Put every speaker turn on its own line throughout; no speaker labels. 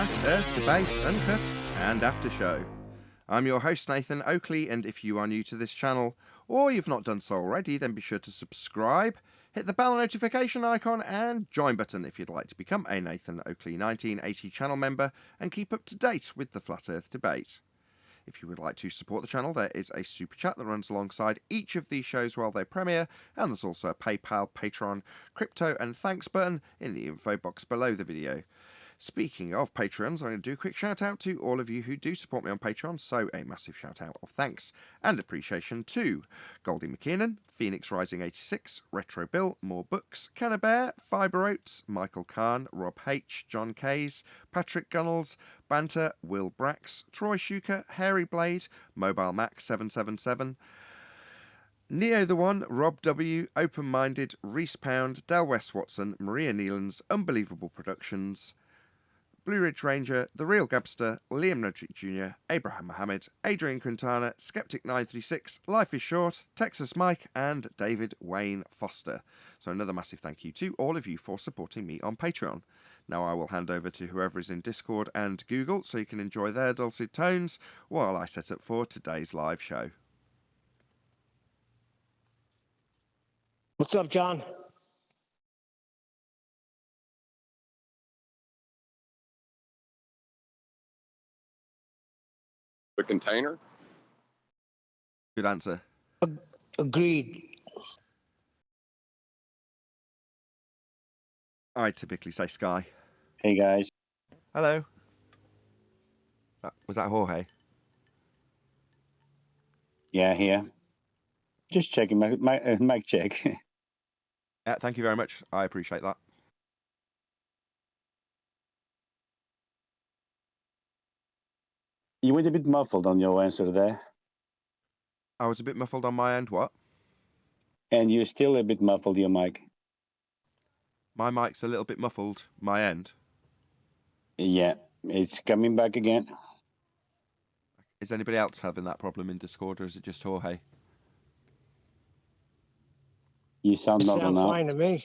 Flat Earth Debate Uncut and After Show. I'm your host Nathan Oakley, and if you are new to this channel, or you've not done so already, then be sure to subscribe, hit the bell notification icon and join button if you'd like to become a Nathan Oakley 1980 channel member and keep up to date with the Flat Earth Debate. If you would like to support the channel, there is a super chat that runs alongside each of these shows while they premiere, and there's also a PayPal, Patreon, crypto and thanks button in the info box below the video. Speaking of Patreons, I'm going to do a quick shout out to all of you who do support me on Patreon, so a massive shout out of thanks and appreciation to Goldie McKiernan, Phoenix Rising 86, Retro Bill, More Books, Cannabear, Fiber Oats, Michael Kahn, Rob H, John Kays, Patrick Gunnels, Banter, Will Brax, Troy Shuker, Hairy Blade, Mobile Max 777, Neo the One, Rob W, Open Minded, Reese Pound, Del West Watson, Maria Nealons, Unbelievable Productions, Blue Ridge Ranger, The Real Gabster, Liam Nudrick Jr., Abraham Mohammed, Adrian Quintana, Skeptic936, Life is Short, Texas Mike, and David Wayne Foster. So another massive thank you to all of you for supporting me on Patreon. Now I will hand over to whoever is in Discord and Google so you can enjoy their dulcet tones while I set up for today's live show.
What's up, John?
The container?
Good answer.
Agreed.
I typically say Sky.
Hey guys.
Hello. Was that Jorge?
Yeah, here. Just checking my mic check.
Yeah, thank you very much. I appreciate that.
You went a bit muffled on your answer there.
I was a bit muffled on my end. What?
And you're still a bit muffled, your mic.
My mic's a little bit muffled. My end.
Yeah, it's coming back again.
Is anybody else having that problem in Discord, or is it just Jorge?
You sound normal
Sound
now.
fine to me.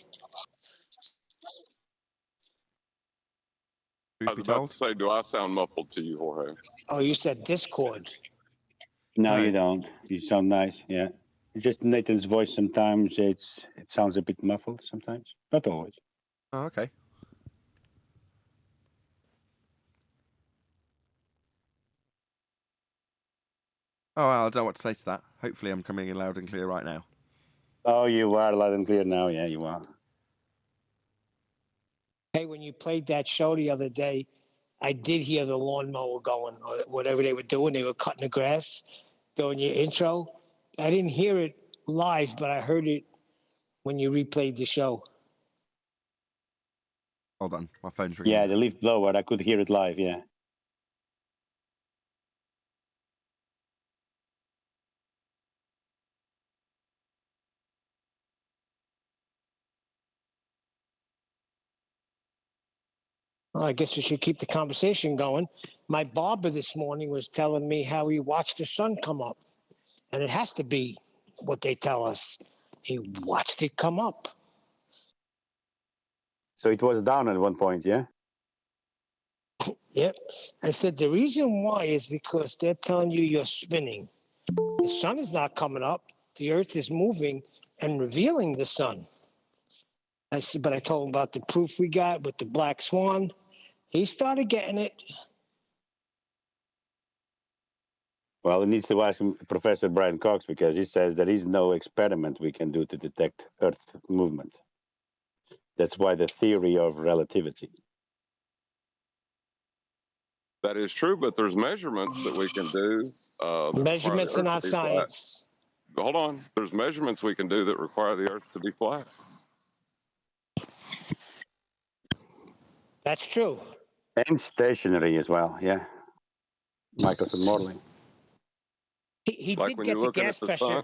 I was about to say, do I sound muffled to you, Jorge?
Oh, you said Discord.
No,
Right.
you don't. You sound nice, yeah. Just Nathan's voice sometimes it sounds a bit muffled sometimes. Not always.
Oh, okay. Oh, well, I don't know what to say to that. Hopefully I'm coming in loud and clear right now.
Oh, you are loud and clear now, yeah, you are.
Hey, when you played that show the other day, I did hear the lawnmower going, or whatever they were doing. They were cutting the grass during your intro. I didn't hear it live, but I heard it when you replayed the show.
Hold on, my phone's ringing.
Yeah, the leaf blower, I could hear it live, yeah.
Well, I guess we should keep the conversation going. My barber this morning was telling me how he watched the sun come up. And it has to be what they tell us. He watched it come up.
So it was down at one point, yeah?
Yep. I said the reason why is because they're telling you you're spinning. The sun is not coming up. The earth is moving and revealing the sun. I said, but I told him about the proof we got with the black swan. He started getting it.
Well, it needs to ask Professor Brian Cox because he says there is no experiment we can do to detect Earth movement. That's why the theory of relativity.
That is true, but there's measurements that we can do.
Measurements are not science.
Hold on. There's measurements we can do that require the Earth to be flat.
That's true.
And stationary as well, yeah. Michelson modeling.
He
Like
did
when
get
you're
the
looking
gas
at the
pressure.
sun.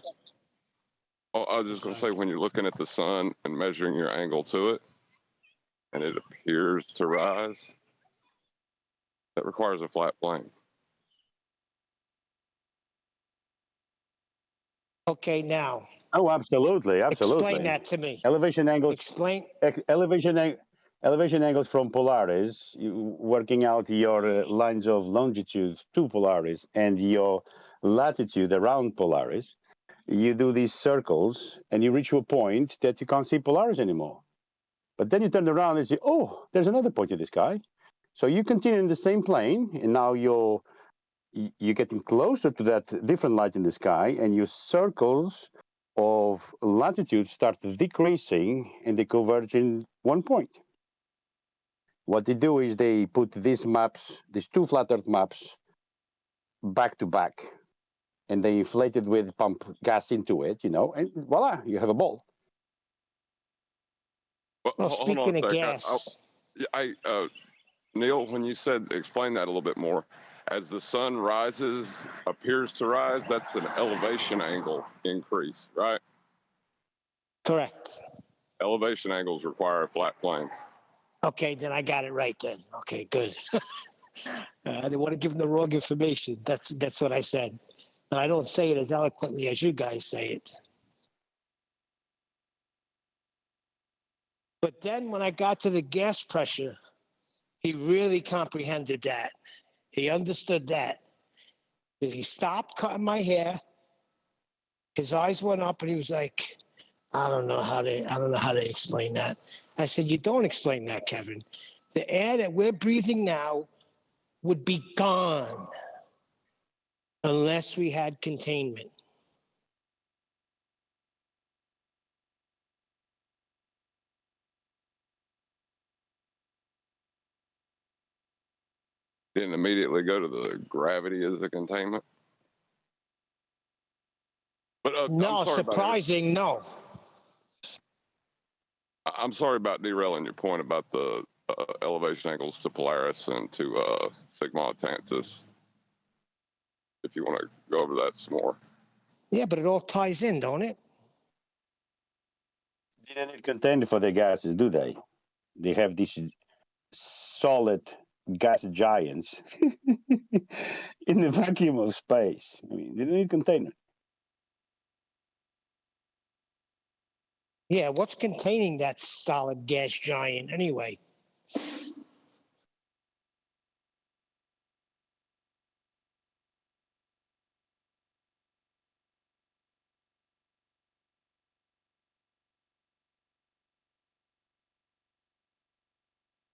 Oh, I was just going to say, when you're looking at the sun and measuring your angle to it, and it appears to rise, that requires a flat plane.
Okay, now.
Oh, absolutely, absolutely.
Explain that to me.
Elevation angle.
Explain.
elevation angles from Polaris, working out your lines of longitude to Polaris and your latitude around Polaris, you do these circles and you reach to a point that you can't see Polaris anymore. But then you turn around and say, oh, there's another point in the sky. So you continue in the same plane, and now you're getting closer to that different light in the sky, and your circles of latitude start decreasing and they converge in one point. What they do is they put these maps, these two flat Earth maps, back to back, and they inflate it with pump gas into it, and voila, you have a ball.
Well,
Hold on
speaking
a
of
second.
gas,
Neil, when you said explain that a little bit more, as the sun rises, appears to rise, that's an elevation angle increase, right?
correct.
Elevation angles require a flat plane.
Okay, then I got it right then. Okay, good. I didn't want to give them the wrong information. That's what I said. But I don't say it as eloquently as you guys say it. But then when I got to the gas pressure, he really comprehended that. He understood that. He stopped cutting my hair. His eyes went up and he was like, I don't know how to explain that. I said, you don't explain that, Kevin. The air that we're breathing now would be gone unless we had containment.
Didn't immediately go to the gravity as the containment. But
No,
I'm sorry
surprising, no.
I'm sorry about derailing your point about the elevation angles to Polaris and to Sigma Tantus. If you want to go over that some more.
Yeah, but it all ties in, don't it?
They don't need container for their gases, do they? They have these solid gas giants in the vacuum of space. I mean, they don't need container.
Yeah, what's containing that solid gas giant anyway?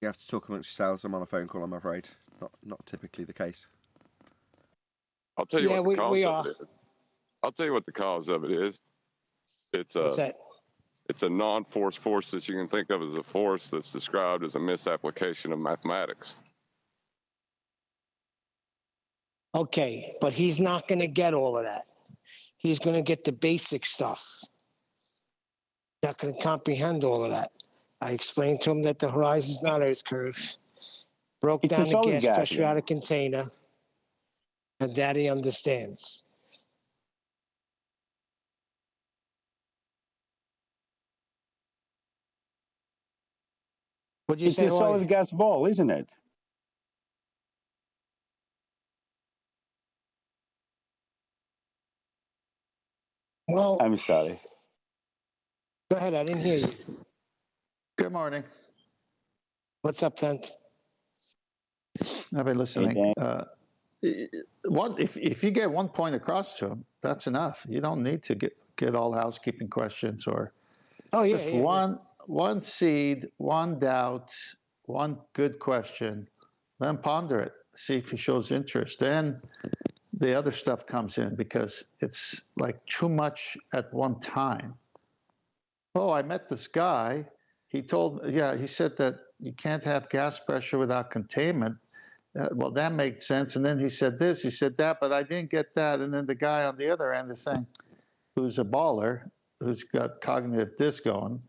You have to talk amongst yourselves. I'm on a phone call, I'm afraid. Not typically the case.
I'll tell you
Yeah,
what the cause
we
of
are.
it is. I'll tell you what the cause of it is.
What's that?
It's a non-force force that you can think of as a force that's described as a misapplication of mathematics.
Okay, but he's not going to get all of that. He's going to get the basic stuff. Not going to comprehend all of that. I explained to him that the horizon's not Earth's curve. Broke
It's a
down the
solid
gas
gas,
pressure
yeah.
out of container, and that he understands. What'd you
It's
say,
a solid
Roy?
gas ball, isn't it?
Well,
I'm sorry.
go ahead. I didn't hear you.
Good morning.
What's up, Tent?
I've been listening.
Dan.
If you get one point across to them, that's enough. You don't need to get all housekeeping questions or
Oh, yeah,
just
yeah.
one seed, one doubt, one good question. Then ponder it. See if he shows interest. Then the other stuff comes in because it's like too much at one time. Oh, I met this guy. He said that you can't have gas pressure without containment. Well, that makes sense. And then he said this, he said that, but I didn't get that. And then the guy on the other end is saying, who's a baller, who's got cognitive disc going,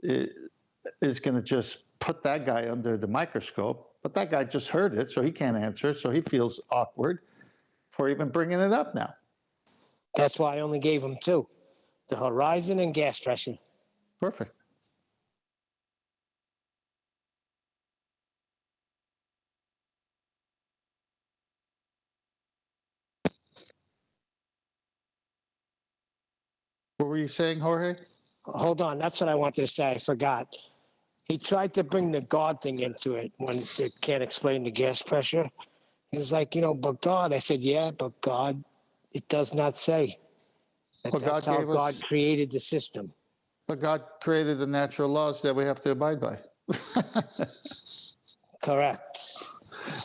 is going to just put that guy under the microscope. But that guy just heard it, so he can't answer. So he feels awkward for even bringing it up now.
That's why I only gave him two, the horizon and gas pressure.
Perfect. What were you saying, Jorge?
Hold on. That's what I wanted to say. I forgot. He tried to bring the God thing into it when they can't explain the gas pressure. He was like, but God. I said, yeah, but God, it does not say that
Well,
that's
God
how
gave
God
us,
created the system.
but God created the natural laws that we have to abide by.
Correct.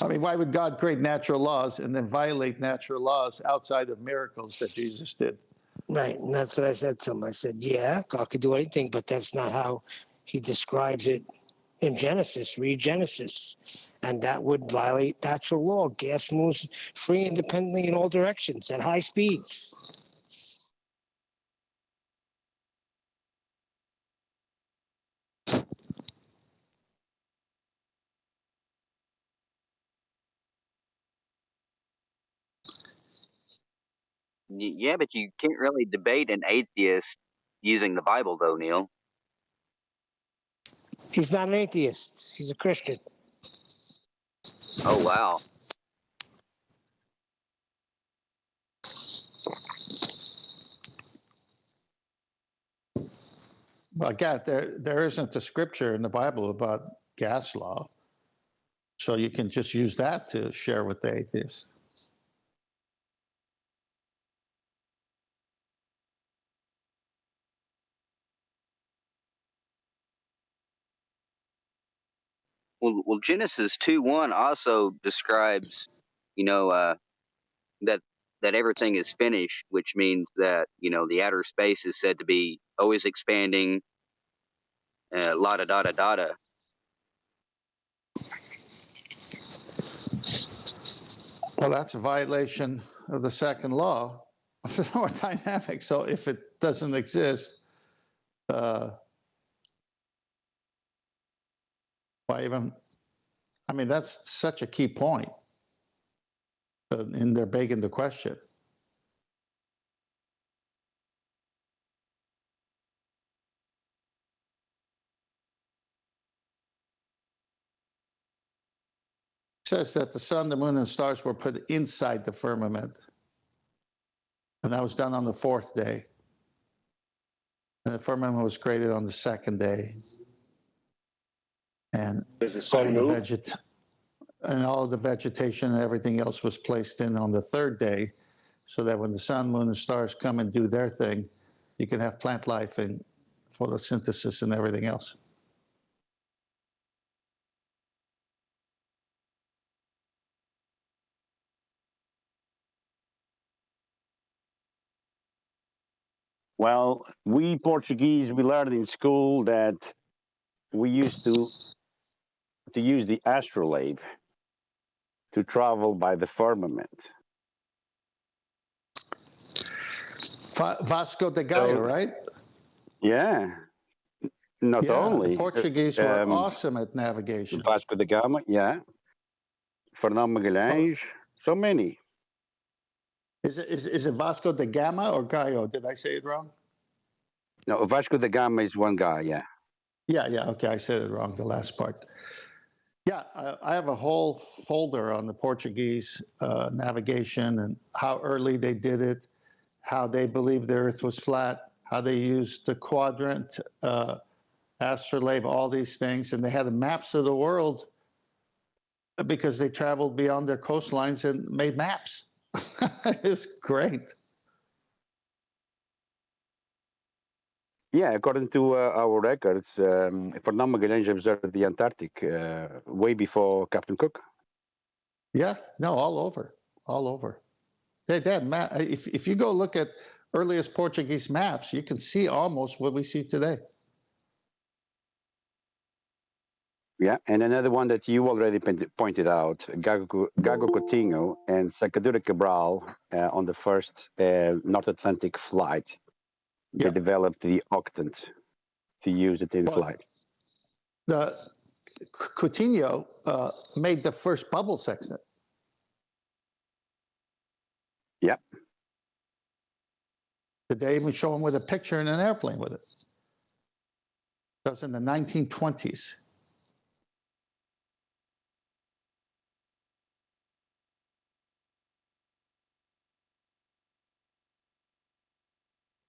I mean, why would God create natural laws and then violate natural laws outside of miracles that Jesus did?
Right. And that's what I said to him. I said, yeah, God could do anything, but that's not how he describes it in Genesis. Read Genesis. And that would violate natural law. Gas moves free independently in all directions at high speeds.
Yeah, but you can't really debate an atheist using the Bible, though, Neil.
He's not an atheist. He's a Christian.
Oh, wow.
Well, God, there isn't a scripture in the Bible about gas law. So you can just use that to share with the atheists.
Well, Genesis 2:1 also describes, you know, that that everything is finished, which means that the outer space is said to be always expanding. La da da da da da.
Well, that's a violation of the second law of thermodynamics. So if it doesn't exist, why even? I mean, that's such a key point in their begging the question. It says that the sun, the moon, and stars were put inside the firmament. And that was done on the fourth day. And the firmament was created on the second day. And all the vegetation and everything else was placed in on the third day, so that when the sun, moon, and stars come and do their thing, you can have plant life and photosynthesis and everything else.
Well, we Portuguese, we learned in school that we used to use the astrolabe to travel by the firmament.
Vasco da Gama,
So,
right?
yeah, not
Yeah,
only
the Portuguese were awesome at navigation.
Vasco da Gama, yeah, Fernando Magalhães, so many.
Is it Vasco da Gama or Gallo? Did I say it wrong?
No, Vasco da Gama is one guy, yeah.
Yeah, okay, I said it wrong, the last part. Yeah, I have a whole folder on the Portuguese navigation and how early they did it, how they believed the Earth was flat, how they used the quadrant, astrolabe, all these things, and they had the maps of the world because they traveled beyond their coastlines and made maps. It was great.
Yeah, according to our records, Fernando Magalhães observed the Antarctic way before Captain Cook.
Yeah, no, all over. They had if you go look at earliest Portuguese maps, you can see almost what we see today.
Yeah, and another one that you already pointed out, Gago Coutinho and Sacadura Cabral on the first North Atlantic flight. They developed the octant to use it in flight.
The Coutinho made the first bubble sextant.
Yep.
Did they even show him with a picture in an airplane with it? That was in the 1920s.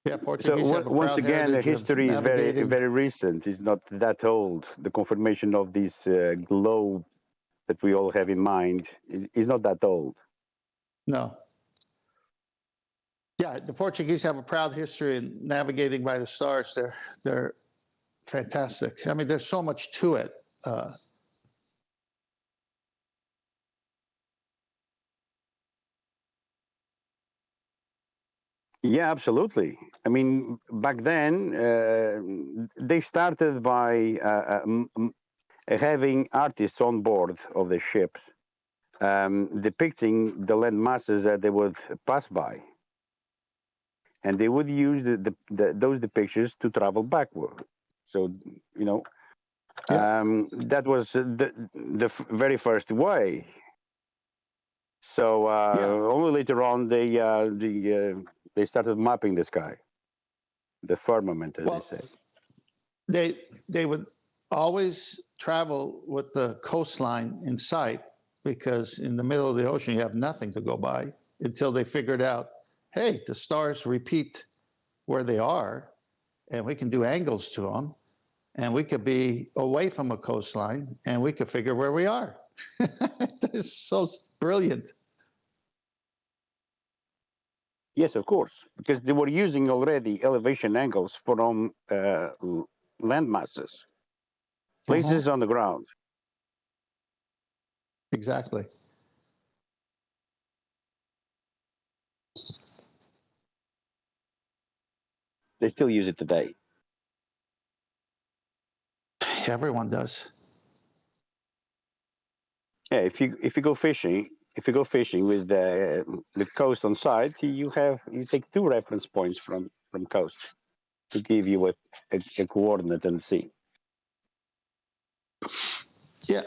Yeah, Portuguese have a
once
proud
again, the
heritage of
history is very
navigating.
very recent. It's not that old. The confirmation of this globe that we all have in mind is not that old.
No. Yeah, the Portuguese have a proud history in navigating by the stars. They're fantastic. I mean, there's so much to it.
Yeah, absolutely. I mean, back then, they started by having artists on board of the ships depicting the land masses that they would pass by. And they would use those depictions to travel backward. So, you know, that was the very first way. So only later on they started mapping the sky, the firmament, as they say.
They would always travel with the coastline in sight because in the middle of the ocean you have nothing to go by until they figured out, hey, the stars repeat where they are, and we can do angles to them, and we could be away from a coastline, and we could figure where we are. That's so brilliant.
Yes, of course, because they were using already elevation angles from land masses, places on the ground.
Exactly.
They still use it today.
Everyone does.
Yeah, if you go fishing, with the coast on side, you take 2 reference points from coast to give you a coordinate and sea.
Yeah,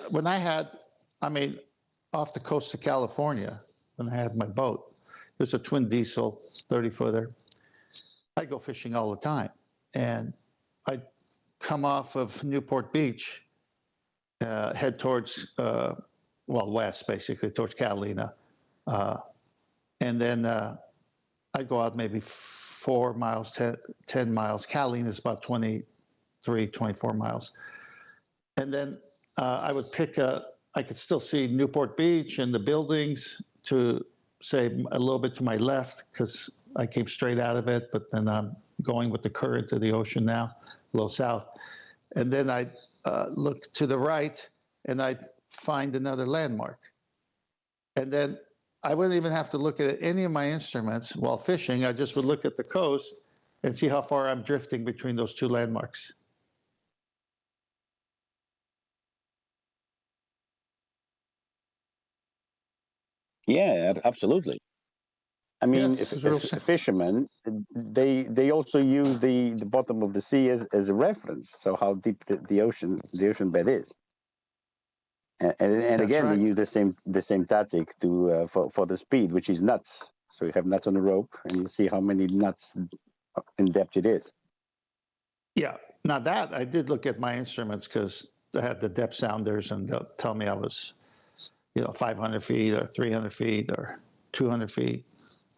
off the coast of California, when I had my boat, it was a twin diesel 30-footer. I go fishing all the time, and I'd come off of Newport Beach, head towards, west, basically, towards Catalina. And then I'd go out maybe 4 miles, 10 miles. Catalina is about 23, 24 miles. And then I would I could still see Newport Beach and the buildings to, say, a little bit to my left, because I came straight out of it, but then I'm going with the current of the ocean now, a little south. And then I'd look to the right, and I'd find another landmark. And then I wouldn't even have to look at any of my instruments while fishing. I just would look at the coast and see how far I'm drifting between those 2 landmarks.
Yeah, absolutely. I mean,
Yeah,
if fishermen, they also use the bottom of the sea as a reference. So how deep the ocean bed is, and again
right.
they use the same tactic to for the speed, which is knots. So you have knots on the rope, and you see how many knots in depth it is.
Yeah. Now that I did look at my instruments, because I had the depth sounders, and they'll tell me I was, 500 feet or 300 feet or 200 feet.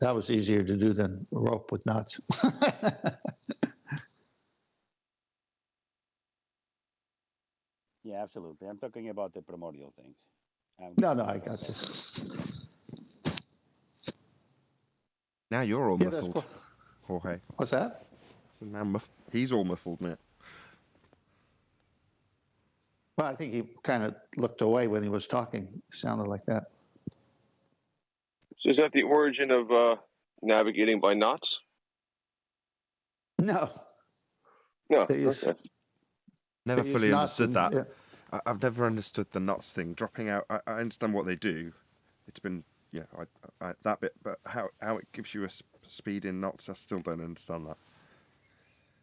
That was easier to do than rope with knots.
Yeah, absolutely. I'm talking about the primordial things.
No, I got you.
Now you're all
Yeah, that's
muffled,
cool.
Jorge.
What's that?
So now he's all muffled now.
Well, I think he kind of looked away when he was talking. It sounded like that.
So is that the origin of navigating by knots?
No.
No.
Okay.
Never fully understood that.
Yeah.
I've never understood the knots thing. Dropping out, I understand what they do. It's been, that bit, but how it gives you a speed in knots, I still don't understand that.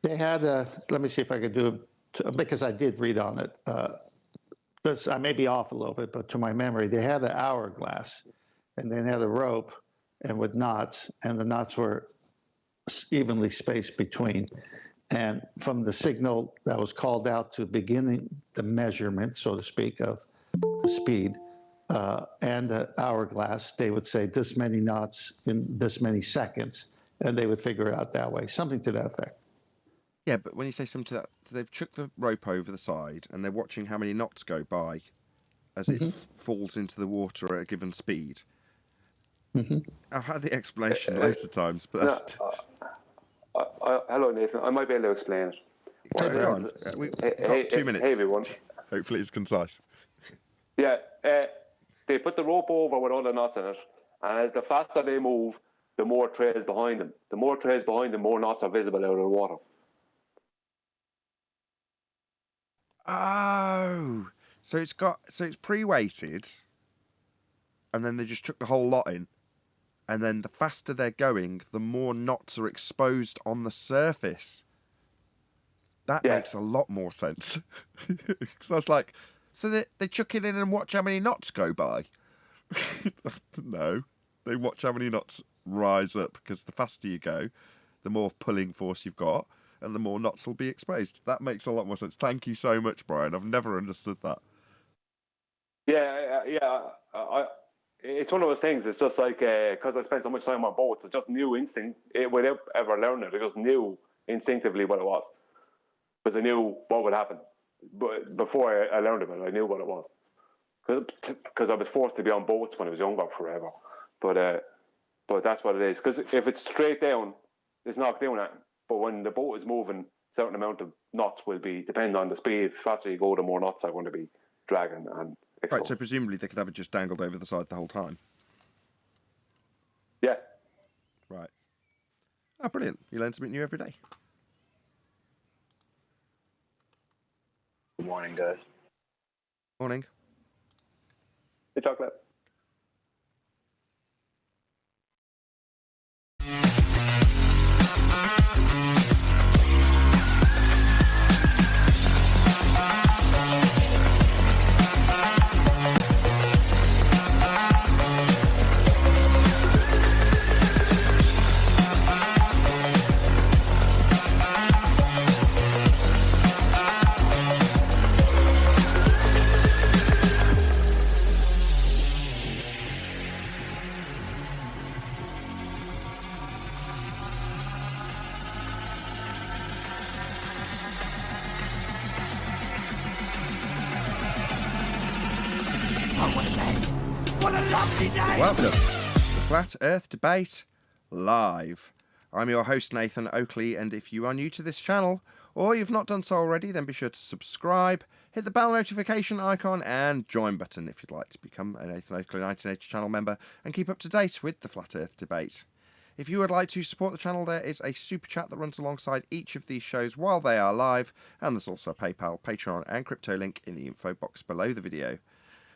They had, let me see if I could do it, because I did read on it. I may be off a little bit, but to my memory, they had an hourglass, and they had a rope, and with knots, and the knots were evenly spaced between. And from the signal that was called out to beginning the measurement, so to speak, of the speed and the hourglass, they would say this many knots in this many seconds. and they would figure it out that way, something to that effect.
Yeah, but when you say something to that, they've chucked the rope over the side and they're watching how many knots go by as it falls into the water at a given speed. I've had the explanation loads of times, but that's...
Hello, Nathan. I might be able to explain it.
Go on. We've got 2 minutes.
Hey, everyone.
Hopefully it's concise.
Yeah, they put the rope over with all the knots in it, and as the faster they move, the more trails behind them. The more trails behind them, more knots are visible out of the water.
Oh, so it's pre-weighted, and then they just chuck the whole lot in, and then the faster they're going, the more knots are exposed on the surface. That makes a lot more sense. Because I was like, so they chuck it in and watch how many knots go by? No, they watch how many knots rise up, because the faster you go, the more pulling force you've got, and the more knots will be exposed. That makes a lot more sense. Thank you so much, Brian. I've never understood that.
Yeah. It's one of those things. It's just like, because I spent so much time on boats, it's just new instinct. Without ever learning it, I just knew instinctively what it was. Because I knew what would happen. But before I learned about it, I knew what it was. Because I was forced to be on boats when I was younger forever. But that's what it is. Because if it's straight down, it's not doing that. But when the boat is moving, a certain amount of knots will be, depending on the speed. The faster you go, the more knots are going to be dragging and exposed.
Right, so presumably they could have it just dangled over the side the whole time.
Yeah.
Right. Oh, brilliant. You learn something new every day.
Good morning, guys.
Morning.
Hey, Chocolate.
Welcome to the Flat Earth Debate Live. I'm your host, Nathan Oakley, and if you are new to this channel, or you've not done so already, then be sure to subscribe, hit the bell notification icon, and join button if you'd like to become a Nathan Oakley 1980 channel member and keep up to date with the Flat Earth Debate. If you would like to support the channel, there is a super chat that runs alongside each of these shows while they are live, and there's also a PayPal, Patreon, and crypto link in the info box below the video.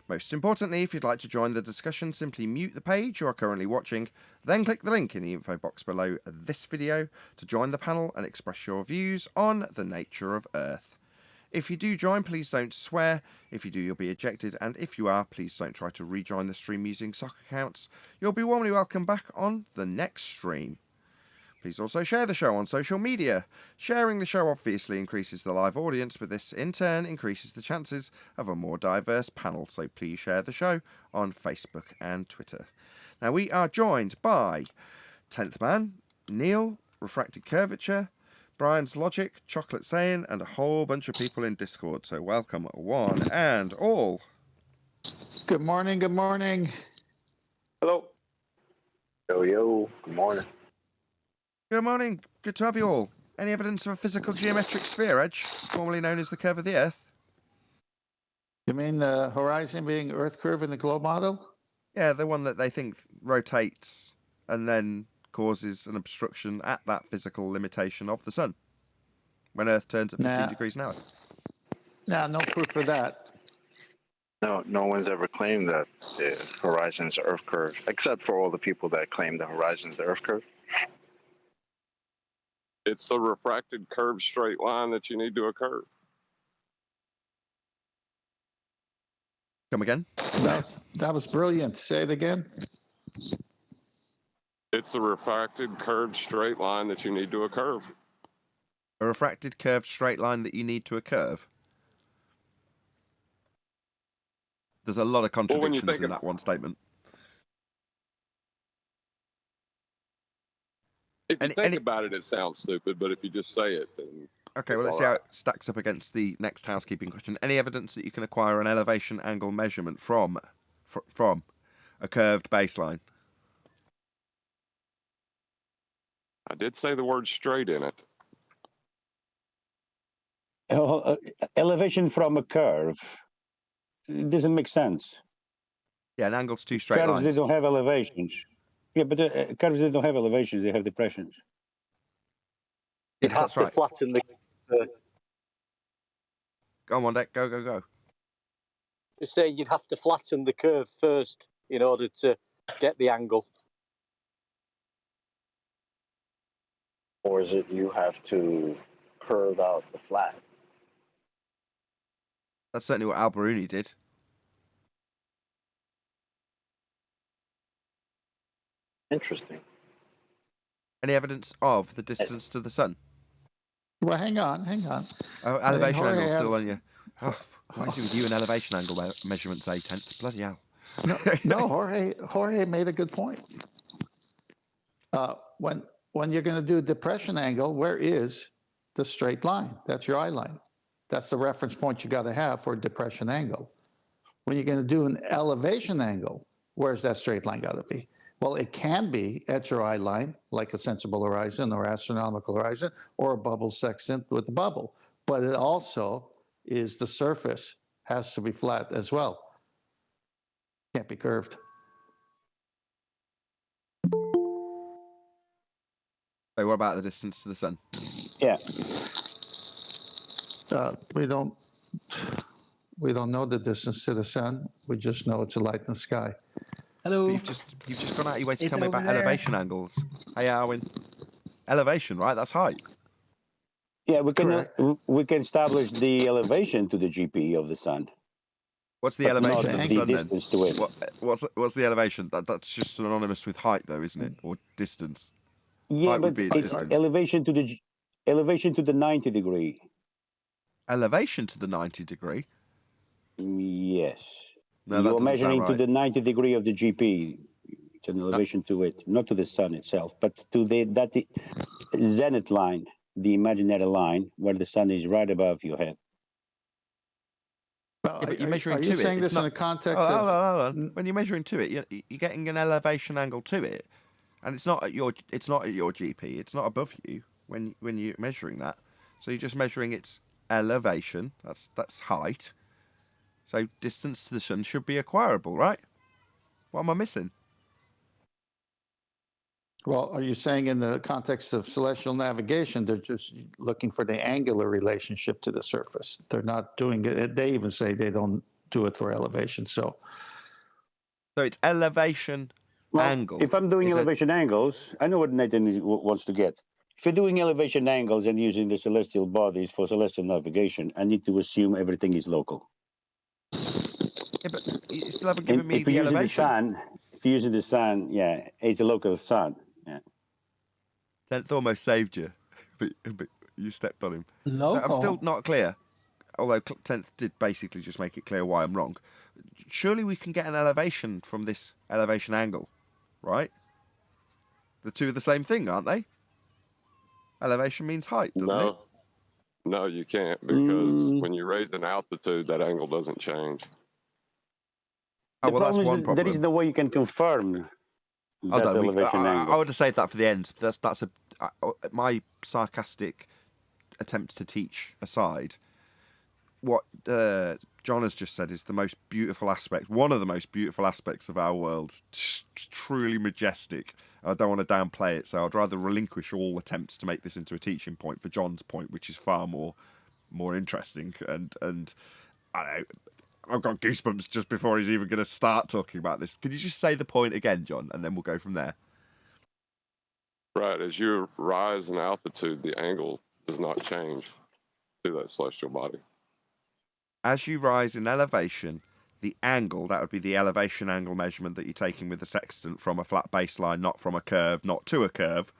Most importantly, if you'd like to join the discussion, simply mute the page you are currently watching, then click the link in the info box below this video to join the panel and express your views on the nature of Earth. If you do join, please don't swear. If you do, you'll be ejected, and if you are, please don't try to rejoin the stream using sock accounts. You'll be warmly welcome back on the next stream. Please also share the show on social media. Sharing the show obviously increases the live audience, but this in turn increases the chances of a more diverse panel, so please share the show on Facebook and Twitter. Now we are joined by 10th Man, Neil, Refracted Curvature, Brian's Logic, Chocolate Saying, and a whole bunch of people in Discord, so welcome one and all.
Good morning, good morning.
Hello.
Yo, good morning.
Good morning. Good to have you all. Any evidence of a physical geometric sphere edge, formerly known as the curve of the Earth?
You mean the horizon being Earth curve in the globe model?
Yeah, the one that they think rotates and then causes an obstruction at that physical limitation of the sun when Earth turns at 15 degrees an hour.
Nah, no proof for that.
No one's ever claimed that the horizon is the Earth curve, except for all the people that claim the horizon is the Earth curve.
It's the refracted curved straight line that you need to occur.
Come again?
That was brilliant. Say it again.
It's the refracted curved straight line that you need to occur.
A refracted curved straight line that you need to a curve? There's a lot of contradictions in that one statement.
If you
Any-
think
any-
about it, it sounds stupid, but if you just say it, then
Okay,
it's
well, let's
all
see how
right.
it stacks up against the next housekeeping question. Any evidence that you can acquire an elevation angle measurement from a curved baseline?
I did say the word straight in it.
Elevation from a curve, it doesn't make sense.
Yeah, an angle's two straight
Curves,
lines.
they don't have elevations. Yeah, but curves, they don't have elevations, they have depressions.
You'd
Yes,
have
that's
to
right.
flatten the.
Go on, Wandek. Go.
Just say you'd have to flatten the curve first in order to get the angle.
Or is it you have to curve out the flat?
That's certainly what Alberuni did.
Interesting.
Any evidence of the distance to the sun?
Well, hang on.
Oh,
I think
elevation
Jorge
angle still
had-
on you. Oh, what is it with you and elevation angle measurements, 8/10? Bloody hell.
No, Jorge made a good point. When you're going to do depression angle, where is the straight line? That's your eye line. That's the reference point you got to have for a depression angle. When you're going to do an elevation angle, where's that straight line got to be? Well, it can be at your eye line, like a sensible horizon or astronomical horizon, or a bubble sextant with the bubble. But it also is the surface has to be flat as well. Can't be curved.
So what about the distance to the sun?
Yeah.
We don't know the distance to the sun. We just know it's a light in the sky.
Hello.
But you've just gone out of your way to
It's
tell me
over
about
there.
elevation angles. Hey, Arwin. Elevation, right? That's height.
Yeah, we
Correct.
can establish the elevation to the GP of the sun,
What's the
but not
elevation of the
the
sun then?
distance to it.
What's the elevation? That's just synonymous with height, though, isn't it? Or distance.
Yeah,
Height would
but
be its
it's
distance.
elevation to the 90 degree.
Elevation to the 90 degree.
Yes.
No, that
You're
doesn't
measuring
sound
to
right.
the 90 degree of the GP. It's an elevation to it, not to the sun itself, but to that zenith line, the imaginary line where the sun is right above your head.
Well,
Yeah, but you're measuring
are
to
you
it.
saying
It's
this in
not-
the context
Hold
of?
on. When you're measuring to it, you're getting an elevation angle to it, and it's not at your GP. It's not above you when you're measuring that. So you're just measuring its elevation. That's height. So distance to the sun should be acquirable, right? What am I missing?
Well, are you saying in the context of celestial navigation, they're just looking for the angular relationship to the surface? They're not doing it. They even say they don't do it for elevation. So
So it's elevation angle.
If I'm doing
Is it-
elevation angles, I know what Nathan wants to get. If you're doing elevation angles and using the celestial bodies for celestial navigation, I need to assume everything is local.
Yeah, but you still haven't
And
given me
if
the
you're using
elevation.
if you're using the sun, yeah, it's a local sun. Yeah.
Tenth almost saved you, but you stepped on him.
Local.
So I'm still not clear. Although Tenth did basically just make it clear why I'm wrong. Surely we can get an elevation from this elevation angle, right? The two are the same thing, aren't they? Elevation means height, doesn't it?
No, you can't, because when you raise an altitude, that angle doesn't change.
Oh, well, that's one
There
problem.
is no way you can confirm
Hold
that
on,
elevation angle.
I would have saved that for the end. That's my sarcastic attempt to teach aside. What John has just said is the most beautiful aspect, one of the most beautiful aspects of our world. Truly majestic. I don't want to downplay it, so I'd rather relinquish all attempts to make this into a teaching point for John's point, which is far more interesting. And I don't know, I've got goosebumps just before he's even going to start talking about this. Could you just say the point again, John, and then we'll go from there?
Right. As you rise in altitude, the angle does not change to that celestial body.
As you rise in elevation, the angle, that would be the elevation angle measurement that you're taking with the sextant from a flat baseline, not from a curve, not to a curve,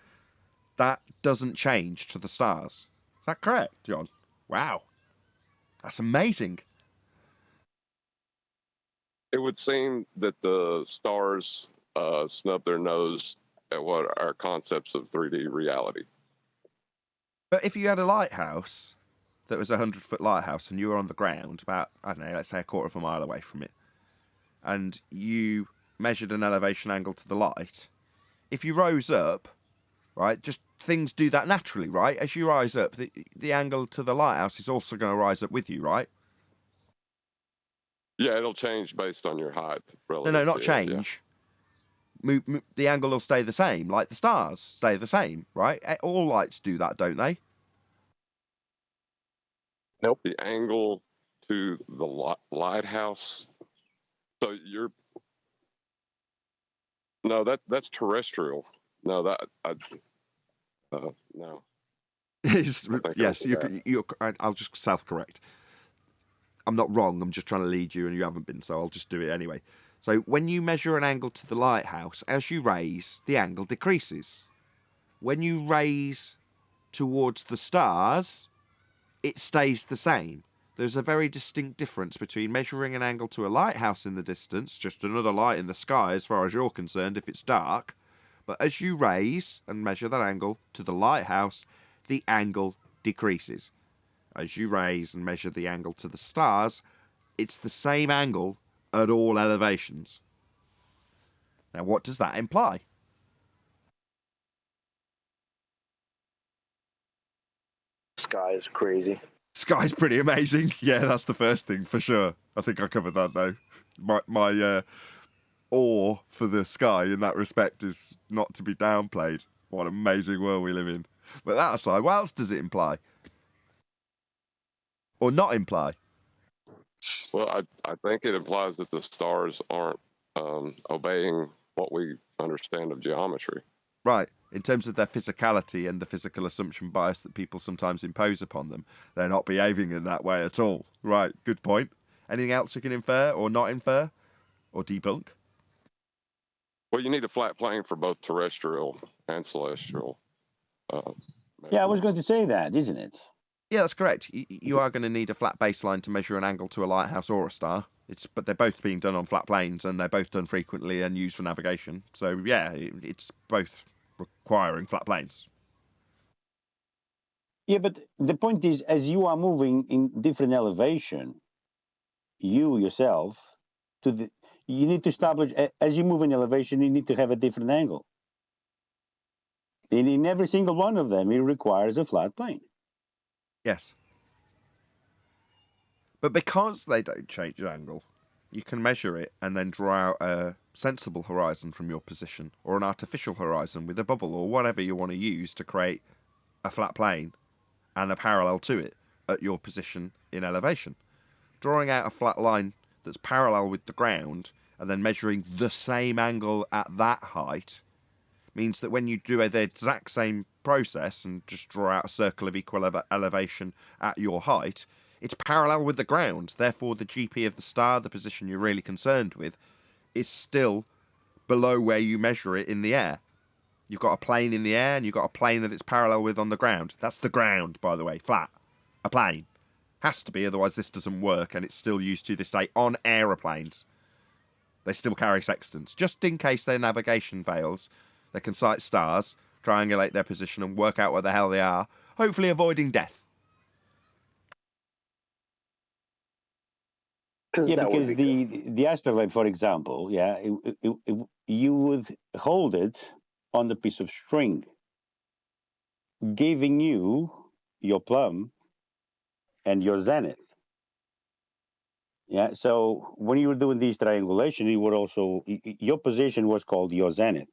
that doesn't change to the stars. Is that correct, John? Wow. That's amazing.
It would seem that the stars snub their nose at what our concepts of 3D reality.
But if you had a lighthouse that was a 100-foot lighthouse and you were on the ground about, I don't know, let's say a quarter of a mile away from it, and you measured an elevation angle to the light, if you rose up, right, just things do that naturally, right? As you rise up, the angle to the lighthouse is also going to rise up with you, right?
Yeah, it'll change based on your height.
No, not change. The angle will stay the same, like the stars stay the same, right? All lights do that, don't they?
Nope. The angle to the lighthouse. So that's terrestrial. No, no.
Yes, I'll just self-correct. I'm not wrong. I'm just trying to lead you, and you haven't been, so I'll just do it anyway. So when you measure an angle to the lighthouse, as you raise, the angle decreases. When you raise towards the stars, it stays the same. There's a very distinct difference between measuring an angle to a lighthouse in the distance, just another light in the sky as far as you're concerned if it's dark, but as you raise and measure that angle to the lighthouse, the angle decreases. As you raise and measure the angle to the stars, it's the same angle at all elevations. Now, what does that imply?
Sky is crazy.
Sky's pretty amazing. Yeah, that's the first thing for sure. I think I covered that though. My awe for the sky in that respect is not to be downplayed. What an amazing world we live in. But that aside, what else does it imply? Or not imply?
Well, I think it implies that the stars aren't obeying what we understand of geometry.
Right. In terms of their physicality and the physical assumption bias that people sometimes impose upon them, they're not behaving in that way at all. Right. Good point. Anything else you can infer or not infer or debunk?
Well, you need a flat plane for both terrestrial and celestial.
Yeah, I was going to say that, isn't it?
Yeah, that's correct. You are going to need a flat baseline to measure an angle to a lighthouse or a star. But they're both being done on flat planes, and they're both done frequently and used for navigation. So yeah, it's both requiring flat planes.
Yeah, but the point is, as you are moving in different elevation, you yourself, you need to establish, as you move in elevation, you need to have a different angle. And in every single one of them, it requires a flat plane.
Yes. But because they don't change angle, you can measure it and then draw out a sensible horizon from your position, or an artificial horizon with a bubble, or whatever you want to use to create a flat plane and a parallel to it at your position in elevation. Drawing out a flat line that's parallel with the ground and then measuring the same angle at that height means that when you do the exact same process and just draw out a circle of equal elevation at your height, it's parallel with the ground. Therefore, the GP of the star, the position you're really concerned with, is still below where you measure it in the air. You've got a plane in the air and you've got a plane that it's parallel with on the ground. That's the ground, by the way, flat. A plane. Has to be, otherwise this doesn't work, and it's still used to this day on aeroplanes. They still carry sextants. Just in case their navigation fails, they can sight stars, triangulate their position and work out where the hell they are, hopefully avoiding death.
Yeah, because the astrolabe, for example, yeah, you would hold it on the piece of string, giving you your plumb and your zenith. Yeah, so when you were doing this triangulation, you were also, your position was called your zenith.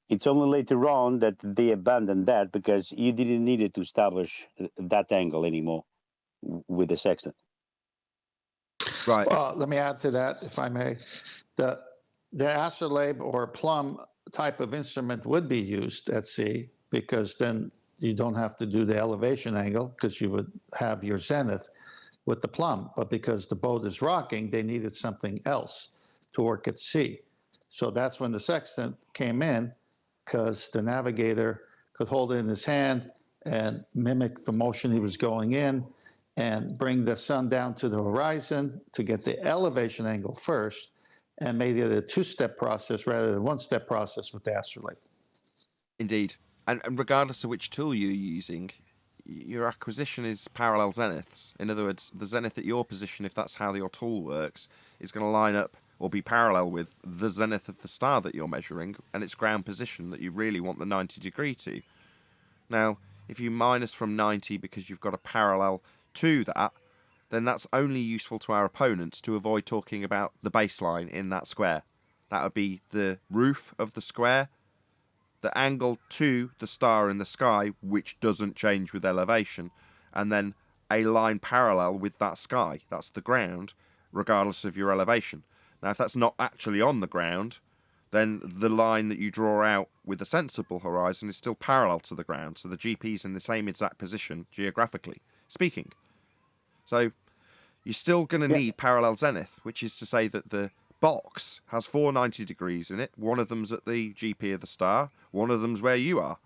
It's only later on that they abandoned that because you didn't need it to establish that angle anymore with the sextant.
Right.
Well, let me add to that, if I may. The astrolabe or plumb type of instrument would be used at sea, because then you don't have to do the elevation angle, because you would have your zenith with the plumb. But because the boat is rocking, they needed something else to work at sea. So that's when the sextant came in, because the navigator could hold it in his hand and mimic the motion he was going in, and bring the sun down to the horizon to get the elevation angle first, and made it a two-step process rather than one-step process with the astrolabe.
Indeed. And regardless of which tool you're using, your acquisition is parallel zeniths. In other words, the zenith at your position, if that's how your tool works, is going to line up or be parallel with the zenith of the star that you're measuring and its ground position that you really want the 90 degree to. Now, if you minus from 90 because you've got a parallel to that, then that's only useful to our opponents to avoid talking about the baseline in that square. That would be the roof of the square, the angle to the star in the sky, which doesn't change with elevation, and then a line parallel with that sky. That's the ground, regardless of your elevation. Now, if that's not actually on the ground, then the line that you draw out with a sensible horizon is still parallel to the ground, so the GP's in the same exact position, geographically speaking. So you're still going to need parallel zenith, which is to say that the box has 4 90 degrees in it. One of them's at the GP of the star, one of them's where you are.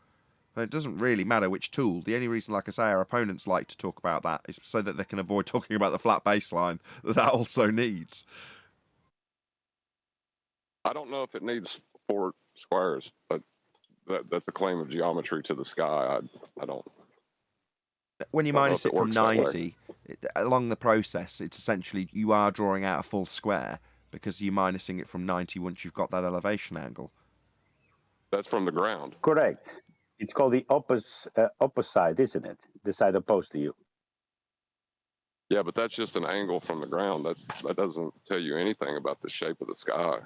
And it doesn't really matter which tool. The only reason, like I say, our opponents like to talk about that is so that they can avoid talking about the flat baseline that also needs.
I don't know if it needs 4 squares, but that's a claim of geometry to the sky. I don't.
When you
I don't know
minus
if
it
it
from
works that way.
90, along the process, it's essentially you are drawing out a full square because you're minusing it from 90 once you've got that elevation angle.
That's from the ground.
Correct. It's called the opposite, isn't it? The side opposed to you.
Yeah, but that's just an angle from the ground. That doesn't tell you anything about the shape of the sky.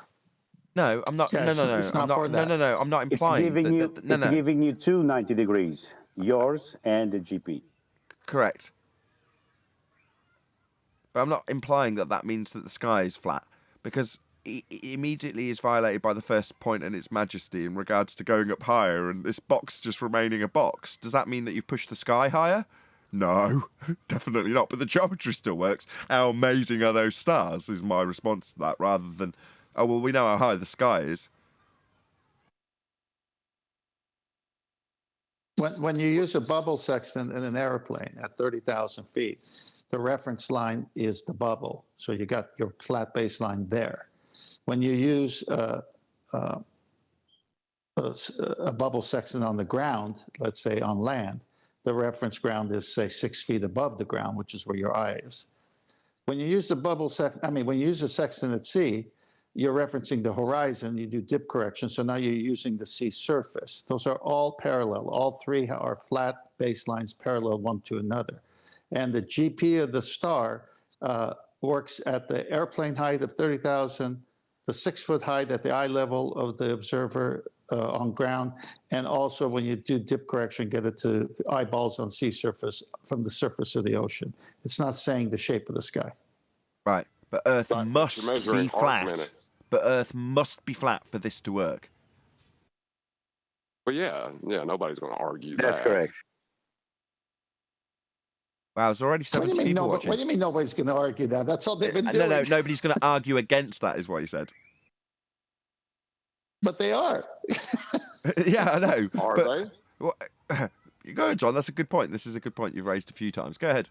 No, I'm not.
Yeah,
No.
it's
I'm
not for
not.
that.
No. I'm not
It's
implying
giving you.
that. No.
It's giving you 2 90 degrees, yours and the GP.
Correct. But I'm not implying that means that the sky is flat, because it immediately is violated by the first point in its majesty in regards to going up higher and this box just remaining a box. Does that mean that you've pushed the sky higher? No, definitely not. But the geometry still works. How amazing are those stars is my response to that, rather than, oh, well, we know how high the sky is.
When you use a bubble sextant in an airplane at 30,000 feet, the reference line is the bubble. So you got your flat baseline there. When you use a bubble sextant on the ground, let's say on land, the reference ground is, say, 6 feet above the ground, which is where your eye is. When you use the when you use a sextant at sea, you're referencing the horizon, you do dip correction, so now you're using the sea surface. Those are all parallel. All 3 are flat baselines parallel one to another. And the GP of the star works at the airplane height of 30,000, the 6-foot height at the eye level of the observer on ground, and also when you do dip correction, get it to eyeballs on sea surface from the surface of the ocean. It's not saying the shape of the sky.
Right, but Earth
But
must
you're measuring
be
arc
flat.
minutes.
But Earth must be flat for this to work.
But yeah, nobody's going to argue
That's
that.
correct.
Wow, there's already 70 people watching.
What do you mean nobody's going to argue that? That's all they've been doing.
No, nobody's going to argue against that, is what you said.
But they are.
Yeah, I know.
Are
but,
they?
Well, go ahead, John. That's a good point. This is a good point you've raised a few times. Go ahead.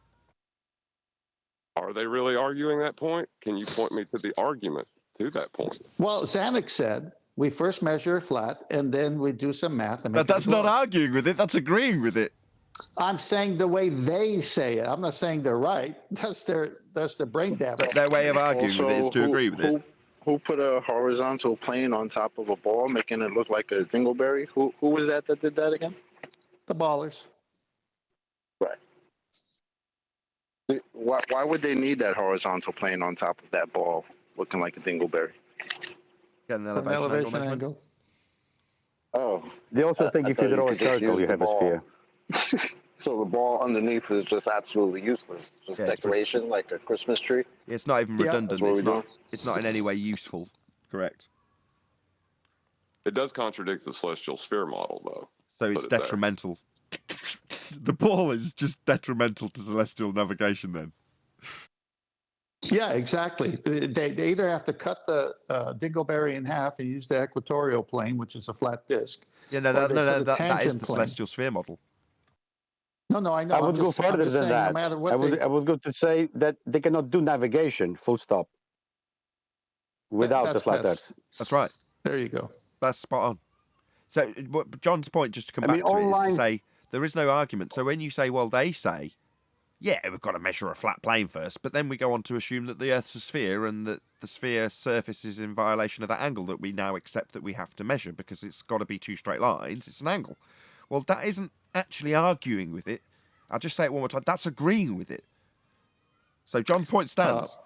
Are they really arguing that point? Can you point me to the argument to that point?
Well, Zanuck said we first measure flat and then we do some math. And
But that's not arguing with it. That's agreeing with it.
I'm saying the way they say it. I'm not saying they're right. That's their brain damage.
But their way of arguing with it is to agree with it.
Who put a horizontal plane on top of a ball, making it look like a dingleberry? Who was that did that again?
The ballers.
Right. Why would they need that horizontal plane on top of that ball, looking like a dingleberry?
Get an
An
elevation,
angle.
Oh.
They also think if you draw a
could just
circle,
use
you
the
have a
ball.
sphere.
So the ball underneath is just absolutely useless. Just
Yeah, it's
decoration, like a Christmas tree.
It's not even redundant.
That's what
It's not in any way useful. Correct.
It does contradict the celestial sphere model, though.
So it's detrimental. The ball is just detrimental to celestial navigation then.
Yeah, exactly. They either have to cut the dingleberry in half and use the equatorial plane, which is a flat disk.
Yeah, no,
Or they put a
that is
tangent
the
plane.
celestial sphere model.
No, I know.
I would go
I'm
further
just
than
saying,
that.
no matter what
I would go to say that they cannot do navigation, full stop. without the
That's
flat Earth.
best.
That's right.
There you go.
That's spot on. So John's point, just to come
I
back
mean,
to
all
it, is to
lines-
say there is no argument. So when you say, well, they say, yeah, we've got to measure a flat plane first, but then we go on to assume that the Earth's a sphere and that the sphere surface is in violation of that angle that we now accept that we have to measure because it's got to be two straight lines. It's an angle. Well, that isn't actually arguing with it. I'll just say it one more time. That's agreeing with it. So John's point stands.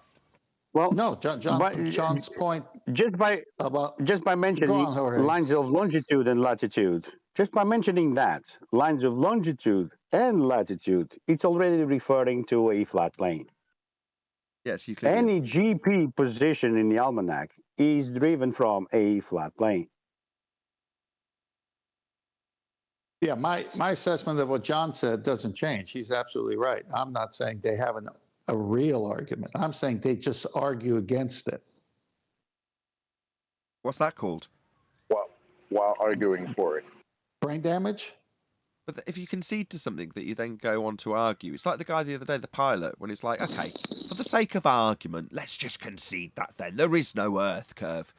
Well,
No,
but-
John's point
just by
about
mentioning
Go on, Jorge.
lines of longitude and latitude, just by mentioning that lines of longitude and latitude, it's already referring to a flat plane.
Yes, Euclidean.
Any GP position in the almanac is driven from a flat plane.
Yeah, my assessment of what John said doesn't change. He's absolutely right. I'm not saying they have a real argument. I'm saying they just argue against it.
What's that called?
While arguing for it.
Brain damage?
But if you concede to something that you then go on to argue, it's like the guy the other day, the pilot, when it's like, okay, for the sake of argument, let's just concede that then. There is no Earth curve.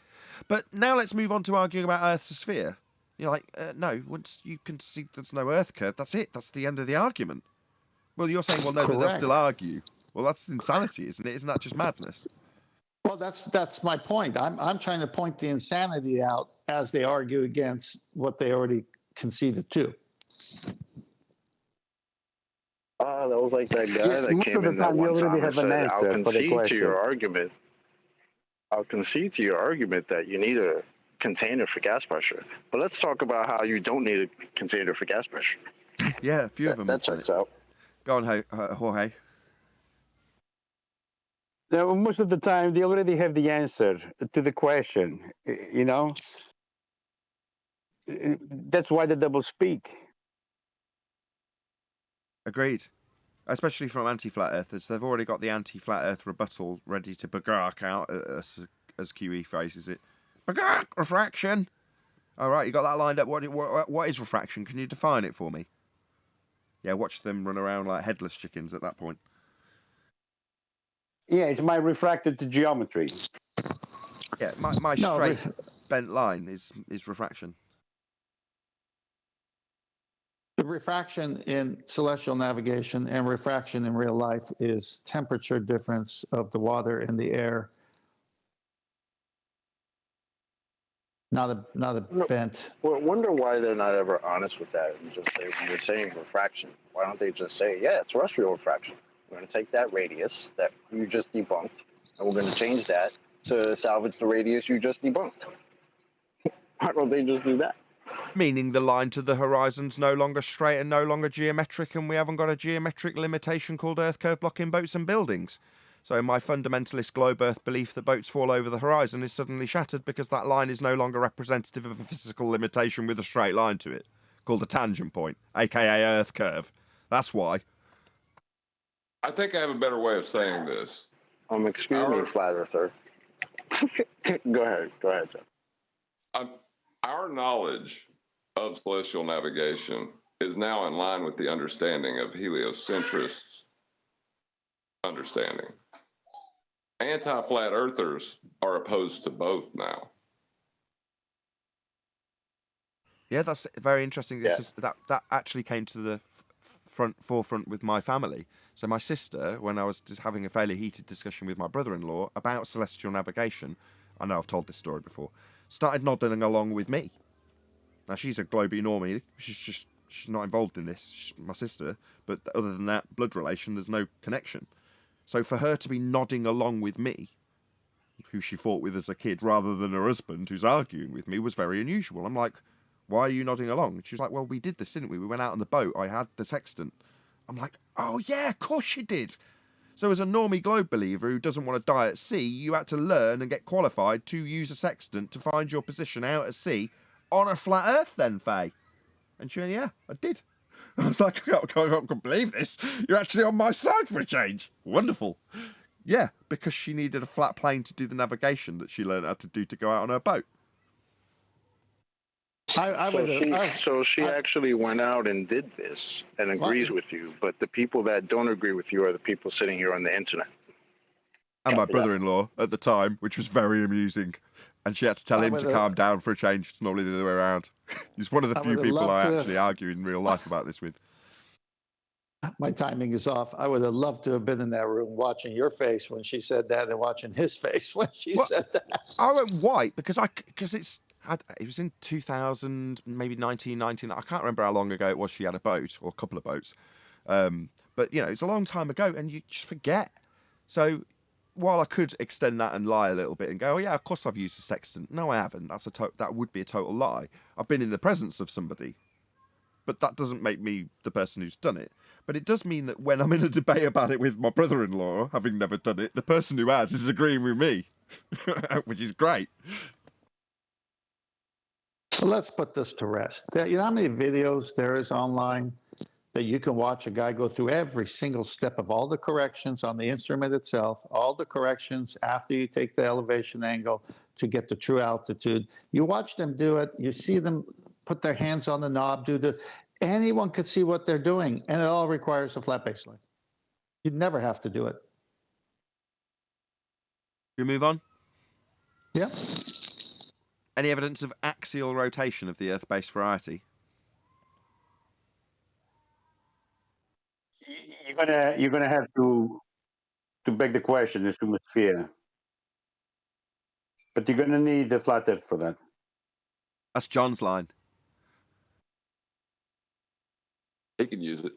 But now let's move on to arguing about Earth's a sphere. You're like, no, once you concede there's no Earth curve, that's it. That's the end of the argument. Well, you're saying, well, no, but they'll still argue. Well, that's insanity, isn't it? Isn't that just madness?
Well, that's my point. I'm trying to point the insanity out as they argue against what they already conceded to.
That was like that guy
Yeah,
that
most
came
of the
in that
time you
one
already
time and
have an
said,
answer
I'll
for the
concede to
question.
your argument. I'll concede to your argument that you need a container for gas pressure. But let's talk about how you don't need a container for gas pressure.
Yeah, a few of them.
That checks out.
Go on, Jorge.
Now, most of the time, they already have the answer to the question. You know, that's why the double speak.
Agreed. Especially from anti-flat earthers. They've already got the anti-flat earth rebuttal ready to bagark out, as QE phrases it. Bagark! Refraction! All right, you got that lined up. What is refraction? Can you define it for me? Yeah, watch them run around like headless chickens at that point.
Yeah, it's my refracted to geometry.
Yeah, my straight bent line is refraction.
The refraction in celestial navigation and refraction in real life is temperature difference of the water and the air. Not a bent.
Well, I wonder why they're not ever honest with that and just say, when you're saying refraction, why don't they just say, yeah, it's terrestrial refraction. We're going to take that radius that you just debunked, and we're going to change that to salvage the radius you just debunked. Why don't they just do that?
Meaning the line to the horizon's no longer straight and no longer geometric, and we haven't got a geometric limitation called Earth curve blocking boats and buildings. So my fundamentalist globe Earth belief that boats fall over the horizon is suddenly shattered because that line is no longer representative of a physical limitation with a straight line to it, called a tangent point, aka Earth curve. That's why.
I think I have a better way of saying this.
Excuse me, flat earther. Go ahead, John.
Our knowledge of celestial navigation is now in line with the understanding of heliocentrists' understanding. Anti-flat earthers are opposed to both now.
Yeah, that's very interesting. That actually came to the forefront with my family. So my sister, when I was just having a fairly heated discussion with my brother-in-law about celestial navigation, I know I've told this story before, started nodding along with me. Now, she's a globey normie. She's not involved in this. She's my sister. But other than that, blood relation, there's no connection. So for her to be nodding along with me, who she fought with as a kid, rather than her husband, who's arguing with me, was very unusual. I'm like, why are you nodding along? And she was like, well, we did this, didn't we? We went out on the boat. I had the sextant. I'm like, oh, yeah, of course you did. So as a normie globe believer who doesn't want to die at sea, you had to learn and get qualified to use a sextant to find your position out at sea on a flat earth then, Faye. And she went, yeah, I did. I was like, I can't believe this. You're actually on my side for a change. Wonderful. Yeah, because she needed a flat plane to do the navigation that she learned how to do to go out on her boat.
So she actually went out and did this and agrees with you, but the people that don't agree with you are the people sitting here on the internet.
And my
Copy that.
brother-in-law at the time, which was very amusing. And she had to tell
I
him
would
to
have-
calm down for a change. It's normally the other way around. He's one of the
I
few
would have
people
loved
I
to
actually
have-
argue in real life about this with.
My timing is off. I would have loved to have been in that room watching your face when she said that and watching his face when she
What?
said that.
I went white because it was in 2000, maybe 1999. I can't remember how long ago it was she had a boat or a couple of boats. But, you know, it's a long time ago and you just forget. So while I could extend that and lie a little bit and go, oh, yeah, of course I've used a sextant. No, I haven't. That would be a total lie. I've been in the presence of somebody. But that doesn't make me the person who's done it. But it does mean that when I'm in a debate about it with my brother-in-law, having never done it, the person who has is agreeing with me, which is great.
So let's put this to rest. You know how many videos there is online that you can watch a guy go through every single step of all the corrections on the instrument itself, all the corrections after you take the elevation angle to get the true altitude. You watch them do it, you see them put their hands on the knob, anyone could see what they're doing, and it all requires a flat baseline. You'd never have to do it.
Should we move on?
Yeah.
Any evidence of axial rotation of the Earth-based variety?
You're gonna have to beg the question. Assume a sphere, but you're gonna need the flat Earth for that.
That's John's line.
He can use it.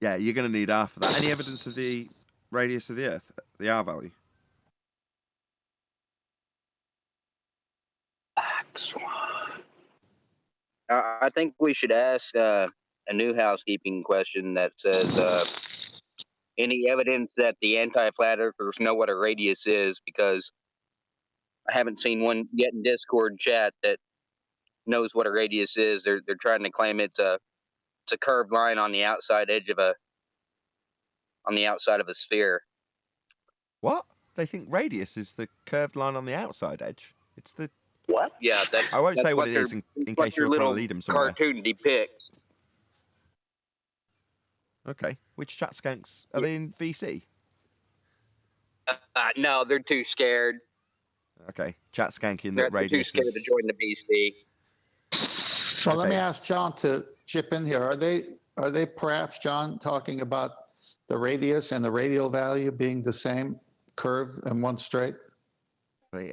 Yeah, you're going to need R for that. Any evidence of the radius of the Earth, the R value?
I think we should ask a new housekeeping question that says, any evidence that the anti-flat earthers know what a radius is? Because I haven't seen one yet in Discord chat that knows what a radius is. They're trying to claim it's a curved line on the outside edge of a sphere.
What? They think radius is the curved line on the outside edge. It's the...
What?
Yeah, that's.
I won't
that's
say what it is in case you're trying to lead them somewhere.
Cartoon depicts.
Okay. Which chat skanks? Are they in VC?
No, they're too scared.
Okay. Chat skanking
They're
that
too
radius
scared
is...
to join the BC.
So let me
Okay.
ask John to chip in here. Are they perhaps, John, talking about the radius and the radial value being the same, curved and one straight?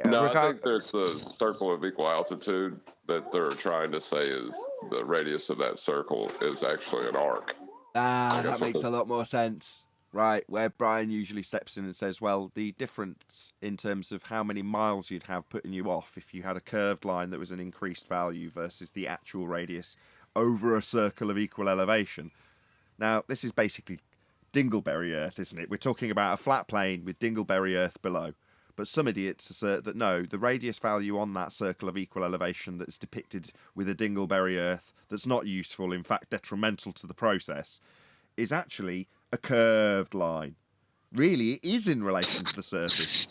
No, I think there's the circle of equal altitude that they're trying to say is the radius of that circle is actually an arc.
That makes a lot more sense. Right, where Brian usually steps in and says, well, the difference in terms of how many miles you'd have putting you off if you had a curved line that was an increased value versus the actual radius over a circle of equal elevation. Now, this is basically Dingleberry Earth, isn't it? We're talking about a flat plane with Dingleberry Earth below. But some idiots assert that no, the radius value on that circle of equal elevation that's depicted with a Dingleberry Earth that's not useful, in fact detrimental to the process, is actually a curved line. Really, it is in relation to the surface.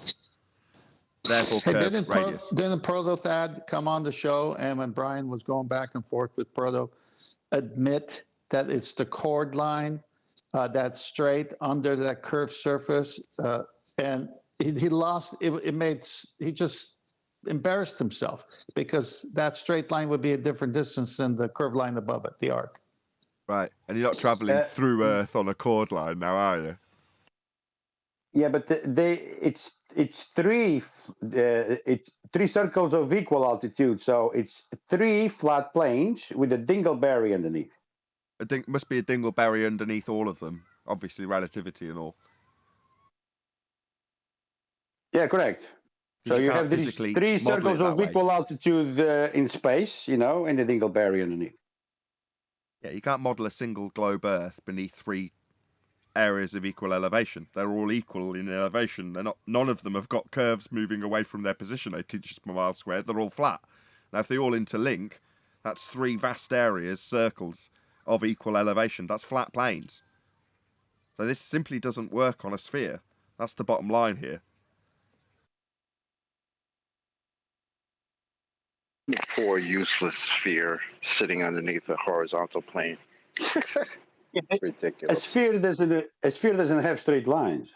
Therefore,
Hey,
curved radius.
didn't Proto Thad come on the show, and when Brian was going back and forth with Proto, admit that it's the chord line that's straight under that curved surface, and he lost. He just embarrassed himself because that straight line would be a different distance than the curved line above it, the arc.
Right, and you're not travelling through Earth on a chord line now, are you?
Yeah, but it's three circles of equal altitude, so it's 3 flat planes with a dingleberry underneath.
Must be a Dingleberry underneath all of them. Obviously, relativity and all.
Yeah, correct. So you have these 3 circles of equal altitude in space, and the dingleberry underneath.
Yeah, you can't model a single globe Earth beneath 3 areas of equal elevation. They're all equal in elevation. None of them have got curves moving away from their position 8 inches per mile squared. They're all flat. Now, if they all interlink, that's 3 vast areas, circles of equal elevation. That's flat planes. So this simply doesn't work on a sphere. That's the bottom line here.
Poor useless sphere sitting underneath a horizontal plane.
A
Ridiculous.
sphere doesn't have straight lines.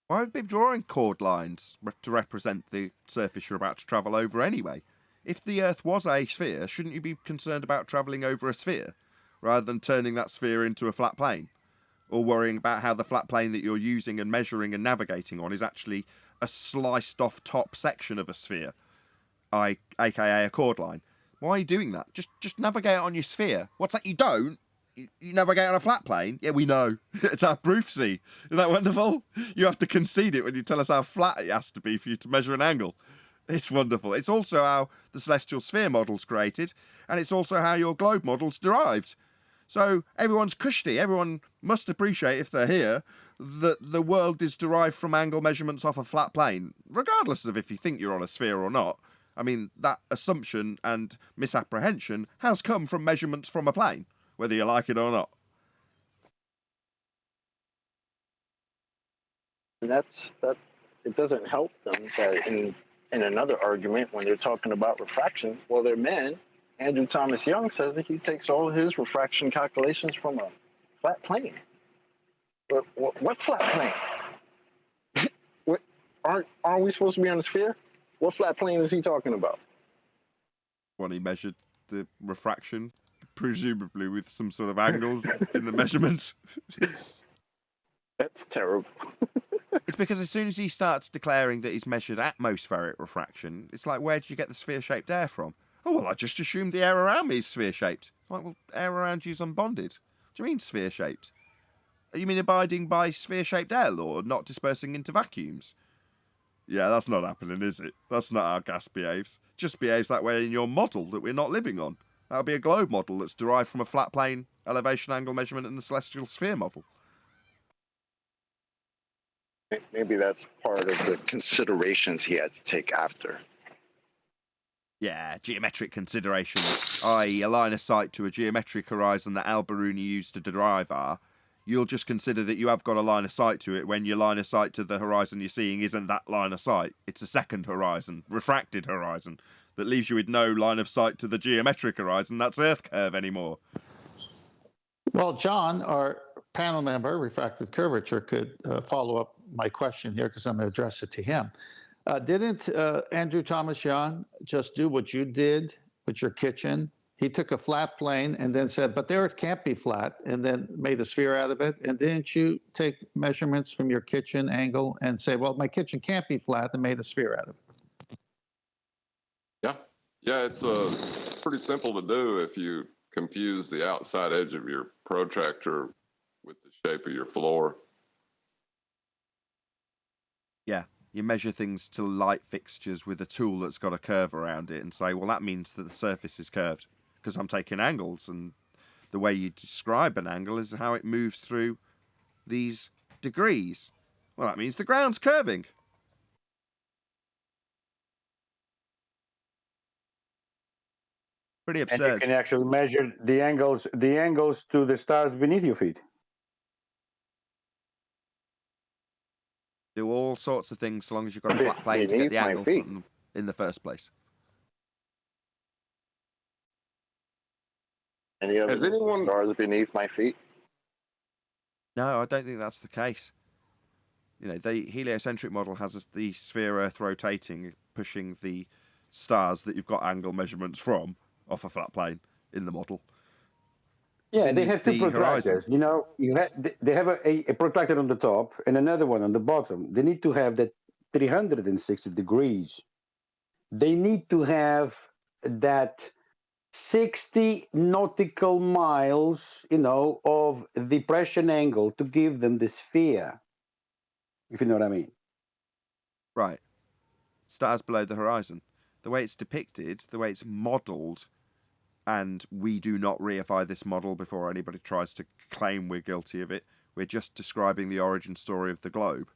Why would they be drawing chord lines to represent the surface you're about to travel over anyway? If the Earth was a sphere, shouldn't you be concerned about travelling over a sphere, rather than turning that sphere into a flat plane? Or worrying about how the flat plane that you're using and measuring and navigating on is actually a sliced off top section of a sphere, aka a chord line. Why are you doing that? Just navigate on your sphere. What's that you don't? You navigate on a flat plane? Yeah, we know. It's our proof, see. Isn't that wonderful? You have to concede it when you tell us how flat it has to be for you to measure an angle. It's wonderful. It's also how the celestial sphere model's created, and it's also how your globe model's derived. So everyone's cushy. Everyone must appreciate, if they're here, that the world is derived from angle measurements off a flat plane, regardless of if you think you're on a sphere or not. I mean, that assumption and misapprehension has come from measurements from a plane, whether you like it or not.
And that. It doesn't help them that in another argument when they're talking about refraction, well, they're men. Andrew Thomas Young says that he takes all his refraction calculations from a flat plane. But what flat plane? Aren't we supposed to be on a sphere? What flat plane is he talking about?
When he measured the refraction, presumably with some sort of angles in the measurements.
That's terrible.
It's because as soon as he starts declaring that he's measured atmospheric refraction, it's like, where did you get the sphere-shaped air from? Oh, well, I just assumed the air around me is sphere-shaped. Like, well, air around you's unbonded. What do you mean sphere-shaped? You mean abiding by sphere-shaped air law, not dispersing into vacuums? Yeah, that's not happening, is it? That's not how gas behaves. It just behaves that way in your model that we're not living on. That'll be a globe model that's derived from a flat plane elevation angle measurement in the celestial sphere model.
Maybe that's part of the considerations he had to take after.
Yeah, geometric considerations, i.e. a line of sight to a geometric horizon that Al-Biruni used to derive R. You'll just consider that you have got a line of sight to it when your line of sight to the horizon you're seeing isn't that line of sight. It's a second horizon, refracted horizon, that leaves you with no line of sight to the geometric horizon. That's Earth curve anymore.
Well, John, our panel member, refractive curvature, could follow up my question here because I'm going to address it to him. Didn't Andrew Thomas Young just do what you did with your kitchen? He took a flat plane and then said, but the Earth can't be flat, and then made a sphere out of it. And didn't you take measurements from your kitchen angle and say, well, my kitchen can't be flat, and made a sphere out of it?
Yeah, it's pretty simple to do if you confuse the outside edge of your protractor with the shape of your floor.
Yeah, you measure things to light fixtures with a tool that's got a curve around it and say, well, that means that the surface is curved because I'm taking angles, and the way you describe an angle is how it moves through these degrees. Well, that means the ground's curving. Pretty absurd.
And you can actually measure the angles to the stars beneath your feet.
Do all sorts of things so long as you've got a flat plane to get the angle from in the first place.
Any other stars beneath my feet?
No, I don't think that's the case. You know, the heliocentric model has the sphere Earth rotating, pushing the stars that you've got angle measurements from off a flat plane in the model.
Yeah, they have two protractors. You know, they have a protractor on the top and another one on the bottom. They need to have that 360 degrees. They need to have that 60 nautical miles, you know, of depression angle to give them the sphere, if you know what I mean.
Right. Stars below the horizon. The way it's depicted, the way it's modelled, and we do not reify this model before anybody tries to claim we're guilty of it. We're just describing the origin story of the globe.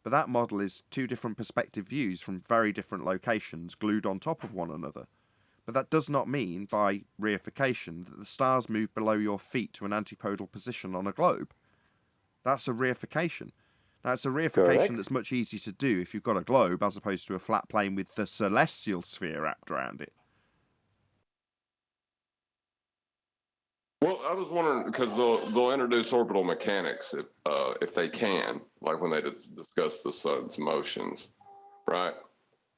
But that model is two different perspective views from very different locations glued on top of one another. But that does not mean, by reification, that the stars move below your feet to an antipodal position on a globe. That's a reification. Now, it's a reification that's much easier to do if you've got a globe as opposed to a flat plane with the celestial sphere wrapped around it.
Well, I was wondering because they'll introduce orbital mechanics if they can, like when they discuss the sun's motions, right?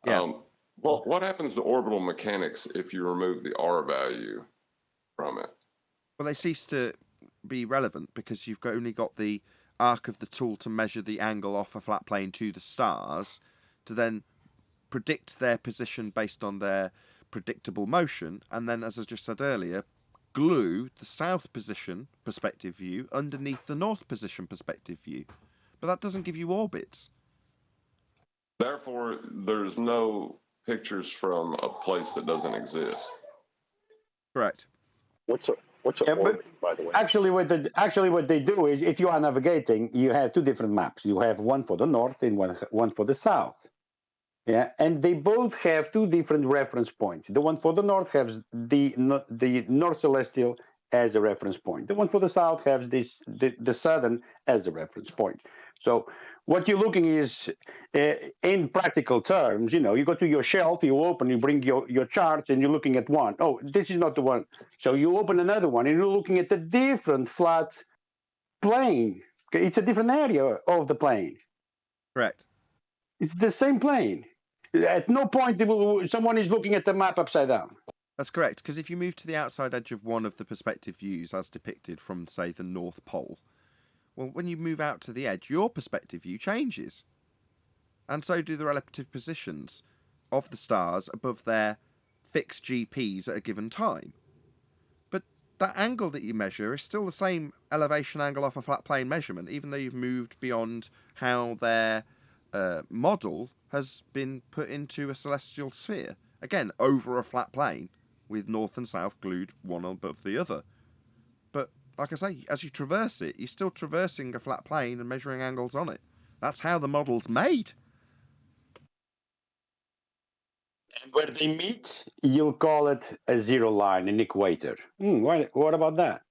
Yeah.
Well, what happens to orbital mechanics if you remove the R value from it?
Well, they cease to be relevant because you've only got the arc of the tool to measure the angle off a flat plane to the stars, to then predict their position based on their predictable motion, and then, as I just said earlier, glue the south position perspective view underneath the north position perspective view. But that doesn't give you orbits.
Therefore, there's no pictures from a place that doesn't exist.
Correct.
What's an
Yeah, but
orbit, by the way?
Actually, what they do is, if you are navigating, you have two different maps. You have one for the north and one for the south. Yeah, and they both have two different reference points. The one for the north has the North Celestial as a reference point. The one for the south has the southern as a reference point. So what you're looking is, in practical terms, you go to your shelf, you open, you bring your charts, and you're looking at one. Oh, this is not the one. So you open another one, and you're looking at a different flat plane. Okay, it's a different area of the plane.
Correct.
It's the same plane. At no point someone is looking at the map upside down.
That's correct, because if you move to the outside edge of one of the perspective views as depicted from, say, the North Pole, well, when you move out to the edge, your perspective view changes. And so do the relative positions of the stars above their fixed GPs at a given time. But that angle that you measure is still the same elevation angle off a flat plane measurement, even though you've moved beyond how their model has been put into a celestial sphere. Again, over a flat plane, with north and south glued one above the other. But, like I say, as you traverse it, you're still traversing a flat plane and measuring angles on it. That's how the model's made.
And where they meet, you'll call it a zero line, an equator. What about that?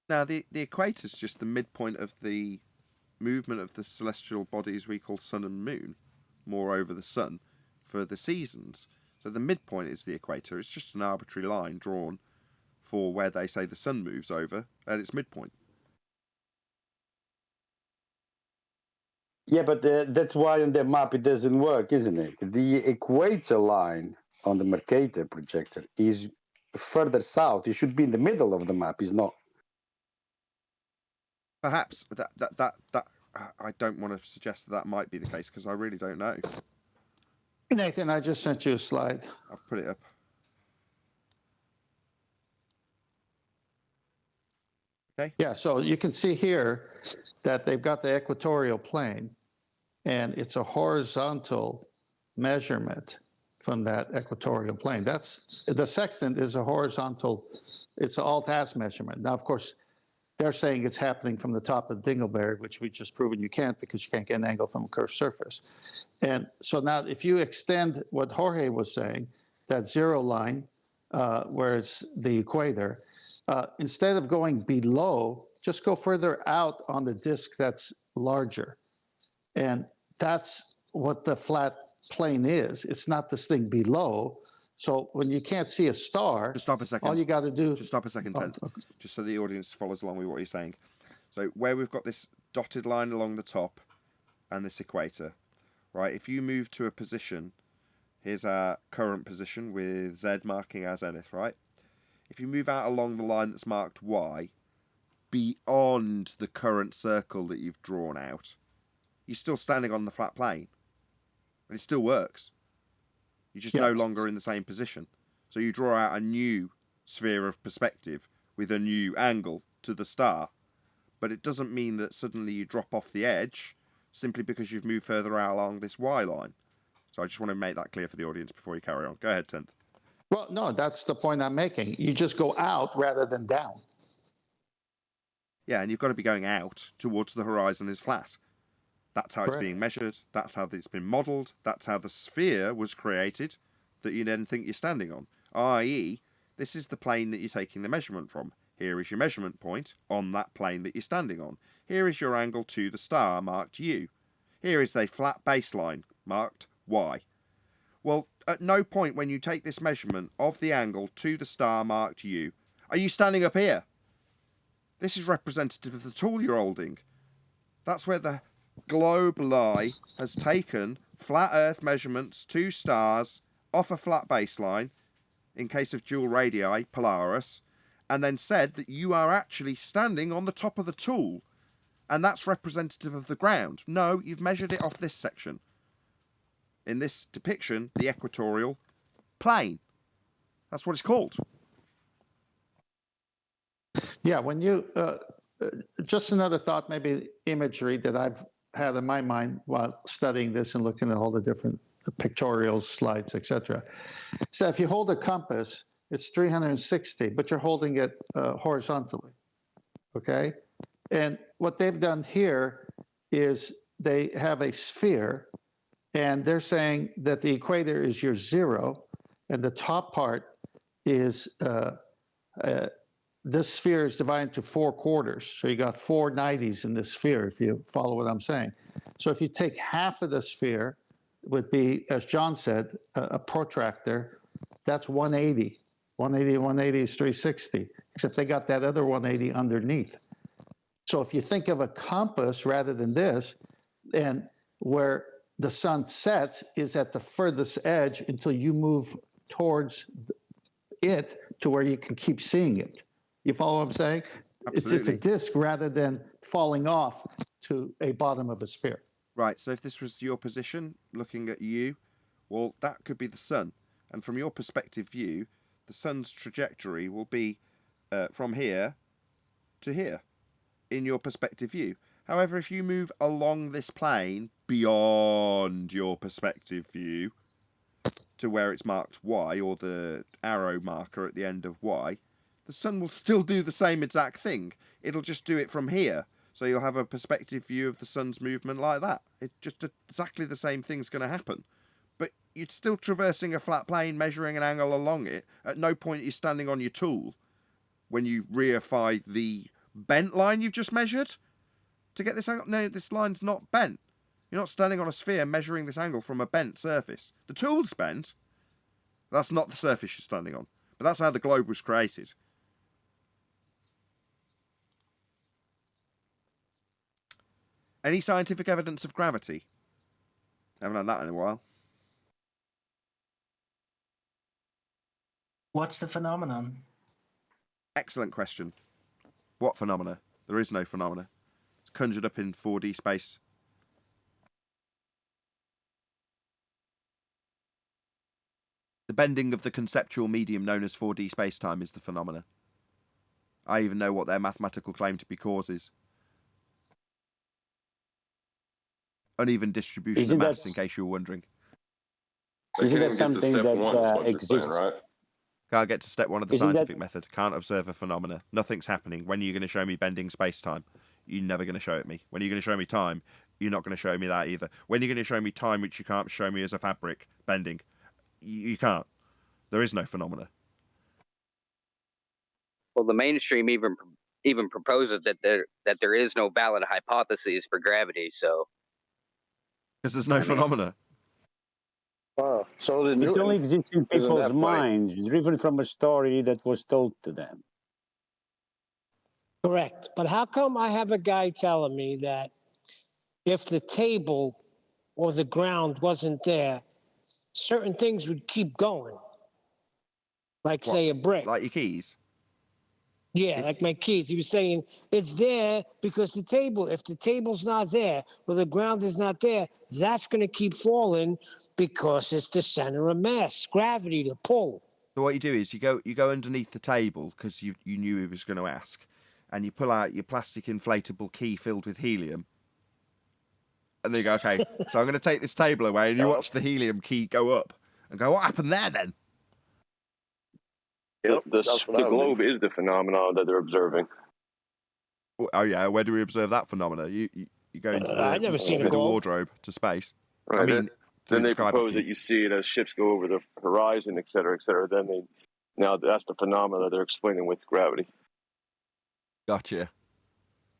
Now, the equator's just the midpoint of the movement of the celestial bodies we call sun and moon, more over the sun, for the seasons. So the midpoint is the equator. It's just an arbitrary line drawn for where they say the sun moves over at its midpoint.
Yeah, but that's why on the map it doesn't work, isn't it? The equator line on the Mercator projector is further south. It should be in the middle of the map. It's not.
Perhaps that I don't want to suggest that might be the case because I really don't know.
Nathan, I just sent you a slide.
I've put it up. Okay.
Yeah, so you can see here that they've got the equatorial plane, and it's a horizontal measurement from that equatorial plane. That's the sextant is a horizontal, it's an alt-ass measurement. Now, of course, they're saying it's happening from the top of Dingleberg, which we just proven you can't because you can't get an angle from a curved surface. And so now if you extend what Jorge was saying, that zero line, where it's the equator, instead of going below, just go further out on the disk that's larger. And that's what the flat plane is. It's not this thing below. So when you can't see a star,
Just stop a second.
all you got to do...
Just stop a second,
Oh,
Tenth.
okay.
Just so the audience follows along with what you're saying. So where we've got this dotted line along the top and this equator, right? If you move to a position, here's our current position with Z marking our zenith, right? If you move out along the line that's marked Y, beyond the current circle that you've drawn out, you're still standing on the flat plane. And it still works. You're just no longer in the same position. So you draw out a new sphere of perspective with a new angle to the star. But it doesn't mean that suddenly you drop off the edge simply because you've moved further out along this Y line. So I just want to make that clear for the audience before you carry on. Go ahead, Tenth.
Well, no, that's the point I'm making. You just go out rather than down.
Yeah, and you've got to be going out towards the horizon is flat. That's how it's
Correct.
being measured. That's how it's been modelled. That's how the sphere was created that you then think you're standing on. I.e., this is the plane that you're taking the measurement from. Here is your measurement point on that plane that you're standing on. Here is your angle to the star marked U. Here is a flat baseline marked Y. Well, at no point when you take this measurement of the angle to the star marked U, are you standing up here This is representative of the tool you're holding. That's where the globe lie has taken flat Earth measurements, 2 stars, off a flat baseline, in case of dual radii, Polaris, and then said that you are actually standing on the top of the tool, and that's representative of the ground. No, you've measured it off this section. In this depiction, the equatorial plane. That's what it's called.
Yeah, when you, just another thought, maybe imagery that I've had in my mind while studying this and looking at all the different pictorials, slides, etc. So if you hold a compass, it's 360, but you're holding it horizontally, okay? And what they've done here is they have a sphere, and they're saying that the equator is your 0, and the top part is, this sphere is divided into 4 quarters. So you got 4 90s in this sphere, if you follow what I'm saying. So if you take half of the sphere, would be, as John said, a protractor, that's 180. 180 is 360, except they got that other 180 underneath. So if you think of a compass rather than this, and where the sun sets is at the furthest edge until you move towards it to where you can keep seeing it. You follow what I'm saying?
Absolutely.
It's a disk rather than falling off to a bottom of a sphere.
Right, so if this was your position, looking at you, well, that could be the sun. And from your perspective view, the sun's trajectory will be from here to here, in your perspective view. However, if you move along this plane beyond your perspective view to where it's marked Y, or the arrow marker at the end of Y, the sun will still do the same exact thing. It'll just do it from here. So you'll have a perspective view of the sun's movement like that. It's just exactly the same thing's going to happen. But you're still traversing a flat plane, measuring an angle along it. At no point are you standing on your tool when you reify the bent line you've just measured to get this angle. No, this line's not bent. You're not standing on a sphere measuring this angle from a bent surface. The tool's bent. That's not the surface you're standing on. But that's how the globe was created. Any scientific evidence of gravity? Haven't had that in a while.
What's the phenomenon?
Excellent question. What phenomena? There is no phenomena. It's conjured up in 4D space. The bending of the conceptual medium known as 4D space-time is the phenomena. I even know what their mathematical claim to be causes. Uneven distribution
Isn't
of mass,
that-
in case you were wondering.
They
Isn't
can't
that
even get to
something
step
that,
1, is what you're saying,
exists?
right?
Can't get to step 1 of the
Isn't that-
scientific method. Can't observe a phenomena. Nothing's happening. When are you going to show me bending space-time? You're never going to show it me. When are you going to show me time? You're not going to show me that either. When are you going to show me time which you can't show me as a fabric bending? You can't. There is no phenomena.
Well, the mainstream even proposes that there is no valid hypothesis for gravity. So
Because there's no phenomena.
Oh, so the
It
Newton
only exists in
isn't that
people's
funny?
minds, driven from a story that was told to them.
Correct. But how come I have a guy telling me that if the table or the ground wasn't there, certain things would keep going? Like,
What?
say, a brick.
Like your keys.
Yeah, like my keys. He was saying it's there because if the table's not there or the ground is not there, that's going to keep falling because it's the center of mass, gravity, the pull.
So what you do is you go underneath the table because you knew he was going to ask, and you pull out your plastic inflatable key filled with helium. And then you go, okay, so I'm going to take this table away, and you watch the helium key go up and go, what happened there then?
Yep,
The
that's what I would
globe is the phenomenon that they're observing.
Oh yeah, where do we observe that phenomena? You go into
I've never seen a
the
globe.
wardrobe to space.
Right,
I mean,
then they
the sky
propose
booking.
that you see it as ships go over the horizon, et cetera, et cetera. Now that's the phenomena they're explaining with gravity.
Gotcha.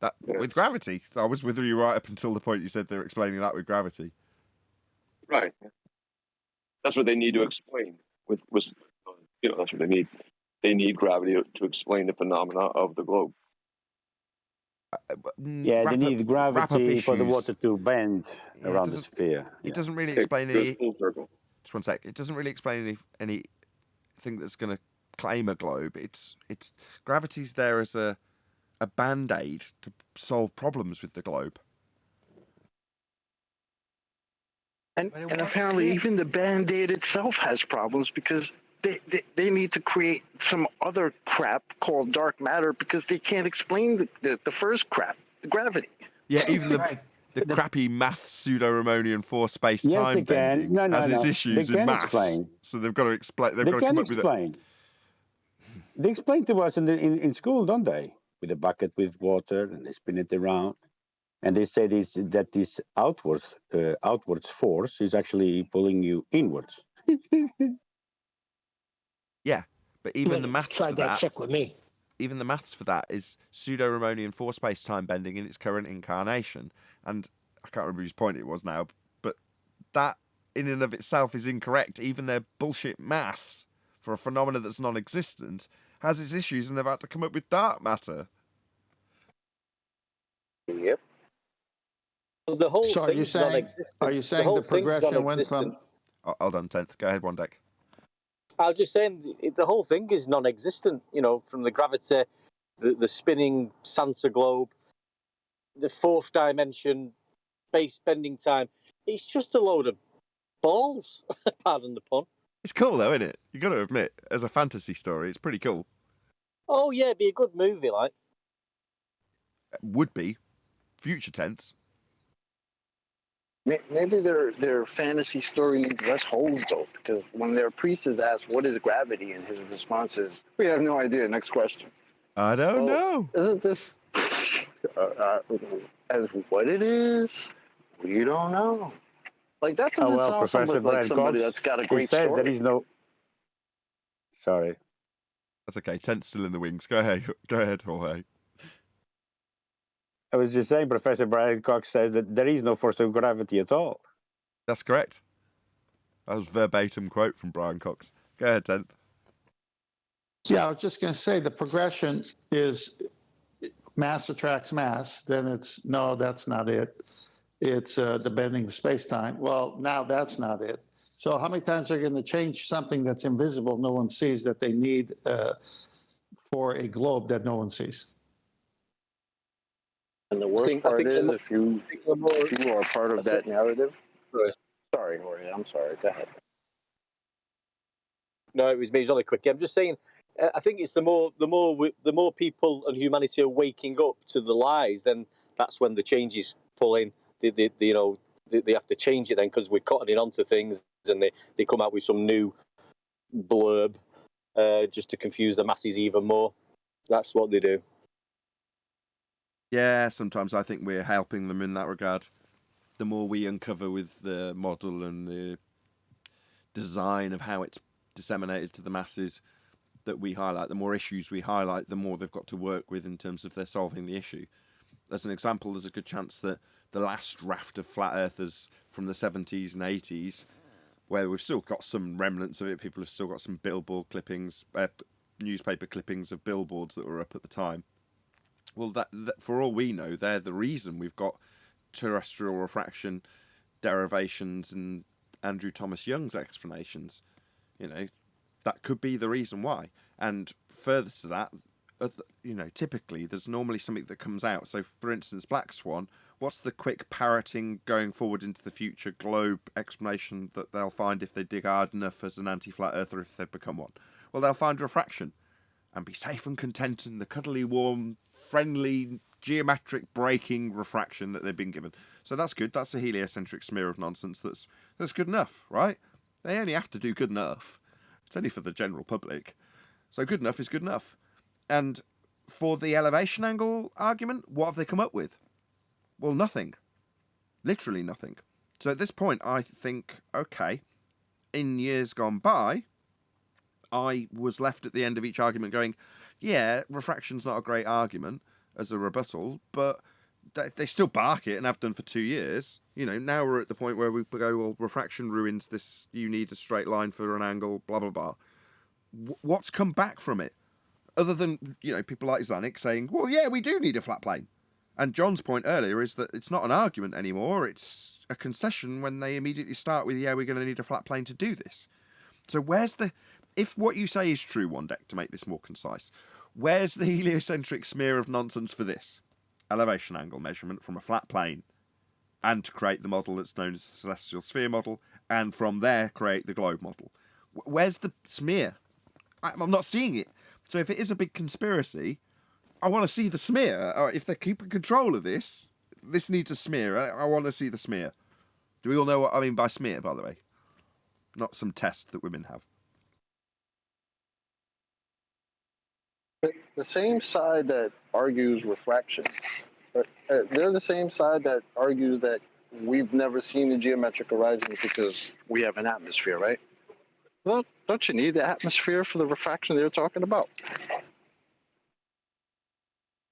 That
Yeah.
with gravity. So I was with you right up until the point you said they're explaining that with gravity.
Right. That's what they need to explain. That's what they need. They need gravity to explain the phenomena of the globe.
Yeah, they need
wrap-up
gravity for the
issues.
water to bend
Yeah,
around the sphere.
It
Yeah.
doesn't really
It
explain
goes
any.
full circle.
Just one sec. It doesn't really explain anything that's going to claim a globe. It's gravity's there as a band-aid to solve problems with the globe.
And,
But it
and
works,
apparently,
Dick.
even the Band-Aid itself has problems because they need to create some other crap called dark matter because they can't explain the first crap, the gravity.
Yeah, even the
Right.
the crappy math pseudo-Riemannian force space
Yes,
time
they can.
bending
No,
has its
They
issues in
can
maths.
explain.
So they've got to explain. They've
They
got to
can
come up with it.
explain. They explain to us in school, don't they? With a bucket with water and they spin it around. And they say that this outwards force is actually pulling you inwards.
Yeah, but even the
Wait,
maths
tried
for
that
that,
trick with me.
even the maths for that is pseudo-Riemannian force space time bending in its current incarnation. And I can't remember whose point it was now, but that in and of itself is incorrect. Even their bullshit maths for a phenomena that's non-existent has its issues, and they've had to come up with dark matter.
Yep.
The whole
So
thing's non-existent.
are you saying
whole
the
thing's
progression went
non-existent.
from
Oh, hold on, 10th. Go ahead, one deck.
I was just saying the whole thing is non-existent. You know, from the gravity, the spinning Santa globe, the fourth dimension, space bending time. It's just a load of balls. Pardon the pun.
It's cool though, isn't it? You got to admit, as a fantasy story, it's pretty cool.
Oh yeah, it'd be a good movie, like.
Would be. Future tense.
Maybe their fantasy story needs less holes though, because when their priest is asked what is gravity, and his response is, "We have no idea." Next question.
I don't know.
Isn't this as what it is? We don't know. Like that
Oh
doesn't
well,
sound
Professor
like
Brian
somebody
Cox,
that's got a
he
great
said
story.
there is no. Sorry.
That's okay. 10th's still in the wings. Go ahead. Go ahead, Jorge.
I was just saying, Professor Brian Cox says that there is no force of gravity at all.
That's correct. That was verbatim quote from Brian Cox. Go ahead, 10th.
Yeah, I was just going to say the progression is mass attracts mass. Then it's no, that's not it. It's the bending of space-time. Well, now that's not it. So how many times are you going to change something that's invisible, no one sees, that they need for a globe that no one sees?
And the worst part is, if you are part of that narrative. Sorry, Jorge. I'm sorry. Go ahead.
No, it was me. It was only quick. I'm just saying. I think it's the more people and humanity are waking up to the lies, then that's when the changes pull in. They have to change it then because we're cottoning onto things, and they come out with some new blurb just to confuse the masses even more. That's what they do.
Yeah, sometimes I think we're helping them in that regard. The more we uncover with the model and the design of how it's disseminated to the masses that we highlight, the more issues we highlight, the more they've got to work with in terms of their solving the issue. As an example, there's a good chance that the last raft of flat earthers from the 70s and 80s, where we've still got some remnants of it, people have still got some billboard clippings, newspaper clippings of billboards that were up at the time. Well, that for all we know, they're the reason we've got terrestrial refraction derivations and Andrew Thomas Young's explanations. That could be the reason why. And further to that, typically there's normally something that comes out. So, for instance, Black Swan, what's the quick parroting going forward into the future globe explanation that they'll find if they dig hard enough as an anti-flat earther if they become one? Well, they'll find refraction and be safe and content in the cuddly, warm, friendly, geometric breaking refraction that they've been given. So that's good. That's a heliocentric smear of nonsense that's good enough, right? They only have to do good enough. It's only for the general public. So good enough is good enough. And for the elevation angle argument, what have they come up with? Well, nothing. Literally nothing. So at this point, I think, okay, in years gone by, I was left at the end of each argument going, yeah, refraction's not a great argument as a rebuttal, but they still bark it and have done for 2 years. Now we're at the point where we go, well, refraction ruins this, you need a straight line for an angle, blah, blah, blah. What's come back from it? Other than, people like Zanuck saying, well, yeah, we do need a flat plane. And John's point earlier is that it's not an argument anymore, it's a concession when they immediately start with, yeah, we're going to need a flat plane to do this. So where's the... If what you say is true, Wandek, to make this more concise, where's the heliocentric smear of nonsense for this? Elevation angle measurement from a flat plane, and to create the model that's known as the celestial sphere model, and from there create the globe model. Where's the smear? I'm not seeing it. So if it is a big conspiracy, I want to see the smear. Or if they're keeping control of this, this needs a smear. I want to see the smear. Do we all know what I mean by smear, by the way? Not some test that women have.
The same side that argues refraction, they're the same side that argues that we've never seen the geometric horizon because we have an atmosphere, right? Well, don't you need the atmosphere for the refraction they're talking about?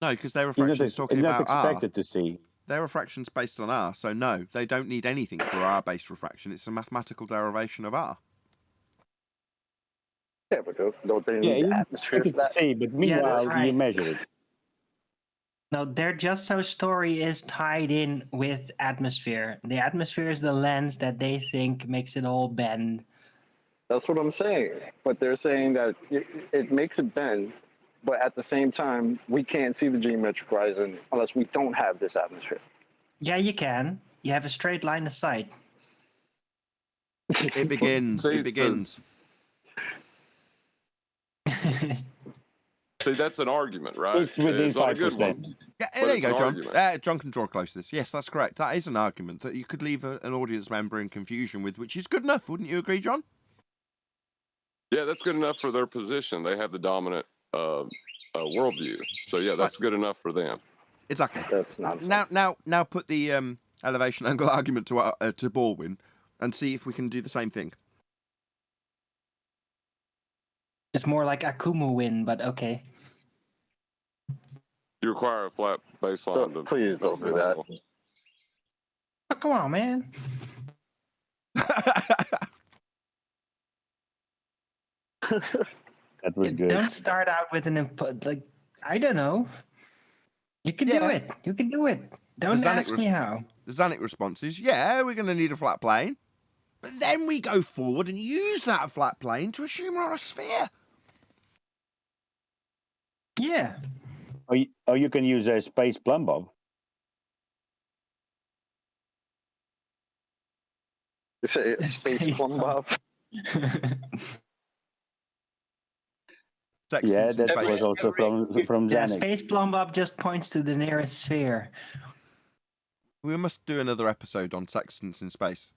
No, because their refraction's talking
not
about R.
expected to see.
Their refraction's based on R, so no, they don't need anything for R-based refraction. It's a mathematical derivation of R.
Yeah, but don't they need the atmosphere for that?
See, but meanwhile, you measure it.
No, their Just So story is tied in with atmosphere. The atmosphere is the lens that they think makes it all bend.
That's what I'm saying. But they're saying that it makes it bend, but at the same time, we can't see the geometric horizon unless we don't have this atmosphere.
Yeah, you can. You have a straight line of sight.
It begins. It begins.
See, that's an argument, right?
It's within
not a good one.
5%.
Yeah,
But
there you
it's
go,
an
John.
argument.
John can draw close to this. Yes, that's correct. That is an argument that you could leave an audience member in confusion with, which is good enough. Wouldn't you agree, John?
Yeah, that's good enough for their position. They have the dominant worldview. So yeah, that's good enough for them.
Exactly.
That's nonsense.
Now put the elevation angle argument to Baldwin and see if we can do the same thing.
It's more like Akumu win, but okay.
You require a flat baseline.
So, please don't do that.
Oh, come on, man.
That was good.
Don't start out with an input. Like, I don't know. You can do it. You can do it. Don't ask me how.
The Zanuck response is, yeah, we're going to need a flat plane. But then we go forward and use that flat plane to assume we're on a sphere.
Yeah.
Or you can use a space plumb bob.
You say space plumb bob?
Yeah, that was also from
Yeah,
Zanuck.
Space Plumb Bob just points to the nearest sphere.
We must do another episode on sextants in space.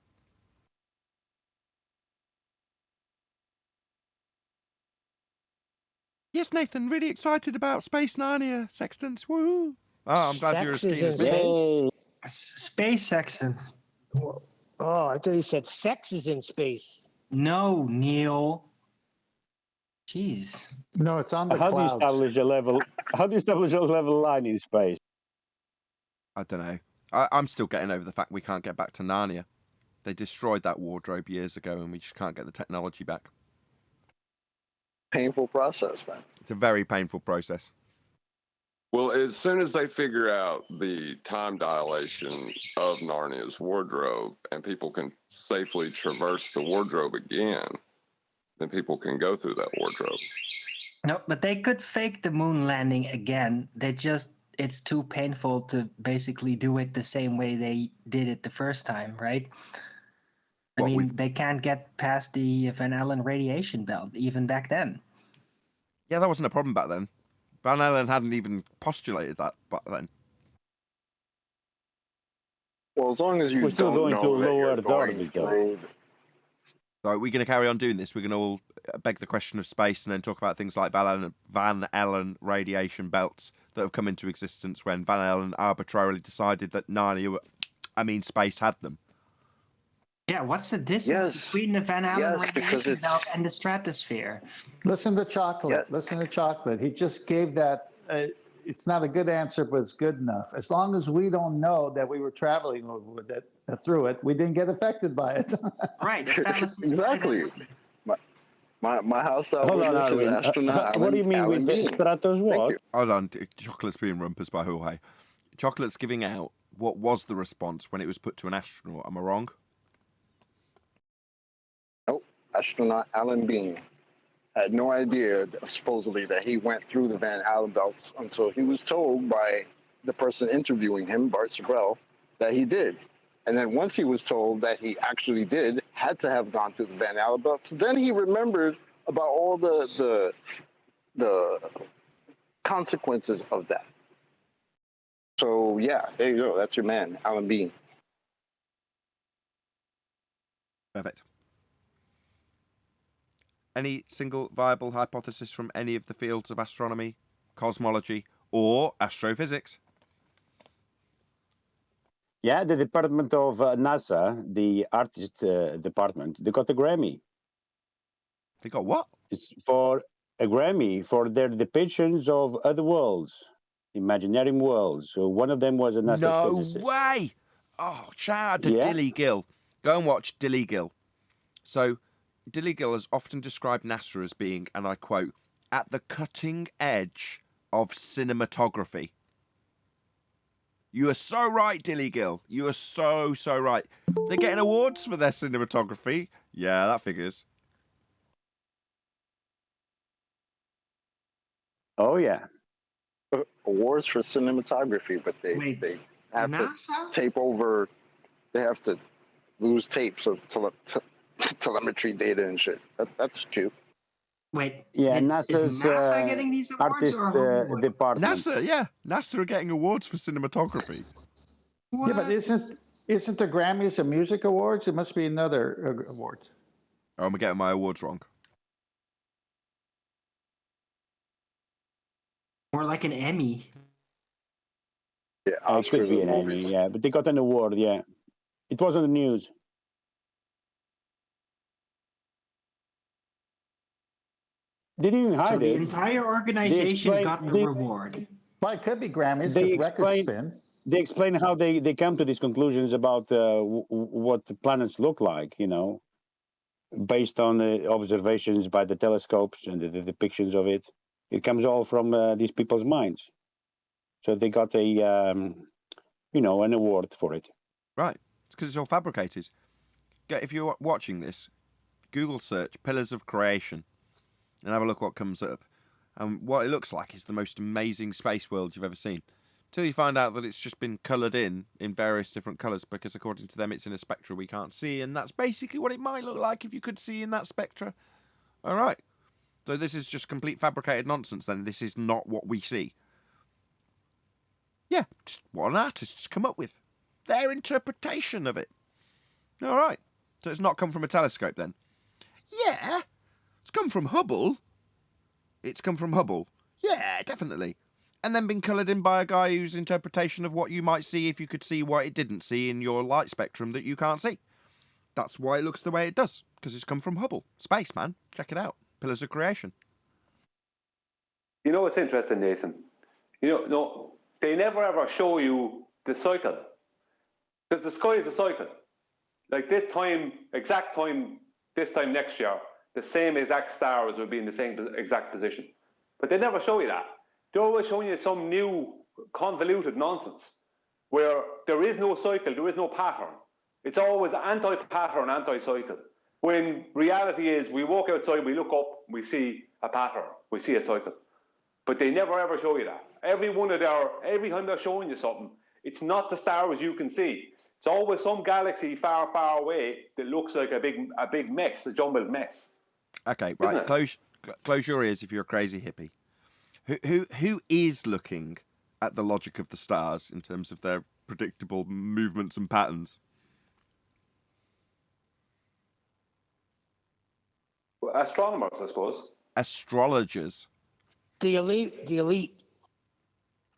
Yes, Nathan, really excited about Space Narnia sextants. Woo! Oh, I'm glad you're as keen as me.
Space sextants.
Oh, I thought you said sex is in space.
No, Neil. Jeez.
No, it's on the
How do you
clouds.
establish a level? How do you establish a level line in space?
I don't know. I'm still getting over the fact we can't get back to Narnia. They destroyed that wardrobe years ago and we just can't get the technology back.
Painful process, man.
It's a very painful process.
Well, as soon as they figure out the time dilation of Narnia's wardrobe and people can safely traverse the wardrobe again, then people can go through that wardrobe.
No, but they could fake the moon landing again. It's too painful to basically do it the same way they did it the first time, right? I mean, they can't get past the Van Allen radiation belt even back then.
Yeah, that wasn't a problem back then. Van Allen hadn't even postulated that back then.
Well, as long as you
We're still
don't
going
know
to
that
lower
you're
the
going
orbit, though.
through
So we're going to carry on doing this. We're going to all beg the question of space and then talk about things like Van Allen radiation belts that have come into existence when Van Allen arbitrarily decided that space had them.
Yeah, what's the distance between the Van Allen radiation
it's...
belt and the stratosphere?
Listen to Chocolate.
Yeah.
Listen to Chocolate. He just gave that. It's not a good answer, but it's good enough. As long as we don't know that we were traveling over it, through it, we didn't get affected by it.
Right.
Exactly. My house
Hold on, Arwin. What do you mean with the Stratos what?
Hold on, Chocolate's being rumpus by Jorge. Chocolate's giving out. What was the response when it was put to an astronaut? Am I wrong?
Nope. Astronaut Alan Bean had no idea, supposedly, that he went through the Van Allen belts until he was told by the person interviewing him, Bart Sibrel, that he did. And then once he was told that he actually did, had to have gone through the Van Allen belts, then he remembered about all the consequences of that. So yeah, there you go. That's your man, Alan Bean.
Perfect. Any single viable hypothesis from any of the fields of astronomy, cosmology, or astrophysics?
Yeah, the department of NASA, the artist department, they got a Grammy.
They got what?
It's for a Grammy for their depictions of other worlds, imaginary worlds. So one of them was an astrophysicist.
No way! Oh, shout out to
Yeah.
Dilly Gill. Go and watch Dilly Gill. So, Dilly Gill has often described NASA as being, and I quote, at the cutting edge of cinematography. You are so right, Dilly Gill. You are so right. They're getting awards for their cinematography. Yeah, that figures.
Oh, yeah.
Awards for cinematography, but they have
NASA?
to tape over. They have to lose tapes of telemetry data and shit. That's cute.
Wait,
Yeah,
is
NASA's
NASA getting these awards
artist
or Hollywood?
department.
NASA are getting awards for cinematography.
Yeah, but isn't the Grammys a music awards? It must be another awards.
Oh, I'm getting my awards wrong.
More like an Emmy.
Yeah,
It could
Oscars
be
of
an
movies.
Emmy, yeah, but they got an award, yeah. It was on the news. They didn't
So
hide
the
it.
entire organization
explained-
got the
they-
reward.
Well, it could be Grammys
They
because records
explain-
spin.
They explain how they come to these conclusions about what the planets look like, based on the observations by the telescopes and the depictions of it. It comes all from these people's minds. So they got an award for it.
Right. It's because it's all fabricated. If you're watching this, Google search Pillars of Creation and have a look what comes up. And what it looks like is the most amazing space world you've ever seen. Till you find out that it's just been coloured in various different colours because according to them it's in a spectra we can't see, and that's basically what it might look like if you could see in that spectra. All right. So this is just complete fabricated nonsense then. This is not what we see. Yeah, just what an artist's come up with. Their interpretation of it. All right. So it's not come from a telescope then? Yeah. It's come from Hubble. It's come from Hubble. Yeah, definitely. And then been coloured in by a guy whose interpretation of what you might see if you could see what it didn't see in your light spectrum that you can't see. That's why it looks the way it does, because it's come from Hubble. Space, man. Check it out. Pillars of Creation.
You know what's interesting, Nathan? No, they never ever show you the cycle. Because the sky is a cycle. Like this time, exact time, this time next year, the same exact stars will be in the same exact position. But they never show you that. They're always showing you some new convoluted nonsense where there is no cycle, there is no pattern. It's always anti-pattern, anti-cycle. When reality is we walk outside, we look up, we see a pattern, we see a cycle. But they never ever show you that. Every time they're showing you something, it's not the stars you can see. It's always some galaxy far, far away that looks like a big mess, a jumbled mess.
Okay, right. Close your ears if you're a crazy hippie. Who is looking at the logic of the stars in terms of their predictable movements and patterns?
Well, astronomers, I suppose.
Astrologers.
The elite.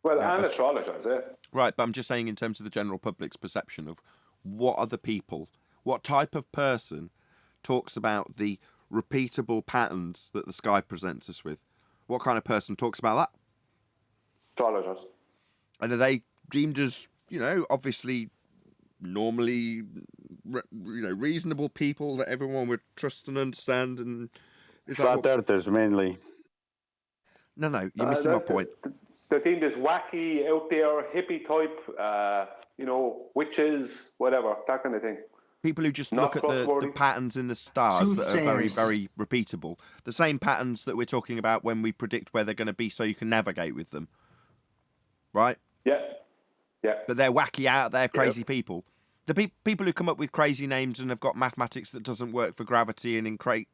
Well,
Yeah,
and astrologers, yeah.
Right, but I'm just saying in terms of the general public's perception of what are the people, what type of person talks about the repeatable patterns that the sky presents us with. What kind of person talks about that?
Astrologers.
And are they deemed as, obviously normally, reasonable people that everyone would trust and understand? And is that
Flat earthers mainly.
No, you're missing my point.
they're deemed this wacky, out there, hippie type, witches, whatever, that kind of thing.
People who just
Not
look at the
trustworthy.
patterns in the stars that are very,
Soothsayers.
very repeatable. The same patterns that we're talking about when we predict where they're going to be so you can navigate with them. Right?
Yeah.
But they're wacky, out there, crazy people. The people who come up with crazy names and have got mathematics that doesn't work for gravity and create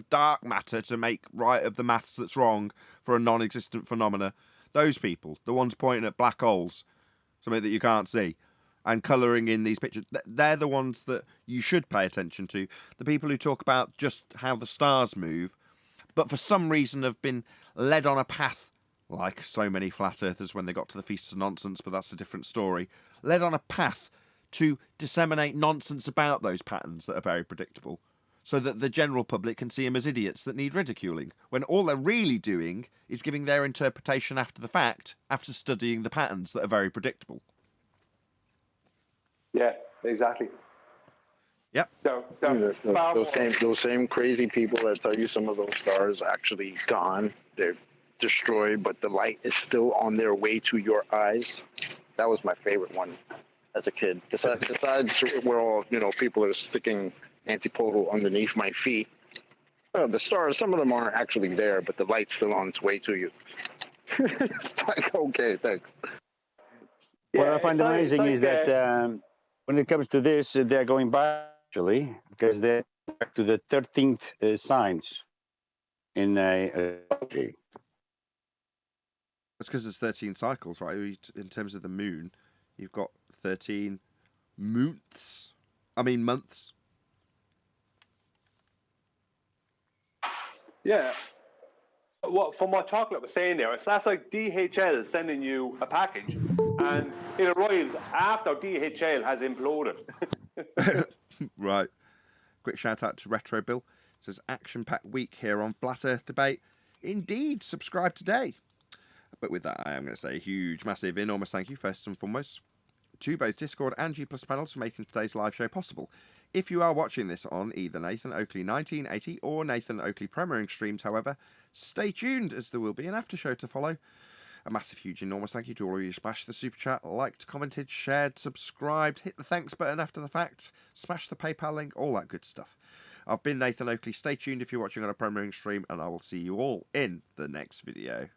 dark matter to make right of the maths that's wrong for a non-existent phenomena. Those people, the ones pointing at black holes, something that you can't see, and colouring in these pictures, they're the ones that you should pay attention to. The people who talk about just how the stars move, but for some reason have been led on a path, like so many flat earthers when they got to the Feast of Nonsense, but that's a different story, led on a path to disseminate nonsense about those patterns that are very predictable, so that the general public can see them as idiots that need ridiculing, when all they're really doing is giving their interpretation after the fact, after studying the patterns that are very predictable.
Yeah, exactly.
Yep.
Those same crazy people that tell you some of those stars are actually gone, they're destroyed, but the light is still on their way to your eyes. That was my favorite one as a kid. Besides where all people are sticking antipodal underneath my feet. The stars, some of them aren't actually there, but the light's still on its way to you. Like, okay, thanks.
What I find amazing is that when it comes to this, they're going back actually, because they're back to the 13th signs in astrology.
That's because there's 13 cycles, right? In terms of the moon, you've got 13 months.
Yeah. From what Chocolate was saying there, that's like DHL sending you a package and it arrives after DHL has imploded.
Right. Quick shout out to Retro Bill. It says action-packed week here on Flat Earth Debate. Indeed, subscribe today. But with that, I am going to say a huge, massive, enormous thank you, first and foremost, to both Discord and G+ panels for making today's live show possible. If you are watching this on either Nathan Oakley 1980 or Nathan Oakley premiering streams, however, stay tuned as there will be an after show to follow. A massive, huge, enormous thank you to all of you who smashed the super chat, liked, commented, shared, subscribed, hit the thanks button after the fact, smash the PayPal link, all that good stuff. I've been Nathan Oakley. Stay tuned if you're watching on a premiering stream, and I will see you all in the next video.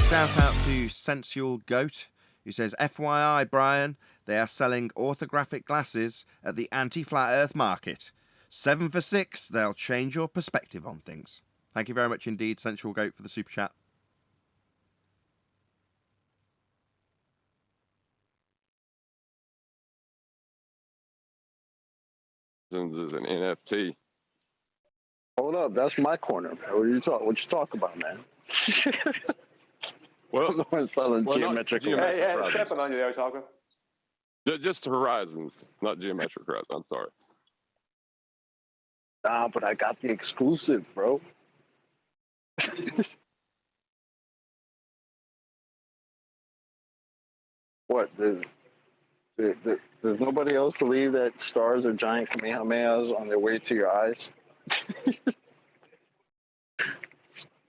Shout out to Sensual Goat, who says, FYI, Brian, they are selling orthographic glasses at the anti-flat earth market. 7 for 6, they'll change your perspective on things. Thank you very much indeed, Sensual Goat, for the super chat.
Is an NFT.
Hold up, that's my corner, man. What you talk about, man?
Well,
geometric.
Yeah, stepping on you there, talking.
Just Horizons, not Geometric Horizons. I'm sorry.
Nah, but I got the exclusive, bro. What? Does nobody else believe that stars are giant kamehamehas on their way to your eyes?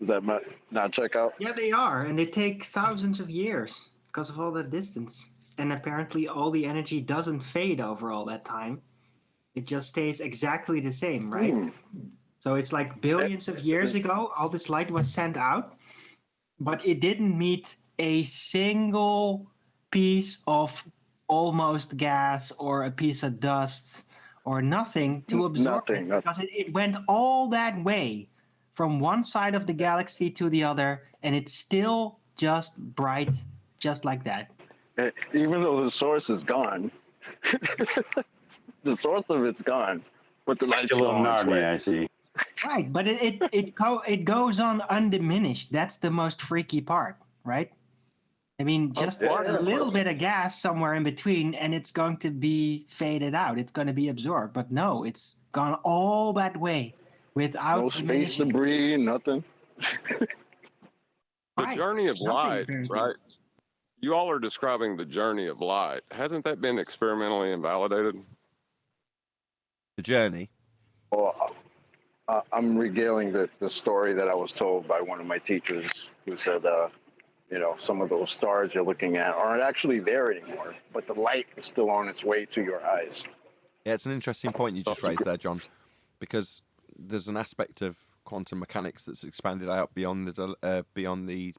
Does that not check out?
Yeah, they are, and they take thousands of years because of all the distance. And apparently all the energy doesn't fade over all that time. It just stays exactly the same, right? So it's like billions of years ago, all this light was sent out, but it didn't meet a single piece of almost gas or a piece of dust or nothing to absorb it, because it went all that way from one side of the galaxy to the other, and it's still just bright, just like that.
Even though the source is gone, the source of it's gone, but the light's
Still
still
on
on its way.
Narnia, I see.
Right, but it goes on undiminished. That's the most freaky part, right? I mean, just a little bit of gas somewhere in between, and it's going to be faded out. It's going to be absorbed. But no, it's gone all that way without
No space
diminishing.
debris, nothing.
The
Right,
journey of
nothing
light,
apparently.
right? You all are describing the journey of light. Hasn't that been experimentally invalidated?
The journey.
Well, I'm regaling the story that I was told by one of my teachers who said, some of those stars you're looking at aren't actually there anymore, but the light is still on its way to your eyes.
Yeah, it's an interesting point you just raised there, John, because there's an aspect of quantum mechanics that's expanded out beyond the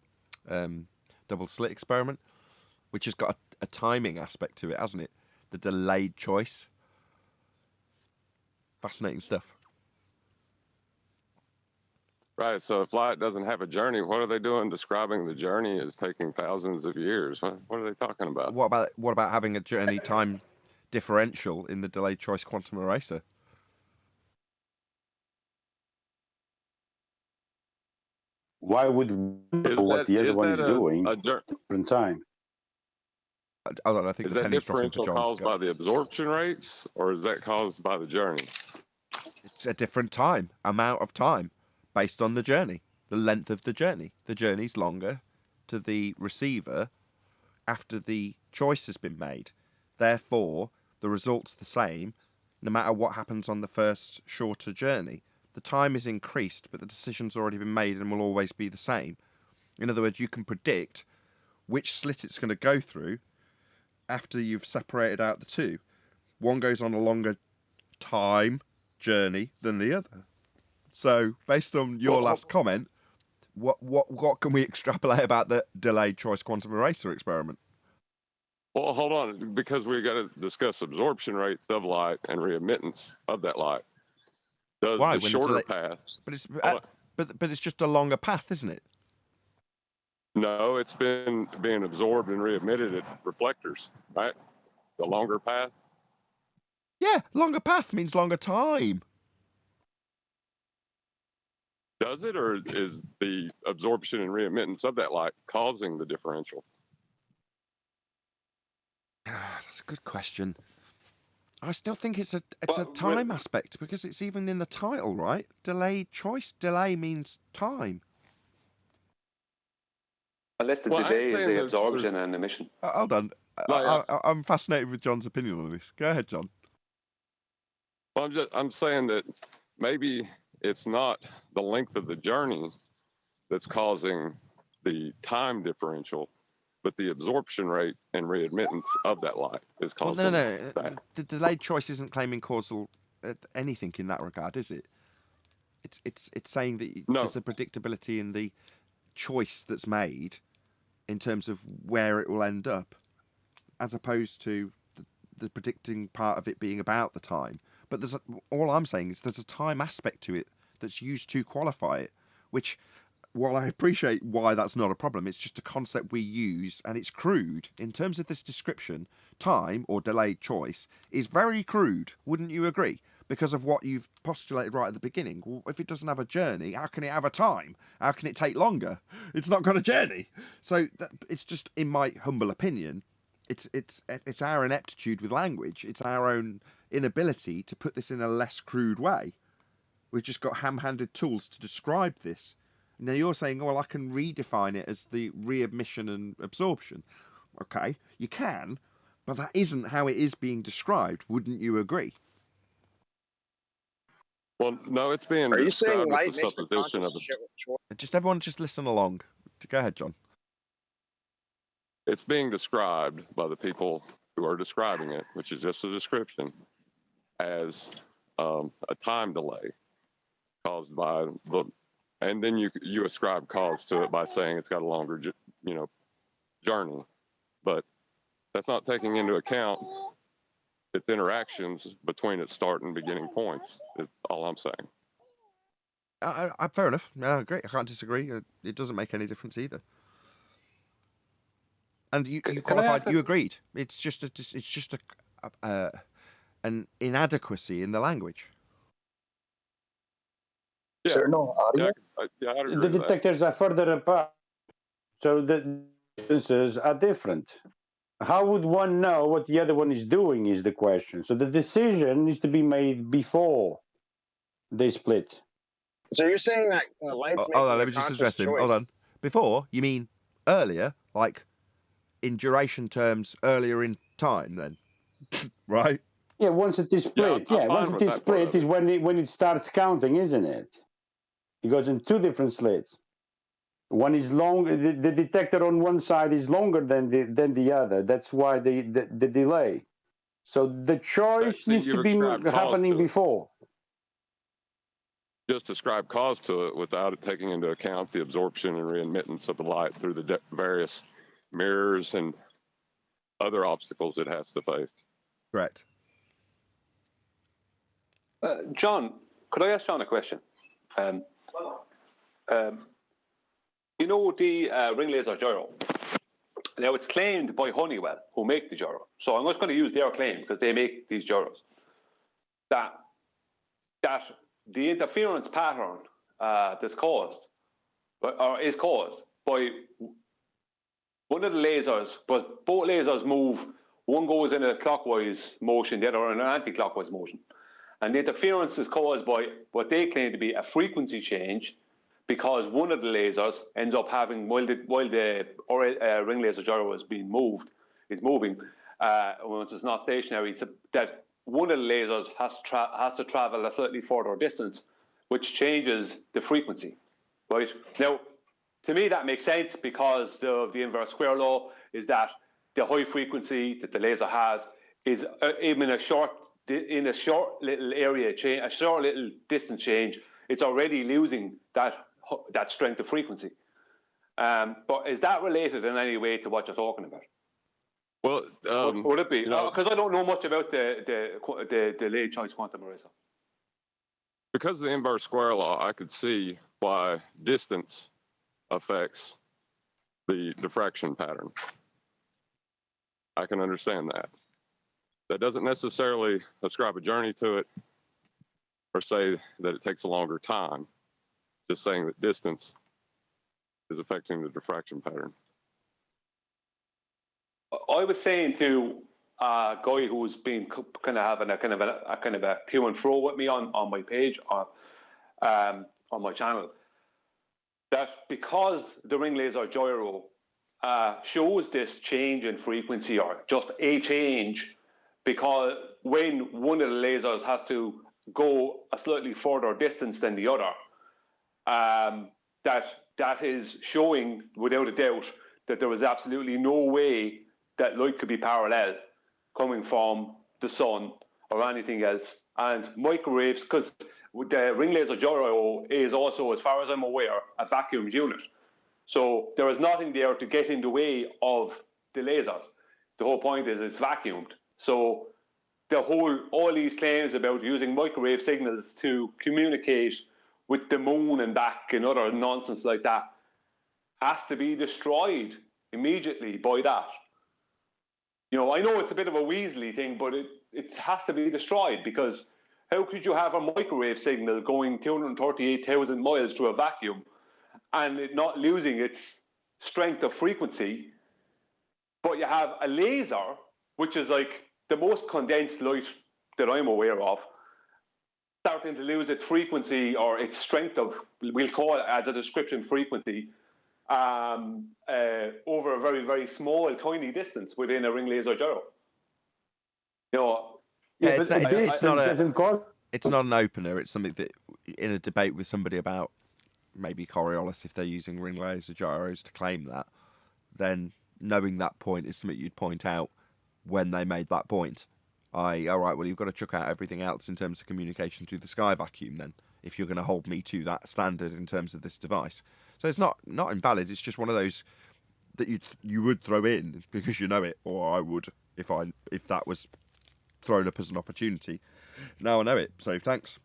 double slit experiment, which has got a timing aspect to it, hasn't it? The delayed choice. Fascinating stuff.
Right. So if light doesn't have a journey, what are they doing describing the journey as taking thousands of years? What are they talking about?
What about having a journey time differential in the delayed choice quantum eraser?
Why would what the other one is doing in time?
I don't know. I think
is
the
that
penny's dropping for
differential
John.
caused by the absorption rates, or is that caused by the journey?
It's a different amount of time, based on the journey, the length of the journey. The journey's longer to the receiver after the choice has been made. Therefore, the result's the same, no matter what happens on the first shorter journey. The time is increased, but the decision's already been made and will always be the same. In other words, you can predict which slit it's going to go through after you've separated out the two. One goes on a longer time journey than the other. So, based on your last comment, what can we extrapolate about the delayed choice quantum eraser experiment?
Well, hold on, because we got to discuss absorption rates of light and readmittance of that light. Does
Why?
the shorter path?
But it's just a longer path, isn't it?
No, it's been being absorbed and readmitted at reflectors, right? The longer path.
Yeah, longer path means longer time.
Does it, or is the absorption and readmittance of that light causing the differential?
That's a good question. I still think it's a time aspect, because it's even in the title, right? Delayed choice. Delay means time.
Unless the delay is the absorption and emission.
Hold on. I'm fascinated with John's opinion on this. Go ahead, John.
Well, I'm saying that maybe it's not the length of the journey that's causing the time differential, but the absorption rate and readmittance of that light is causing that.
The delayed choice isn't claiming causal anything in that regard, is it? It's saying that there's a predictability in the choice that's made in terms of where it will end up, as opposed to the predicting part of it being about the time. But all I'm saying is there's a time aspect to it that's used to qualify it, which, while I appreciate why that's not a problem, it's just a concept we use, and it's crude. In terms of this description, time, or delayed choice, is very crude, wouldn't you agree? Because of what you've postulated right at the beginning. Well, if it doesn't have a journey, how can it have a time? How can it take longer? It's not got a journey. So it's just, in my humble opinion, it's our ineptitude with language. It's our own inability to put this in a less crude way. We've just got ham-handed tools to describe this. Now you're saying, well, I can redefine it as the readmission and absorption. Okay, you can, but that isn't how it is being described. Wouldn't you agree?
Well, no, it's being
Are you saying
described
light
as a
makes the
supposition of
conscious
Just everyone just listen along. Go ahead, John.
it's being described by the people who are describing it, which is just a description, as a time delay caused by the, and then you ascribe cause to it by saying it's got a longer, journey, but that's not taking into account its interactions between its start and beginning points. Is all I'm saying.
Fair enough. No, great. I can't disagree. It doesn't make any difference either. And you
Can I
qualified.
ask
You agreed. It's just an inadequacy in the language.
Is there no audio?
I'd agree
The
with that.
detectors are further apart, so the distances are different. How would one know what the other one is doing is the question. So the decision needs to be made before they split.
So you're saying that light's making
Hold on,
a
let me just
conscious
address him.
choice.
Hold on. Before, you mean earlier, like in duration terms, earlier in time, then, right?
Yeah, once it is split.
I'm fine
Once
with
it is
that part
split
of
is
it.
when it starts counting, isn't it? It goes in two different slits. One is long. The detector on one side is longer than the other. That's why the delay. So the choice
See,
needs to
you've
be
ascribed cause
happening
to it.
before.
Just ascribe cause to it without it taking into account the absorption and readmittance of the light through the various mirrors and other obstacles it has to face.
Correct.
John, could I ask John a question? You know the ring laser gyro? Now it's claimed by Honeywell, who make the gyro. So I'm just going to use their claim because they make these gyros. That the interference pattern that's caused, or is caused by one of the lasers, but both lasers move. One goes in a clockwise motion, the other in an anti-clockwise motion. And the interference is caused by what they claim to be a frequency change, because one of the lasers ends up having, while the ring laser gyro is moving, once it's not stationary, that one of the lasers has to travel a slightly further distance, which changes the frequency, right? Now, to me, that makes sense because the inverse square law is that the high frequency that the laser has is even in a short little area change, a short little distance change, it's already losing that strength of frequency. But is that related in any way to what you're talking about?
Well,
would it be? Because I don't know much about the Lay choice quantum eraser.
Because of the inverse square law, I could see why distance affects the diffraction pattern. I can understand that. That doesn't necessarily ascribe a journey to it or say that it takes a longer time. Just saying that distance is affecting the diffraction pattern.
I was saying to a guy who's been kind of having a kind of a to and fro with me on my page on my channel, that because the ring laser gyro shows this change in frequency, or just a change, because when one of the lasers has to go a slightly further distance than the other, that is showing without a doubt that there was absolutely no way that light could be parallel coming from the sun or anything else. And microwaves, because the ring laser gyro is also, as far as I'm aware, a vacuum unit. So there is nothing there to get in the way of the lasers. The whole point is it's vacuumed. So all these claims about using microwave signals to communicate with the moon and back and other nonsense like that has to be destroyed immediately by that. You know, I know it's a bit of a Weasley thing, but it has to be destroyed, because how could you have a microwave signal going 238,000 miles through a vacuum and it not losing its strength of frequency, but you have a laser, which is like the most condensed light that I'm aware of, starting to lose its frequency or its strength of, we'll call it as a description, frequency, over a very, very small, tiny distance within a ring laser gyro. You know,
yeah, it's not an opener. It's something that, in a debate with somebody about maybe Coriolis, if they're using ring laser gyros to claim that, then knowing that point is something you'd point out when they made that point. All right, well, you've got to chuck out everything else in terms of communication to the sky vacuum then, if you're going to hold me to that standard in terms of this device. So it's not invalid. It's just one of those that you would throw in because you know it, or I would if that was thrown up as an opportunity. Now I know it, so thanks.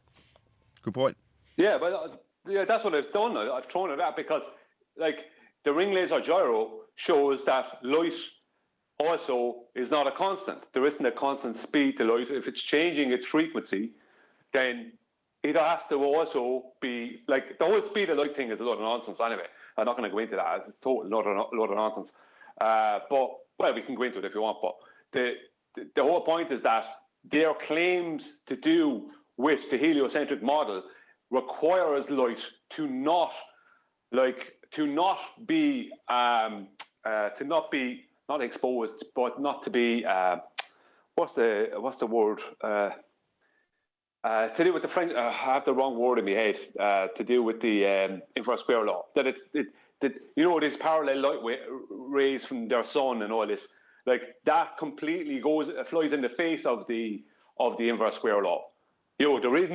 Good point.
Yeah, but that's what I've done. I've thrown it out because, like, the ring laser gyro shows that light also is not a constant. There isn't a constant speed to light. If it's changing its frequency, then it has to also be, like, the whole speed of light thing is a lot of nonsense anyway. I'm not going to go into that. It's a total lot of nonsense. But, well, we can go into it if you want, but the whole point is that their claims to do with the heliocentric model requires light to not be not exposed, but not to be what's the word? To do with the French, I have the wrong word in my head. To do with the inverse square law, that these parallel light rays from their sun and all this, like that completely flies in the face of the inverse square law. There is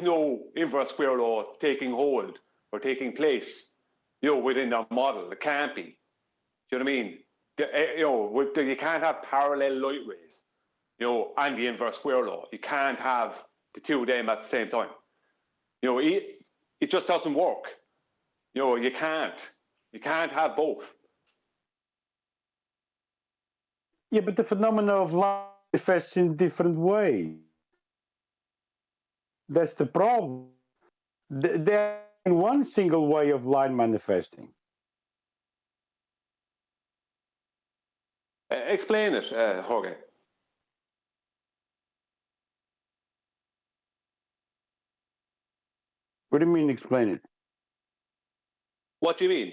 no inverse square law taking hold or taking place, within our model. It can't be. Do you know what I mean? You can't have parallel light rays, and the inverse square law. You can't have the two of them at the same time. It just doesn't work. You can't have both.
Yeah, but the phenomena of light manifests in different ways. That's the problem. There's one single way of light manifesting.
Explain it, Jorge.
What do you mean, explain it?
What do you mean?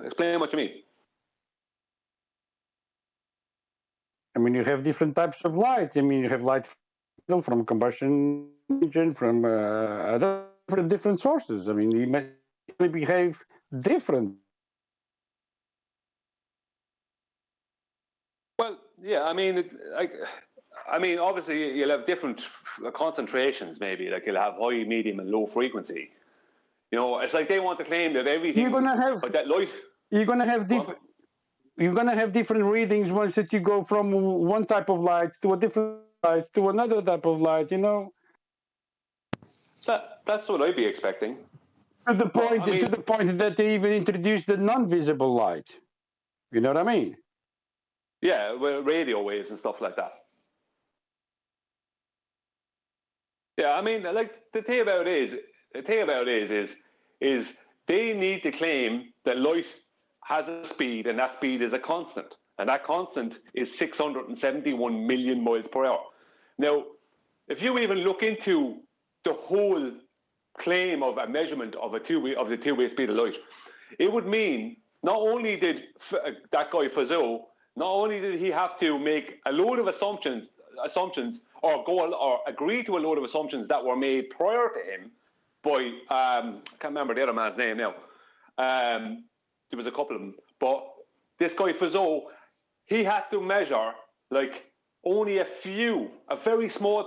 Explain what you mean.
I mean, you have different types of light. I mean, you have light from combustion engine, from other different sources. I mean, they behave different.
Well, yeah, I mean, obviously you'll have different concentrations. Maybe like you'll have high, medium, and low frequency. It's like they want to claim that everything.
You're gonna have
that light.
You're gonna have different. You're gonna have different readings once that you go from one type of light to a different light to another type of light.
That's what I'd be expecting.
To the point that they even introduced the non-visible light. You know what I mean?
Yeah, well, radio waves and stuff like that. Yeah, I mean, like the thing about it is they need to claim that light has a speed, and that speed is a constant, and that constant is 671 million miles per hour. Now, if you even look into the whole claim of a measurement of the two-way speed of light, it would mean not only did that guy Fizeau, not only did he have to make a load of assumptions, or agree to a load of assumptions that were made prior to him by I can't remember the other man's name now. There was a couple of them, but this guy Fizeau, he had to measure like only a very small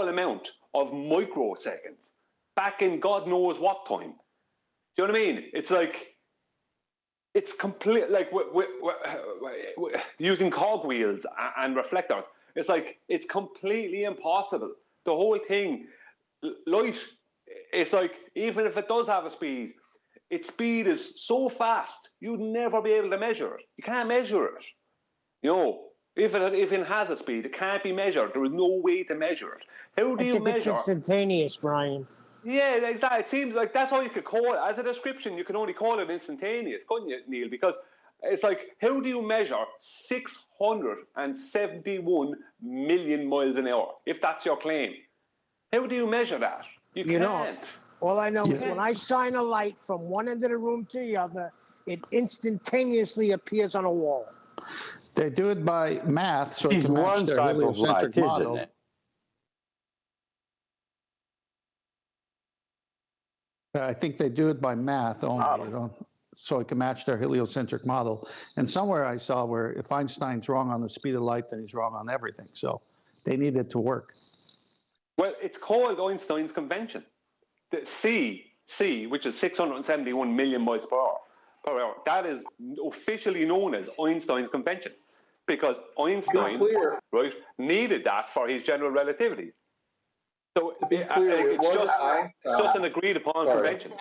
amount of microseconds back in God knows what time. Do you know what I mean? It's like, it's complete, like using cogwheels and reflectors. It's like, it's completely impossible. The whole thing, light, it's like, even if it does have a speed, its speed is so fast, you'd never be able to measure it. You can't measure it. If it has a speed, it can't be measured. There is no way to measure it. How do you measure?
It's instantaneous, Brian.
Yeah, exactly. It seems like that's all you could call it. As a description, you can only call it instantaneous, couldn't you, Neil? Because it's like, how do you measure 671 million miles an hour, if that's your claim? How do you measure that? You can't.
All I know is when I shine a light from one end of the room to the other, it instantaneously appears on a wall.
They do it by math, so it
It's
can match
one
their
type of
heliocentric
light,
model.
isn't it?
I think they do it by math only, so it can match their heliocentric model. And somewhere I saw where if Einstein's wrong on the speed of light, then he's wrong on everything. So they need it to work.
Well, it's called Einstein's convention. The C, which is 671 million miles per hour, that is officially known as Einstein's convention, because Einstein needed that for his general relativity. So
to be clear,
it's just an agreed upon convention.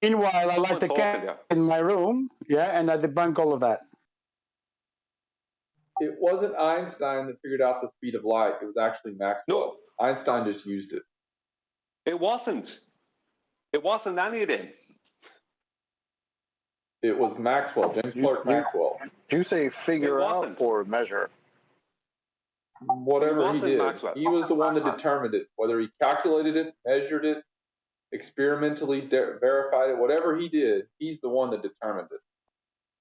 Meanwhile, I light
Someone
the
talking
cat
there.
in my room, and I debunk all of that.
It wasn't Einstein that figured out the speed of light. It was actually Maxwell.
No,
Einstein just used it.
it wasn't. It wasn't any of them.
It was Maxwell, James Clerk Maxwell.
Did you say figure
It
out
wasn't.
or measure?
Whatever he
wasn't
did,
Maxwell.
he was the one that determined it. Whether he calculated it, measured it, experimentally verified it, whatever he did, he's the one that determined it.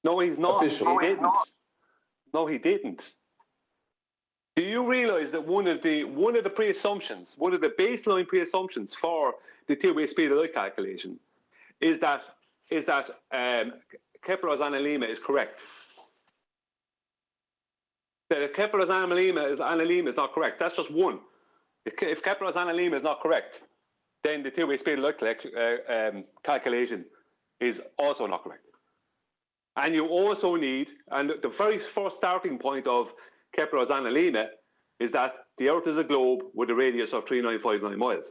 No, he's not.
Officially.
He didn't. No, he didn't. Do you realize that one of the pre-assumptions, one of the baseline pre-assumptions for the two-way speed of light calculation is that Kepler's analemma is correct? That if Kepler's analemma is not correct, that's just one. If Kepler's analemma is not correct, then the two-way speed of light calculation is also not correct. And you also need, and the very first starting point of Kepler's analemma is that the Earth is a globe with a radius of 3959 miles.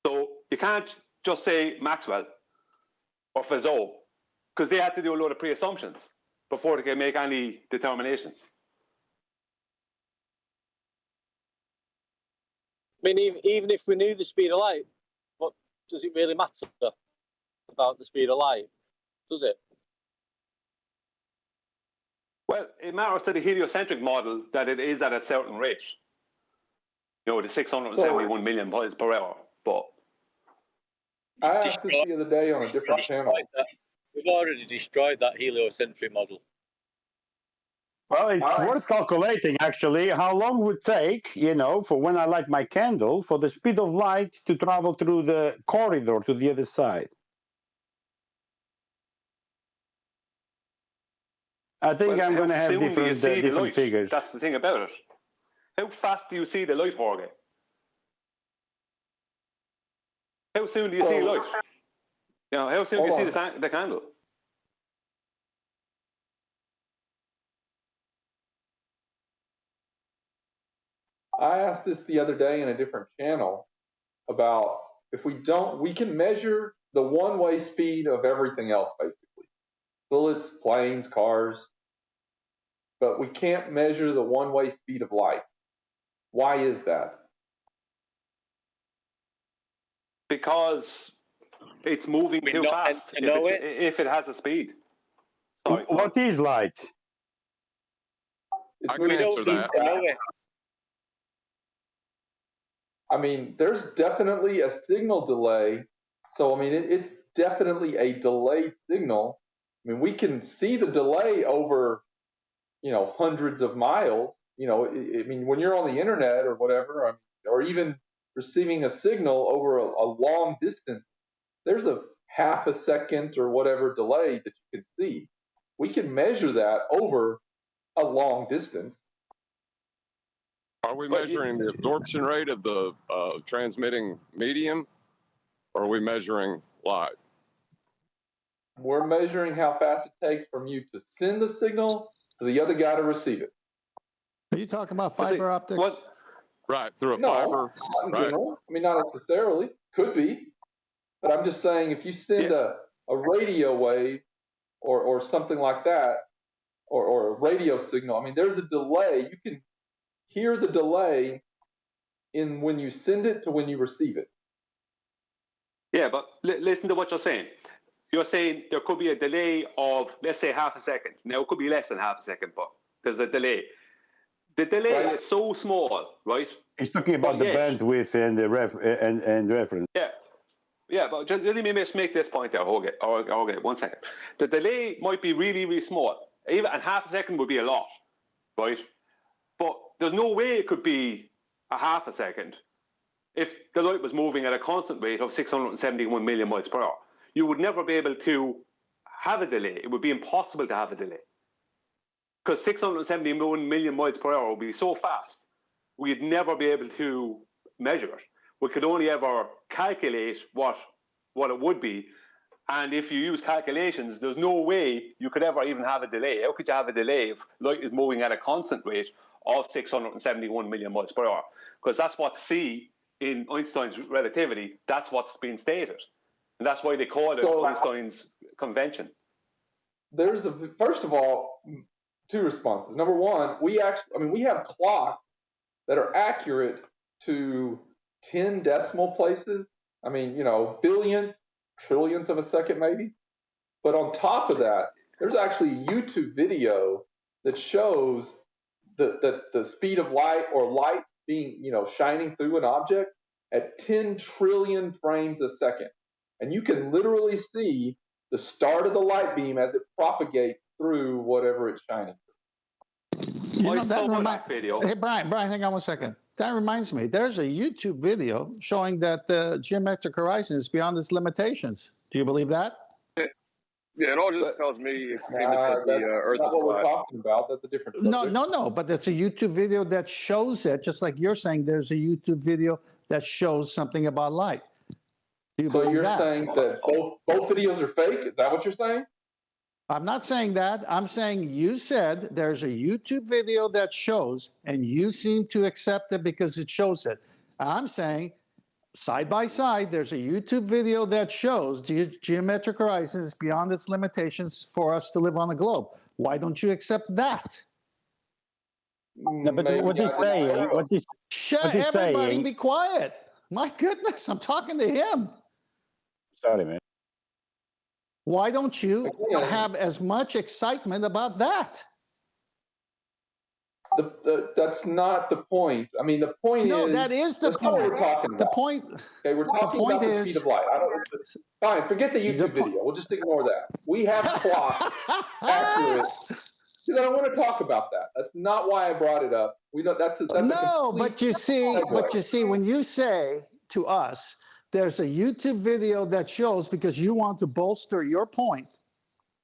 So you can't just say Maxwell or Fizeau, because they had to do a lot of pre-assumptions before they can make any determinations.
I mean, even if we knew the speed of light, what does it really matter about the speed of light? Does it?
Well, it matters to the heliocentric model that it is at a certain rate. You know, the 671 million miles per hour. But
I asked this the other day on a different channel.
We've already destroyed that heliocentric model.
Well, it's worth calculating, actually, how long it would take, for when I light my candle, for the speed of light to travel through the corridor to the other side. I think I'm going to have different figures.
That's the thing about it. How fast do you see the light, Jorge? How soon do you see light? How soon do you see the candle?
I asked this the other day in a different channel about if we can measure the one-way speed of everything else, basically. Bullets, planes, cars, but we can't measure the one-way speed of light. Why is that?
Because it's moving too fast if it has a speed. Sorry.
What is light?
I can answer that.
I mean, there's definitely a signal delay. So, I mean, it's definitely a delayed signal. I mean, we can see the delay over, hundreds of miles. I mean, when you're on the internet or whatever, or even receiving a signal over a long distance, there's a half a second or whatever delay that you can see. We can measure that over a long distance.
Are we measuring the absorption rate of the transmitting medium, or are we measuring light?
We're measuring how fast it takes from you to send the signal to the other guy to receive it.
Are you talking about fiber optics?
Right, through a fiber?
Not in general. I mean, not necessarily. Could be. But I'm just saying if you send a radio wave or something like that, or a radio signal, I mean, there's a delay. You can hear the delay in when you send it to when you receive it.
Yeah, but listen to what you're saying. You're saying there could be a delay of, let's say, half a second. Now, it could be less than half a second, but there's a delay. The delay is so small, right?
He's talking about the bandwidth and the reference.
Yeah, but just let me make this point there, Jorge. Okay, 1 second. The delay might be really, really small. And half a second would be a lot, right? But there's no way it could be a half a second if the light was moving at a constant rate of 671 million miles per hour. You would never be able to have a delay. It would be impossible to have a delay. Because 671 million miles per hour would be so fast, we'd never be able to measure it. We could only ever calculate what it would be. And if you use calculations, there's no way you could ever even have a delay. How could you have a delay if light is moving at a constant rate of 671 million miles per hour? Because that's what C in Einstein's relativity, that's what's been stated. And that's why they call it Einstein's convention.
First of all, two responses. Number one, we have clocks that are accurate to 10 decimal places. I mean, billions, trillions of a second maybe. But on top of that, there's actually a YouTube video that shows the speed of light or light being, shining through an object at 10 trillion frames a second. And you can literally see the start of the light beam as it propagates through whatever it's shining through.
That video.
Hey, Brian, hang on one second. That reminds me, there's a YouTube video showing that the geometric horizon is beyond its limitations. Do you believe that?
Yeah, it all just tells me the Earth
not
is
what we're
flat.
talking about. That's a different subject.
No, but it's a YouTube video that shows it, just like you're saying there's a YouTube video that shows something about light.
So you're saying that both videos are fake? Is that what you're saying?
I'm not saying that. I'm saying you said there's a YouTube video that shows, and you seem to accept it because it shows it. I'm saying side by side, there's a YouTube video that shows geometric horizon is beyond its limitations for us to live on the globe. Why don't you accept that?
No, but what he's saying,
Everybody
saying,
be quiet. My goodness, I'm talking to him.
Sorry, man.
Why don't you have as much excitement about that?
That's not the point. I mean, the point is...
No, that is the point.
We're talking about.
The point...
Okay, we're talking about the speed of light. Fine, forget the YouTube video. We'll just ignore that. We have clocks accurate... Because I don't want to talk about that. That's not why I brought it up.
But you see, when you say to us, there's a YouTube video that shows because you want to bolster your point,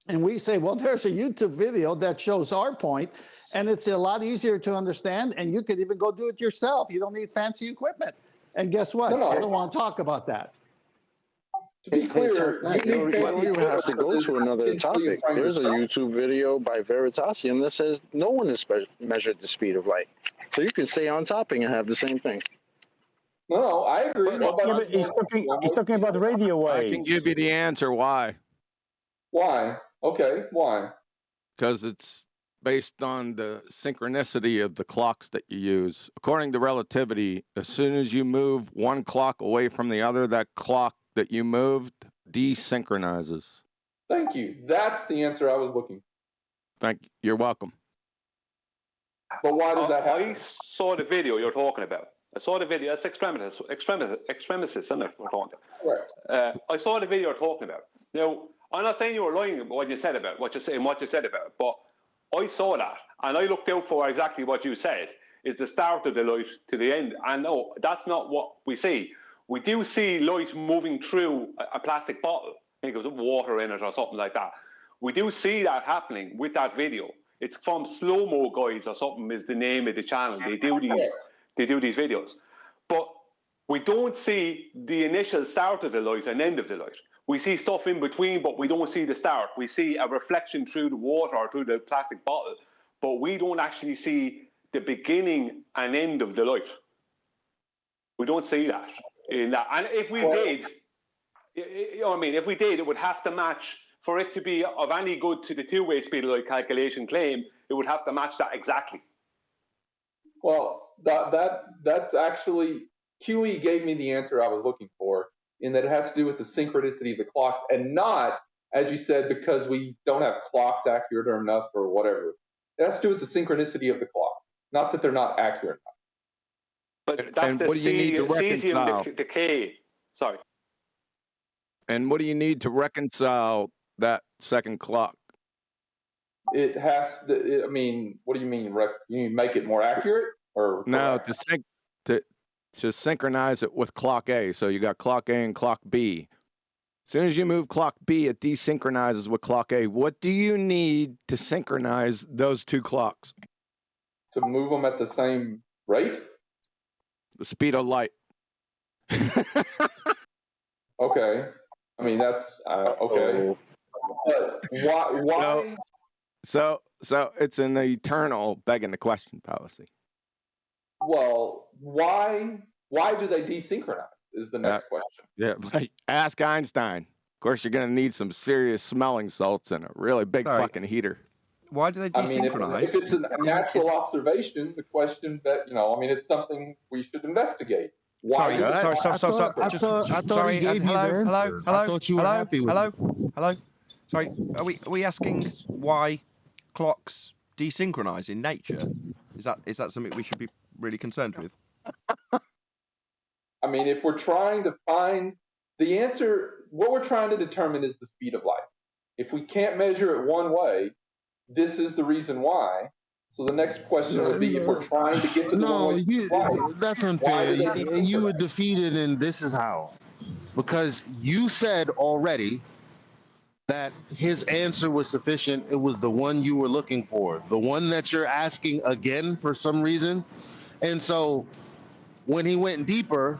and we say, well, there's a YouTube video that shows our point, and it's a lot easier to understand, and you could even go do it yourself. You don't need fancy equipment. And guess what? I don't want to talk about that.
To be clear,
you don't even have to go to another topic. There's a YouTube video by Veritasium that says no one has measured the speed of light. So you can stay on topic and have the same thing.
No, I agree.
He's talking about radio waves.
I can give you the answer why.
Why? Okay, why?
Because it's based on the synchronicity of the clocks that you use. According to relativity, as soon as you move one clock away from the other, that clock that you moved desynchronizes.
Thank you. That's the answer I was looking for.
You're welcome.
But why does that happen?
I saw the video you're talking about. I saw the video. That's extremicists, isn't it? We're talking about.
Correct.
I saw the video you're talking about. Now, I'm not saying you were lying about what you said about what you said about it, but I saw that and I looked out for exactly what you said. Is the start of the light to the end, and no, that's not what we see. We do see light moving through a plastic bottle. I think it was water in it or something like that. We do see that happening with that video. It's from Slow Mo Guys or something is the name of the channel. They do these videos. But we don't see the initial start of the light and end of the light. We see stuff in between, but we don't see the start. We see a reflection through the water or through the plastic bottle, but we don't actually see the beginning and end of the light. We don't see that. And if we did, you know what I mean? If we did, it would have to match, for it to be of any good to the two-way speed of light calculation claim, it would have to match that exactly.
Well, that's actually, QE gave me the answer I was looking for, in that it has to do with the synchronicity of the clocks, and not, as you said, because we don't have clocks accurate or enough or whatever. It has to do with the synchronicity of the clocks, not that they're not accurate enough.
But that's the cesium decay. Sorry.
And what do you need to reconcile that second clock?
It has to, I mean, what do you mean? You make it more accurate? Or
no, to synchronize it with clock A. So you got clock A and clock B. As soon as you move clock B, it desynchronizes with clock A. What do you need to synchronize those two clocks?
To move them at the same rate?
The speed of light.
Okay. I mean, that's okay. But why?
So it's an eternal begging the question policy.
Well, why do they desynchronize? is the next question.
Yeah, ask Einstein. Of course, you're going to need some serious smelling salts and a really big fucking heater.
Why do they
I mean,
desynchronize?
if it's a natural observation, the question that, I mean, it's something we should investigate. Why
Stop. Sorry. Hello. Sorry, are we asking why clocks desynchronize in nature? Is that something we should be really concerned with?
I mean, if we're trying to find the answer, what we're trying to determine is the speed of light. If we can't measure it one way, this is the reason why. So the next question would be, if we're trying to get to the one-way speed of light,
that's unfair. You were defeated, and this is how. Because you said already that his answer was sufficient. It was the one you were looking for, the one that you're asking again for some reason. And so when he went deeper,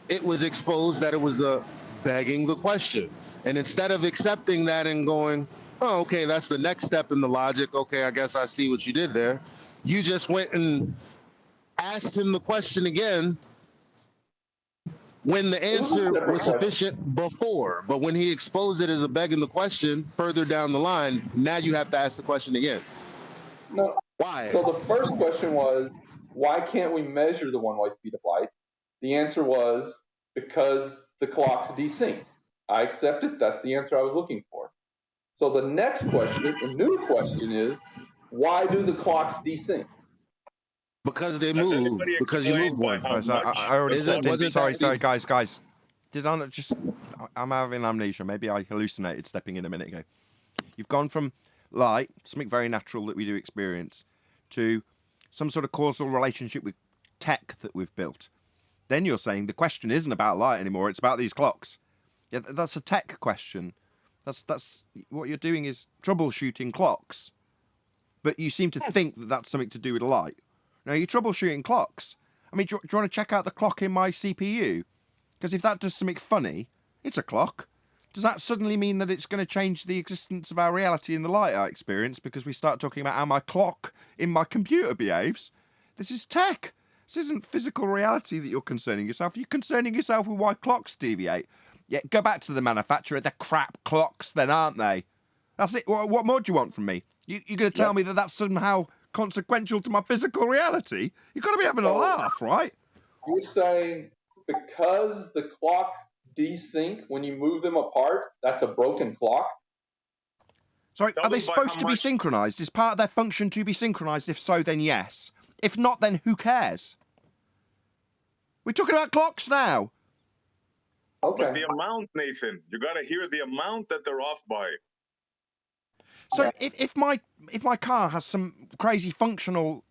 it was exposed that it was begging the question. And instead of accepting that and going, oh, okay, that's the next step in the logic. Okay, I guess I see what you did there. You just went and asked him the question again when the answer was sufficient before. But when he exposed it as a begging the question further down the line, now you have to ask the question again.
No.
Why?
So the first question was, why can't we measure the one-way speed of light? The answer was, because the clock's desync. I accept it. That's the answer I was looking for. So the next question, the new question is, why do the clocks desync?
Because they move. Because you moved one.
I already stepped in. Sorry, guys. Did I not just... I'm having amnesia. Maybe I hallucinated stepping in a minute ago. You've gone from light, something very natural that we do experience, to some sort of causal relationship with tech that we've built. Then you're saying the question isn't about light anymore, it's about these clocks. Yeah, that's a tech question. That's what you're doing is troubleshooting clocks. But you seem to think that that's something to do with light. No, you're troubleshooting clocks. I mean, do you want to check out the clock in my CPU? Because if that does something funny, it's a clock. Does that suddenly mean that it's going to change the existence of our reality in the light I experience because we start talking about how my clock in my computer behaves? This is tech. This isn't physical reality that you're concerning yourself. You're concerning yourself with why clocks deviate. Yeah, go back to the manufacturer. They're crap clocks then, aren't they? That's it. What more do you want from me? You're going to tell me that that's somehow consequential to my physical reality? You've got to be having a laugh, right?
You're saying because the clocks desync when you move them apart, that's a broken clock?
Sorry, are they supposed to be synchronized? Is part of their function to be synchronized? If so, then yes. If not, then who cares? We're talking about clocks now.
Okay.
But the amount, Nathan, you got to hear the amount that they're off by.
So if my car has some crazy functional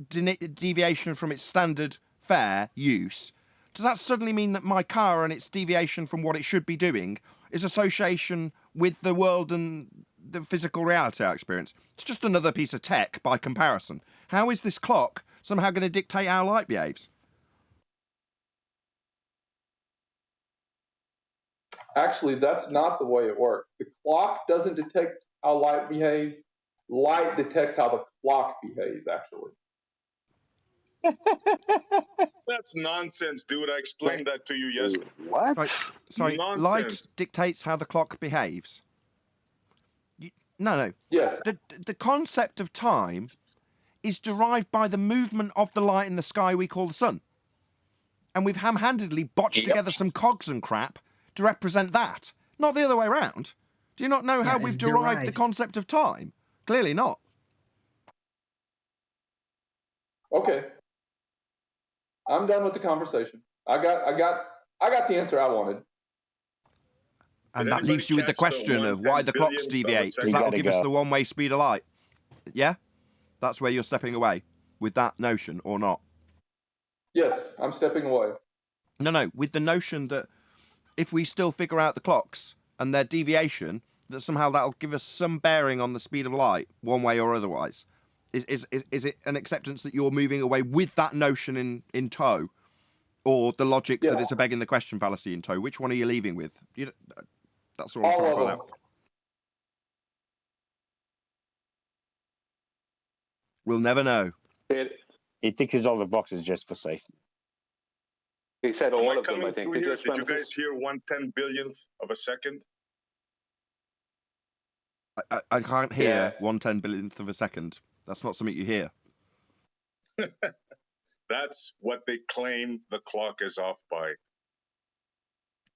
deviation from its standard fare use, does that suddenly mean that my car and its deviation from what it should be doing is association with the world and the physical reality I experience? It's just another piece of tech by comparison. How is this clock somehow going to dictate how light behaves?
Actually, that's not the way it works. The clock doesn't detect how light behaves. Light detects how the clock behaves, actually.
That's nonsense, dude. I explained that to you yesterday.
What?
Right. Sorry,
Nonsense.
light dictates how the clock behaves. No.
Yes.
The concept of time is derived by the movement of the light in the sky we call the sun. And we've ham-handedly botched together some cogs and crap to represent that, not the other way around. Do you not know how we've derived the concept of time? Clearly not.
Okay. I'm done with the conversation. I got the answer I wanted.
And that leaves you with the question of why the clocks deviate, because that'll give us the one-way speed of light. Yeah? That's where you're stepping away with that notion, or not?
Yes, I'm stepping away.
No, with the notion that if we still figure out the clocks and their deviation, that somehow that'll give us some bearing on the speed of light, one way or otherwise. Is it an acceptance that you're moving away with that notion in tow, or the logic that it's a begging the question fallacy in tow? Which one are you leaving with? That's all I'm trying to find out. We'll never know.
He ticks all the boxes just for safety.
He said
Am
all
I
of them,
coming
I think.
through
Did you,
here? Did you
Ramesses?
guys hear 1/10 billionth of a second?
I can't hear
Yeah.
1/10 billionth of a second. That's not something you hear.
That's what they claim the clock is off by.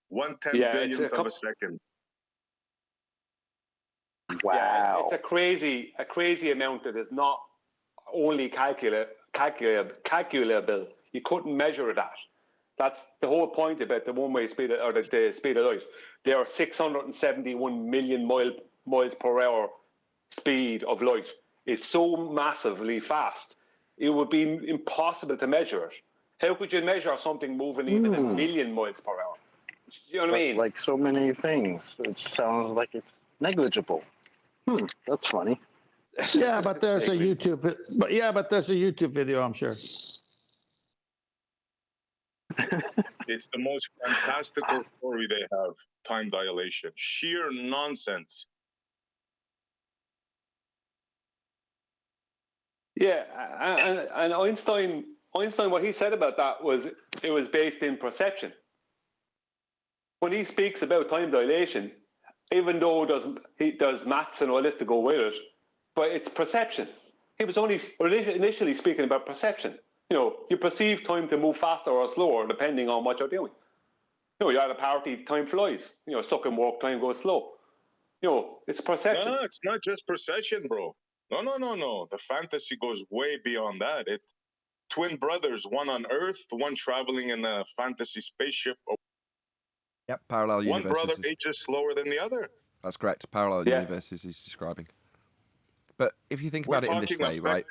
1/10
Yeah, it's
billionth of a second.
Wow.
Yeah, it's a crazy amount that is not only calculable. You couldn't measure that. That's the whole point about the one-way speed or the speed of light. There are 671 million miles per hour speed of light. It's so massively fast. It would be impossible to measure it. How could you measure something moving even a million miles per hour? You know what I mean?
Like so many things, it sounds like it's negligible. That's funny.
Yeah, but there's a YouTube. But there's a YouTube video, I'm sure.
It's the most fantastical story they have. Time dilation. Sheer nonsense.
Yeah, and Einstein, what he said about that was it was based in perception. When he speaks about time dilation, even though he does maths and all this to go with it, but it's perception. He was only initially speaking about perception. You know, you perceive time to move faster or slower depending on what you're doing. You know, you're at a party, time flies. You know, stuck in work, time goes slow. You know, it's perception.
No, it's not just perception, bro. No. The fantasy goes way beyond that. Twin brothers, one on Earth, one traveling in a fantasy spaceship.
Yep, parallel
One
universes.
brother ages slower than the other.
That's correct. Parallel universes he's describing. But if you think about it in this way, right?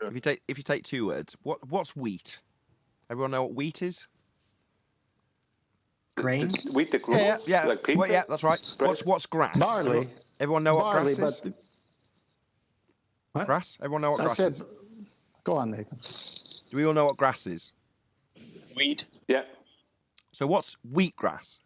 If you take two words, what's wheat? Everyone know what wheat is?
Grain.
Wheat that grows.
Yeah.
Like pizza?
Well, yeah, that's right. What's grass?
Barley.
Everyone know what
Barley,
grass is?
What?
Grass? Everyone know what grass is?
Go on, Nathan.
Do we all know what grass is?
Weed.
Yeah.
So what's wheatgrass?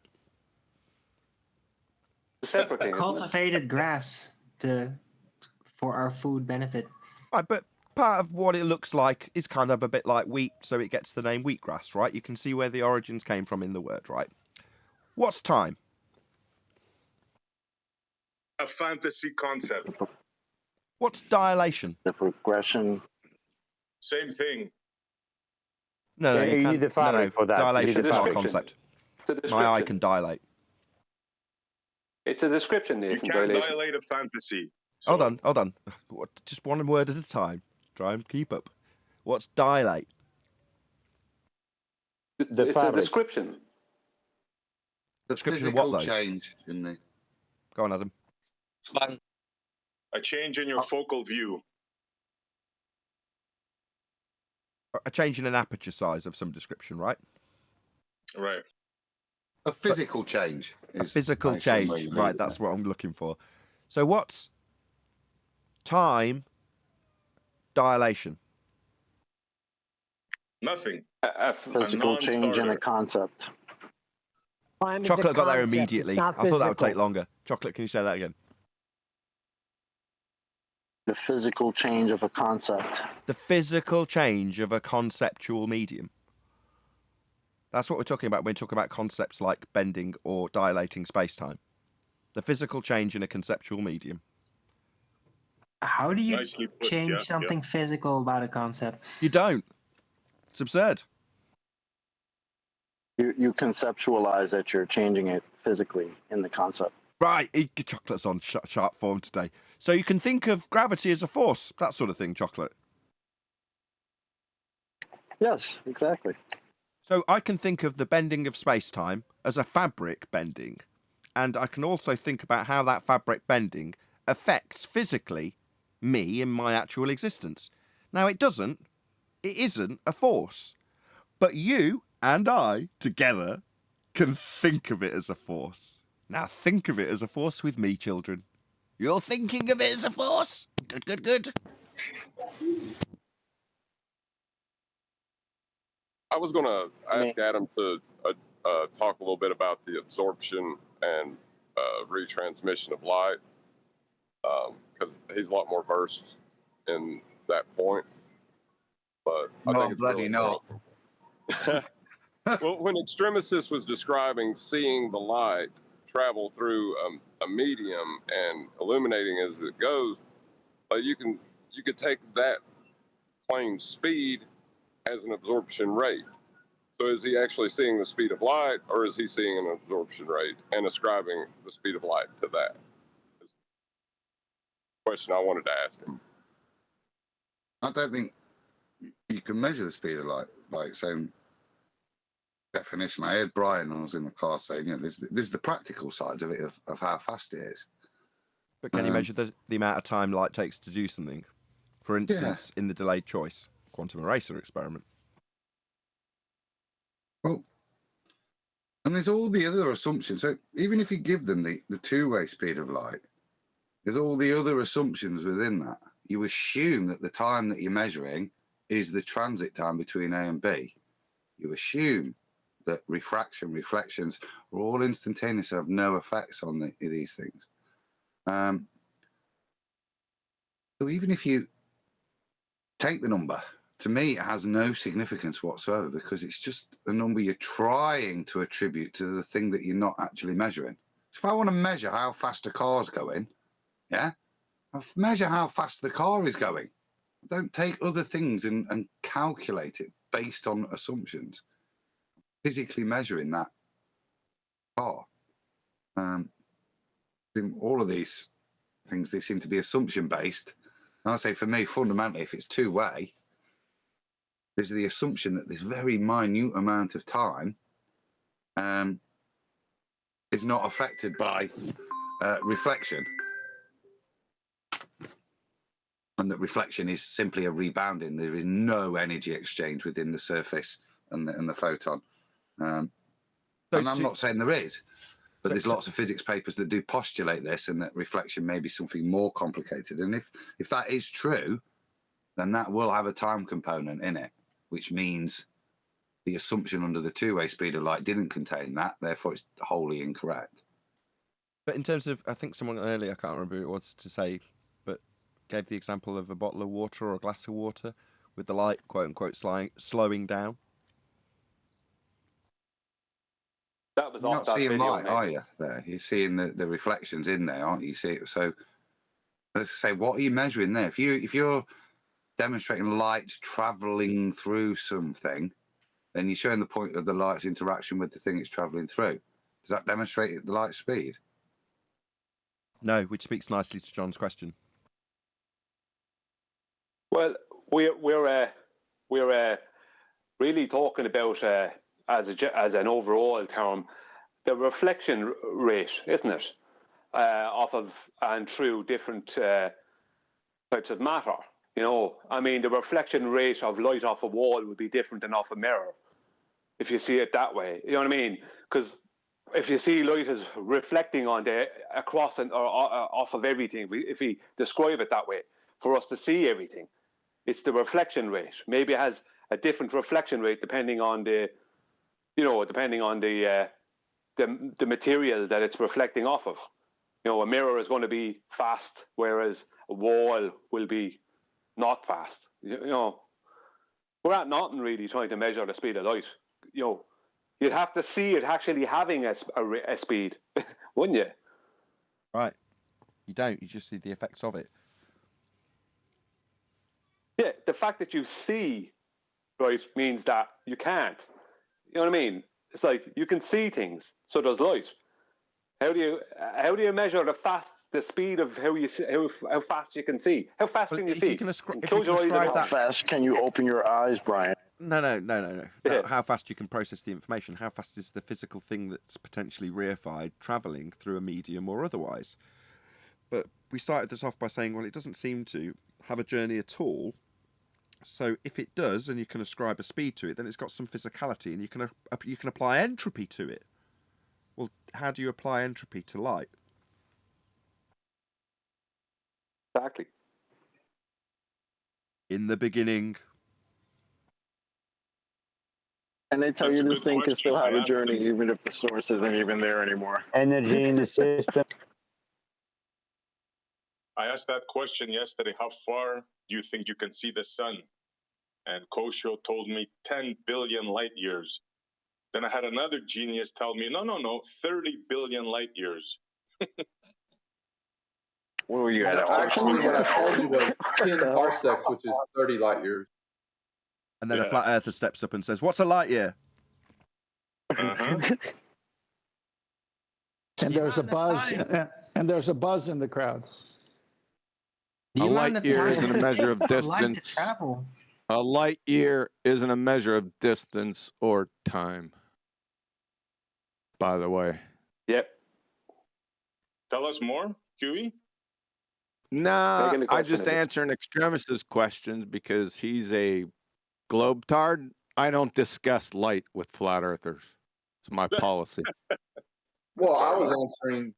Separate thing.
Cultivated grass for our food benefit.
Right, but part of what it looks like is kind of a bit like wheat, so it gets the name wheatgrass, right? You can see where the origins came from in the word, right? What's time?
A fantasy concept.
What's dilation?
The progression.
Same thing.
No,
Yeah, you
can't.
need a fabric for that.
Dilation is not a
description.
concept. My eye can dilate.
It's a description, Nathan.
You can't
dilation.
dilate a fantasy.
Hold on. Just one word at a time. Try and keep up. What's dilate?
The
it's
fabric.
a description.
The
Description of
physical
what, though?
change, isn't it?
Go on, Adam.
A change in your focal view.
A change in an aperture size of some description, right?
Right.
A physical change.
A physical change, right? That's what I'm looking for. So what's time dilation?
Nothing.
A physical change in a concept.
Chocolate got there immediately. I thought that would take longer. Chocolate, can you say that again?
The physical change of a concept.
The physical change of a conceptual medium. That's what we're talking about when we talk about concepts like bending or dilating space-time. The physical change in a conceptual medium.
How do you
Nicely put,
change
yeah,
something physical about a concept?
You don't. It's absurd.
You conceptualize that you're changing it physically in the concept.
Right, Chocolate's on sharp form today. So you can think of gravity as a force, that sort of thing, Chocolate.
Yes, exactly.
So I can think of the bending of space-time as a fabric bending, and I can also think about how that fabric bending affects physically me in my actual existence. Now, it isn't a force, but you and I together can think of it as a force. Now think of it as a force with me, children. You're thinking of it as a force? Good.
I was going to ask Adam to talk a little bit about the absorption and retransmission of light, because he's a lot more versed in that point. But I think it's
bloody
really
not.
Well, when Extremisys was describing seeing the light travel through a medium and illuminating as it goes, you could take that claimed speed as an absorption rate. So is he actually seeing the speed of light, or is he seeing an absorption rate and ascribing the speed of light to that? That's the question I wanted to ask him.
I don't think you can measure the speed of light by its own definition. I heard Brian when I was in the car saying, this is the practical side of it, of how fast it is.
But can you measure the amount of time light takes to do something? For instance, in the delayed choice quantum eraser experiment.
Well, and there's all the other assumptions. So even if you give them the two-way speed of light, there's all the other assumptions within that. You assume that the time that you're measuring is the transit time between A and B. You assume that refraction, reflections are all instantaneous, have no effects on these things. So even if you take the number, to me, it has no significance whatsoever, because it's just a number you're trying to attribute to the thing that you're not actually measuring. So if I want to measure how fast a car's going, I measure how fast the car is going. I don't take other things and calculate it based on assumptions. Physically measuring that car. In all of these things, they seem to be assumption based. And I say, for me, fundamentally, if it's two-way, there's the assumption that this very minute amount of time is not affected by reflection. And that reflection is simply a rebounding. There is no energy exchange within the surface and the photon. And I'm not saying there is, but there's lots of physics papers that do postulate this, and that reflection may be something more complicated. And if that is true, then that will have a time component in it, which means the assumption under the two-way speed of light didn't contain that, therefore it's wholly incorrect.
But in terms of, I think someone earlier, I can't remember who it was to say, but gave the example of a bottle of water or a glass of water with the light, quote unquote, slowing down.
That was
You're
off
not
that
seeing
video,
light, are you? There, you're seeing the reflections in there, aren't you? So let's say, what are you measuring there? If you're demonstrating light traveling through something, then you're showing the point of the light's interaction with the thing it's traveling through. Does that demonstrate the light speed?
No, which speaks nicely to John's question.
Well, we're really talking about as an overall term, the reflection rate, isn't it? Off of and through different types of matter. I mean, the reflection rate of light off a wall would be different than off a mirror, if you see it that way. You know what I mean? Because if you see light as reflecting on across or off of everything, if we describe it that way, for us to see everything, it's the reflection rate. Maybe it has a different reflection rate depending on the material that it's reflecting off of. A mirror is going to be fast, whereas a wall will be not fast. We're at nothing really trying to measure the speed of light. You'd have to see it actually having a speed, wouldn't you?
Right. You don't. You just see the effects of it.
Yeah, the fact that you see, right, means that you can't. You know what I mean? It's like you can see things, so does light. How do you measure the speed of how fast you can see? How fast can you see?
How fast can you open your eyes, Brian?
No. How fast you can process the information. How fast is the physical thing that's potentially reified travelling through a medium or otherwise? But we started this off by saying, well, it doesn't seem to have a journey at all. So if it does, and you can ascribe a speed to it, then it's got some physicality, and you can apply entropy to it. Well, how do you apply entropy to light?
Exactly.
In the beginning.
And they tell you this thing can still have a journey even if the source isn't even there anymore.
Energy in the system.
I asked that question yesterday. How far do you think you can see the sun? And Kosho told me 10 billion light years. Then I had another genius tell me, no, 30 billion light years.
Where were you at?
Actually, what I told you was 10 parsecs, which is 30 light years.
And then a flat earther steps up and says, "What's a light year?"
Uh-huh.
And there's a buzz, and there's a buzz in the crowd.
A light year isn't a measure of
Light to
distance.
travel.
A light year isn't a measure of distance or time. By the way.
Yep.
Tell us more, QE.
Nah,
Taking the
I
question,
just
is it?
answering Extremis's questions because he's a globetard. I don't discuss light with flat earthers. It's my policy.
Well, I was answering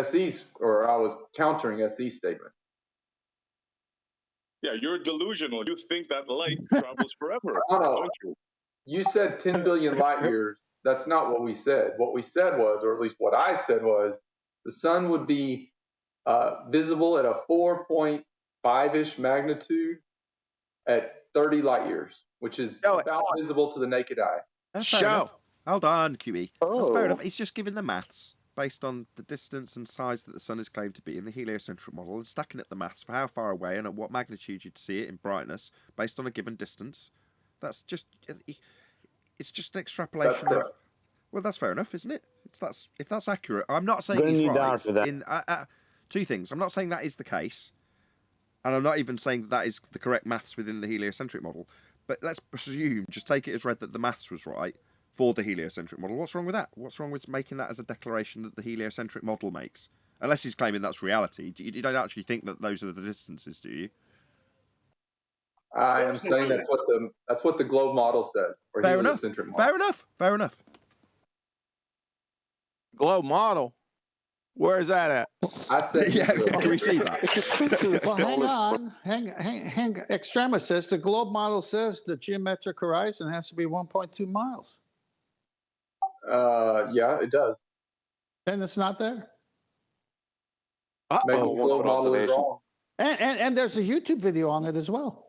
SE's, or I was countering SE's statement.
Yeah, you're delusional. You think that light travels forever,
No,
don't you?
you said 10 billion light years. That's not what we said. What we said was, or at least what I said was, the sun would be visible at a 4.5-ish magnitude at 30 light years, which is about visible to the naked eye.
That's fair enough. Hold on, QE. That's fair
Oh.
enough. He's just giving the maths based on the distance and size that the sun is claimed to be in the heliocentric model and stacking up the maths for how far away and at what magnitude you'd see it in brightness based on a given distance. That's just, it's just an extrapolation of. Well, that's fair enough, isn't it? If that's accurate. I'm not saying
Bring
he's
you
right.
down for that.
In two things. I'm not saying that is the case, and I'm not even saying that is the correct maths within the heliocentric model. But let's presume, just take it as read that the maths was right for the heliocentric model. What's wrong with that? What's wrong with making that as a declaration that the heliocentric model makes? Unless he's claiming that's reality. You don't actually think that those are the distances, do you?
I am saying that's what the globe model says. Or
Fair enough.
heliocentric model.
Fair enough. Fair enough.
Globe model. Where's that at?
I said,
yeah. Can we see that?
Well, hang on. Hang. Extremis says the globe model says the geometric horizon has to be 1.2 miles.
Yeah, it does.
And it's not there.
Maybe the globe model is wrong.
And there's a YouTube video on it as well.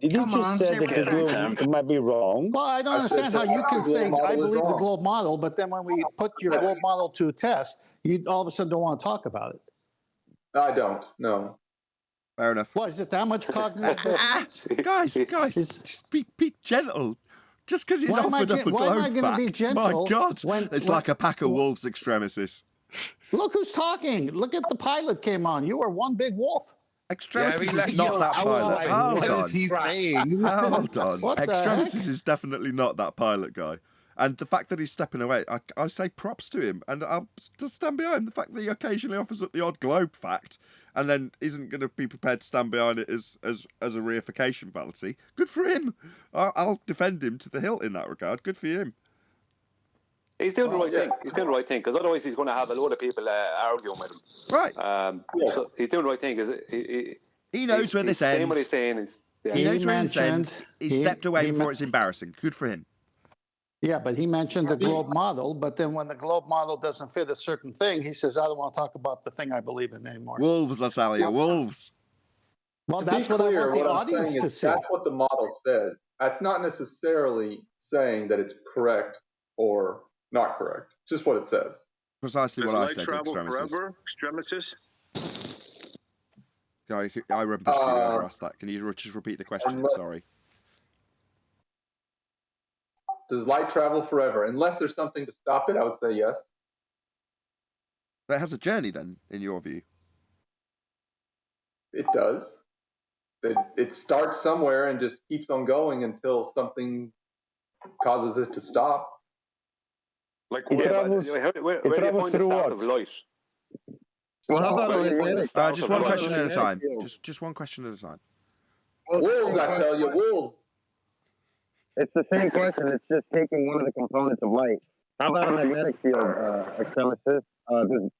Did you just say that the globe might be wrong?
Well, I don't understand how you can say I believe the globe model, but then when we put your globe model to a test, you all of a sudden don't want to talk about it.
I don't. No.
Fair enough.
What is it? That much cognitive dissonance?
Guys, just be gentle. Just because he's
Why am I
offered up a
get- why am I
globe
gonna
fact.
be gentle
My God,
when-
it's
when-
like a pack of wolves, Extremis.
Look who's talking. Look at the pilot came on. You were one big wolf.
Extremis is not that pilot. Hold
What
on.
is he saying?
Hold on.
What the
Extremis
heck?
is definitely not that pilot guy. And the fact that he's stepping away, I say props to him. And I'll just stand behind the fact that he occasionally offers up the odd globe fact and then isn't going to be prepared to stand behind it as a reification fallacy. Good for him. I'll defend him to the hilt in that regard. Good for him.
He's doing the right thing. He's doing the right thing because otherwise he's going to have a load of people arguing with him.
Right.
So he's doing the right thing.
He knows where this
saying
ends.
what he's saying.
He knows where this ends. He stepped away before it's embarrassing. Good for him.
Yeah, but he mentioned the globe model, but then when the globe model doesn't fit a certain thing, he says, I don't want to talk about the thing I believe in anymore.
Wolves, I tell you, wolves.
Well,
To be
that's what I
clear,
want the
what I'm
audience
saying
to
is
see.
that's what the model says. That's not necessarily saying that it's correct or not correct. It's just what it says.
Precisely
Does
what I
light
said.
travel
Extremists.
forever, Extremists?
I remember you asked that. Can you just repeat the question? Sorry.
Does light travel forever? Unless there's something to stop it, I would say yes.
It has a journey then, in your view.
It does. It starts somewhere and just keeps on going until something causes it to stop.
Like
Where do you find the start of light?
Well, how about
Where do you find the start
Just
of
one
light?
question at a time. Just one question at a time.
Wolves, I tell you, wolves.
It's the same question. It's just taking one of the components of light. How about a magnetic field, Extremis?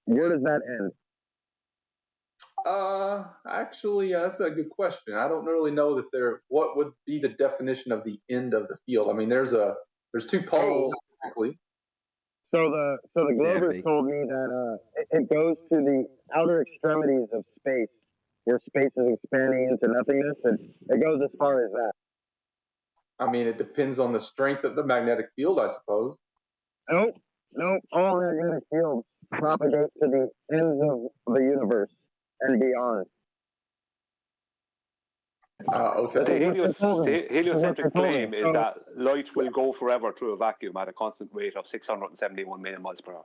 Where does that end?
Actually, that's a good question. I don't really know that what would be the definition of the end of the field. I mean, there's two poles, technically.
So the Globers told me that it goes to the outer extremities of space where space is expanding into nothingness. It goes as far as that.
I mean, it depends on the strength of the magnetic field, I suppose.
Nope. All magnetic fields propagate to the ends of the universe and beyond.
Okay.
The heliocentric claim is that light will go forever through a vacuum at a constant rate of 671 million miles per hour.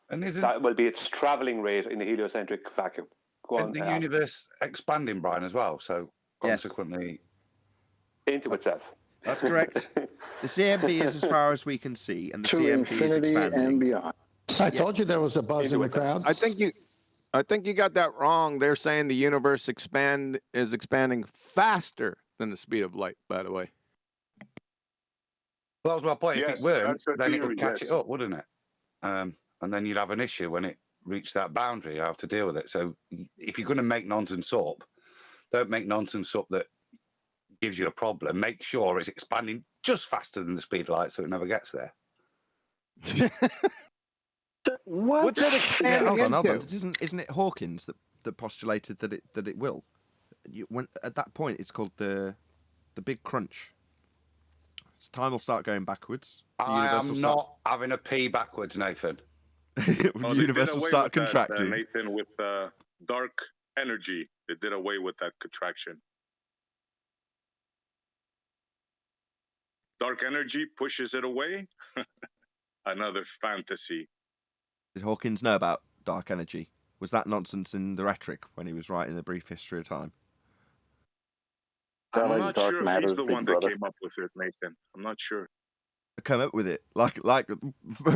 And
that will be its traveling rate in the heliocentric vacuum.
Isn't the universe expanding, Brian, as well? So consequently,
into itself.
That's correct. The CMB is as far as we can see, and the CMB is expanding.
I told you there was a buzz in the crowd.
I think you got that wrong. They're saying the universe is expanding faster than the speed of light, by the way.
Well, that was my point.
Yes,
if it weren't,
that's the
then it
theory,
would catch
yes.
it up, wouldn't it? And then you'd have an issue when it reached that boundary, how to deal with it. So if you're going to make nonsense up, don't make nonsense up that gives you a problem. Make sure it's expanding just faster than the speed of light so it never gets there.
What's it expanding
hold on.
into?
Isn't it Hawkins that postulated that it will? When at that point, it's called the Big Crunch. Time will start going backwards.
I am not having a pee backwards, Nathan.
The universe will start contracting.
Nathan, with dark energy, they did away with that contraction. Dark energy pushes it away. Another fantasy.
Did Hawkins know about dark energy? Was that nonsense in the rhetoric when he was writing The Brief History of Time?
I'm not sure if he's the one that came up with it, Nathan. I'm not sure.
Come up with it, like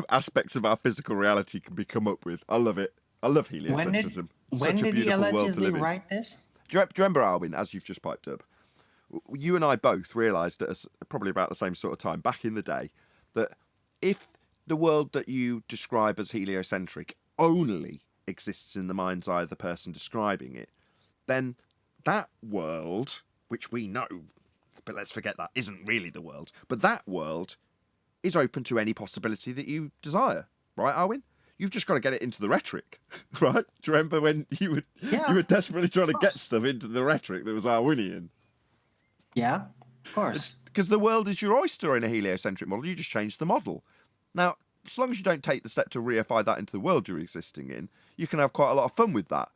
aspects of our physical reality can be come up with. I love it. I love heliocentrism.
When did he allegedly write this?
Do you remember, Arwin, as you've just piped up, you and I both realised at probably about the same sort of time back in the day that if the world that you describe as heliocentric only exists in the mind's eye of the person describing it, then that world, which we know, but let's forget that isn't really the world, but that world is open to any possibility that you desire, right, Arwin? You've just got to get it into the rhetoric, right? Do you remember when you were desperately trying to get stuff into the rhetoric that was Arwinian?
Yeah, of course.
Because the world is your oyster in a heliocentric model. You just change the model. Now, as long as you don't take the step to reify that into the world you're existing in, you can have quite a lot of fun with that.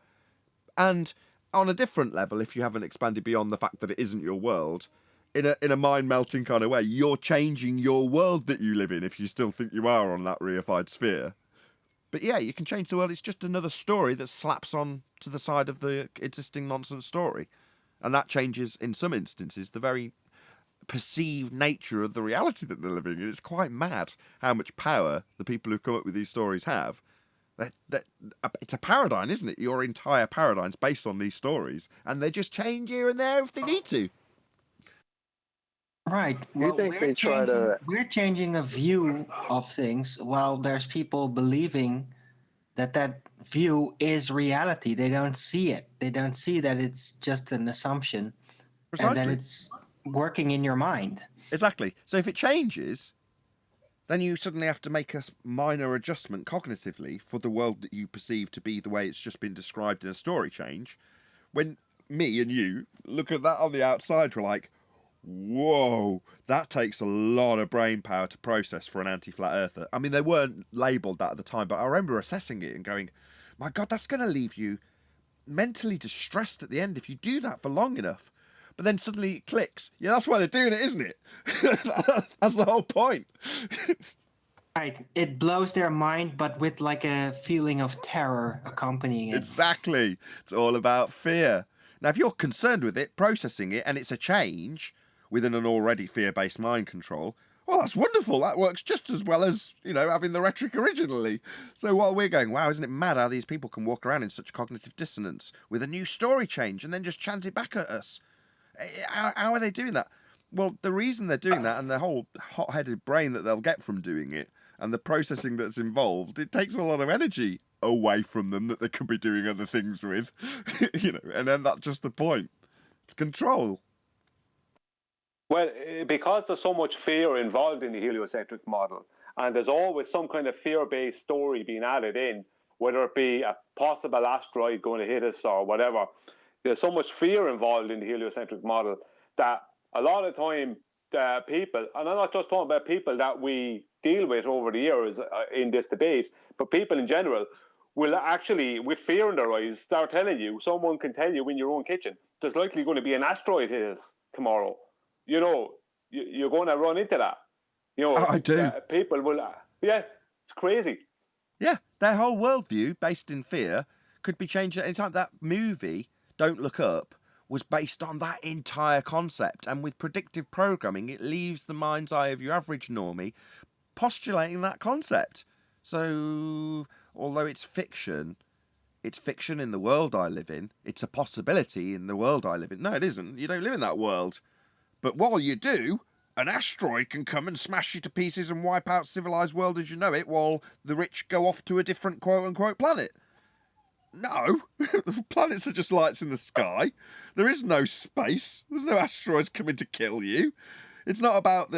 And on a different level, if you haven't expanded beyond the fact that it isn't your world, in a mind-melting kind of way, you're changing your world that you live in if you still think you are on that reified sphere. But yeah, you can change the world. It's just another story that slaps on to the side of the existing nonsense story. And that changes, in some instances, the very perceived nature of the reality that they're living in. It's quite mad how much power the people who come up with these stories have. It's a paradigm, isn't it? Your entire paradigm's based on these stories. And they just change here and there if they need to.
Right. Well, we're changing a view of things while there's people believing that view is reality. They don't see it. They don't see that it's just an assumption.
Precisely.
And that it's working in your mind.
Exactly. So if it changes, then you suddenly have to make a minor adjustment cognitively for the world that you perceive to be the way it's just been described in a story change. When me and you look at that on the outside, we're like, whoa, that takes a lot of brain power to process for an anti-flat earther. I mean, they weren't labelled that at the time, but I remember assessing it and going, my God, that's going to leave you mentally distressed at the end if you do that for long enough. But then suddenly it clicks. Yeah, that's why they're doing it, isn't it? That's the whole point.
Right. It blows their mind, but with like a feeling of terror accompanying it.
Exactly. It's all about fear. Now, if you're concerned with it, processing it, and it's a change within an already fear-based mind control, well, that's wonderful. That works just as well as, having the rhetoric originally. So while we're going, wow, isn't it mad how these people can walk around in such cognitive dissonance with a new story change and then just chant it back at us? How are they doing that? Well, the reason they're doing that and the whole hot-headed brain that they'll get from doing it and the processing that's involved, it takes a lot of energy away from them that they could be doing other things with, and then that's just the point. It's control.
Well, because there's so much fear involved in the heliocentric model, and there's always some kind of fear-based story being added in, whether it be a possible asteroid going to hit us or whatever, There's so much fear involved in the heliocentric model that a lot of time people, and I'm not just talking about people that we deal with over the years in this debate, but people in general will actually, with fear in their eyes, start telling you, someone can tell you in your own kitchen, there's likely going to be an asteroid hit us tomorrow. You know, you're going to run into that. You know,
I do.
People will, yeah, it's crazy.
Yeah, their whole worldview, based in fear, could be changed at any time. That movie, Don't Look Up, was based on that entire concept. And with predictive programming, it leaves the mind's eye of your average normie postulating that concept. So, although it's fiction in the world I live in. It's a possibility in the world I live in. No, it isn't. You don't live in that world. But while you do, an asteroid can come and smash you to pieces and wipe out civilized world as you know it, while the rich go off to a different quote-unquote planet. No, planets are just lights in the sky. There is no space. There's no asteroids coming to kill you. It's not about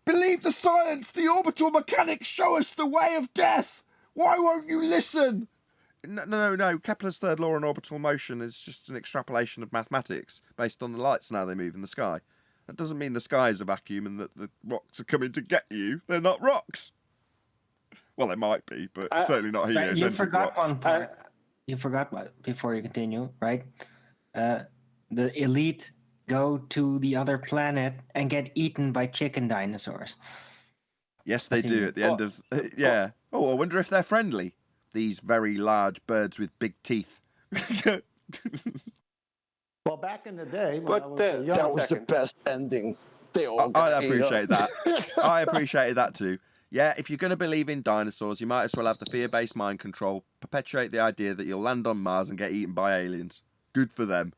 believe the science, the orbital mechanics show us the way of death. Why won't you listen? No. Kepler's third law on orbital motion is just an extrapolation of mathematics based on the lights and how they move in the sky. That doesn't mean the sky is a vacuum and that the rocks are coming to get you. They're not rocks. Well, they might be, but certainly not heliocentric
You forgot
rocks.
one part. You forgot what, before you continue, right? The elite go to the other planet and get eaten by chicken dinosaurs.
Yes, they do at the end of... yeah. Oh, I wonder if they're friendly. These very large birds with big teeth.
Well, back in the day, when I was a young
that was the best ending. They all
I
got ate
appreciate
up.
that. I appreciated that too. Yeah, if you're going to believe in dinosaurs, you might as well have the fear-based mind control, perpetuate the idea that you'll land on Mars and get eaten by aliens. Good for them.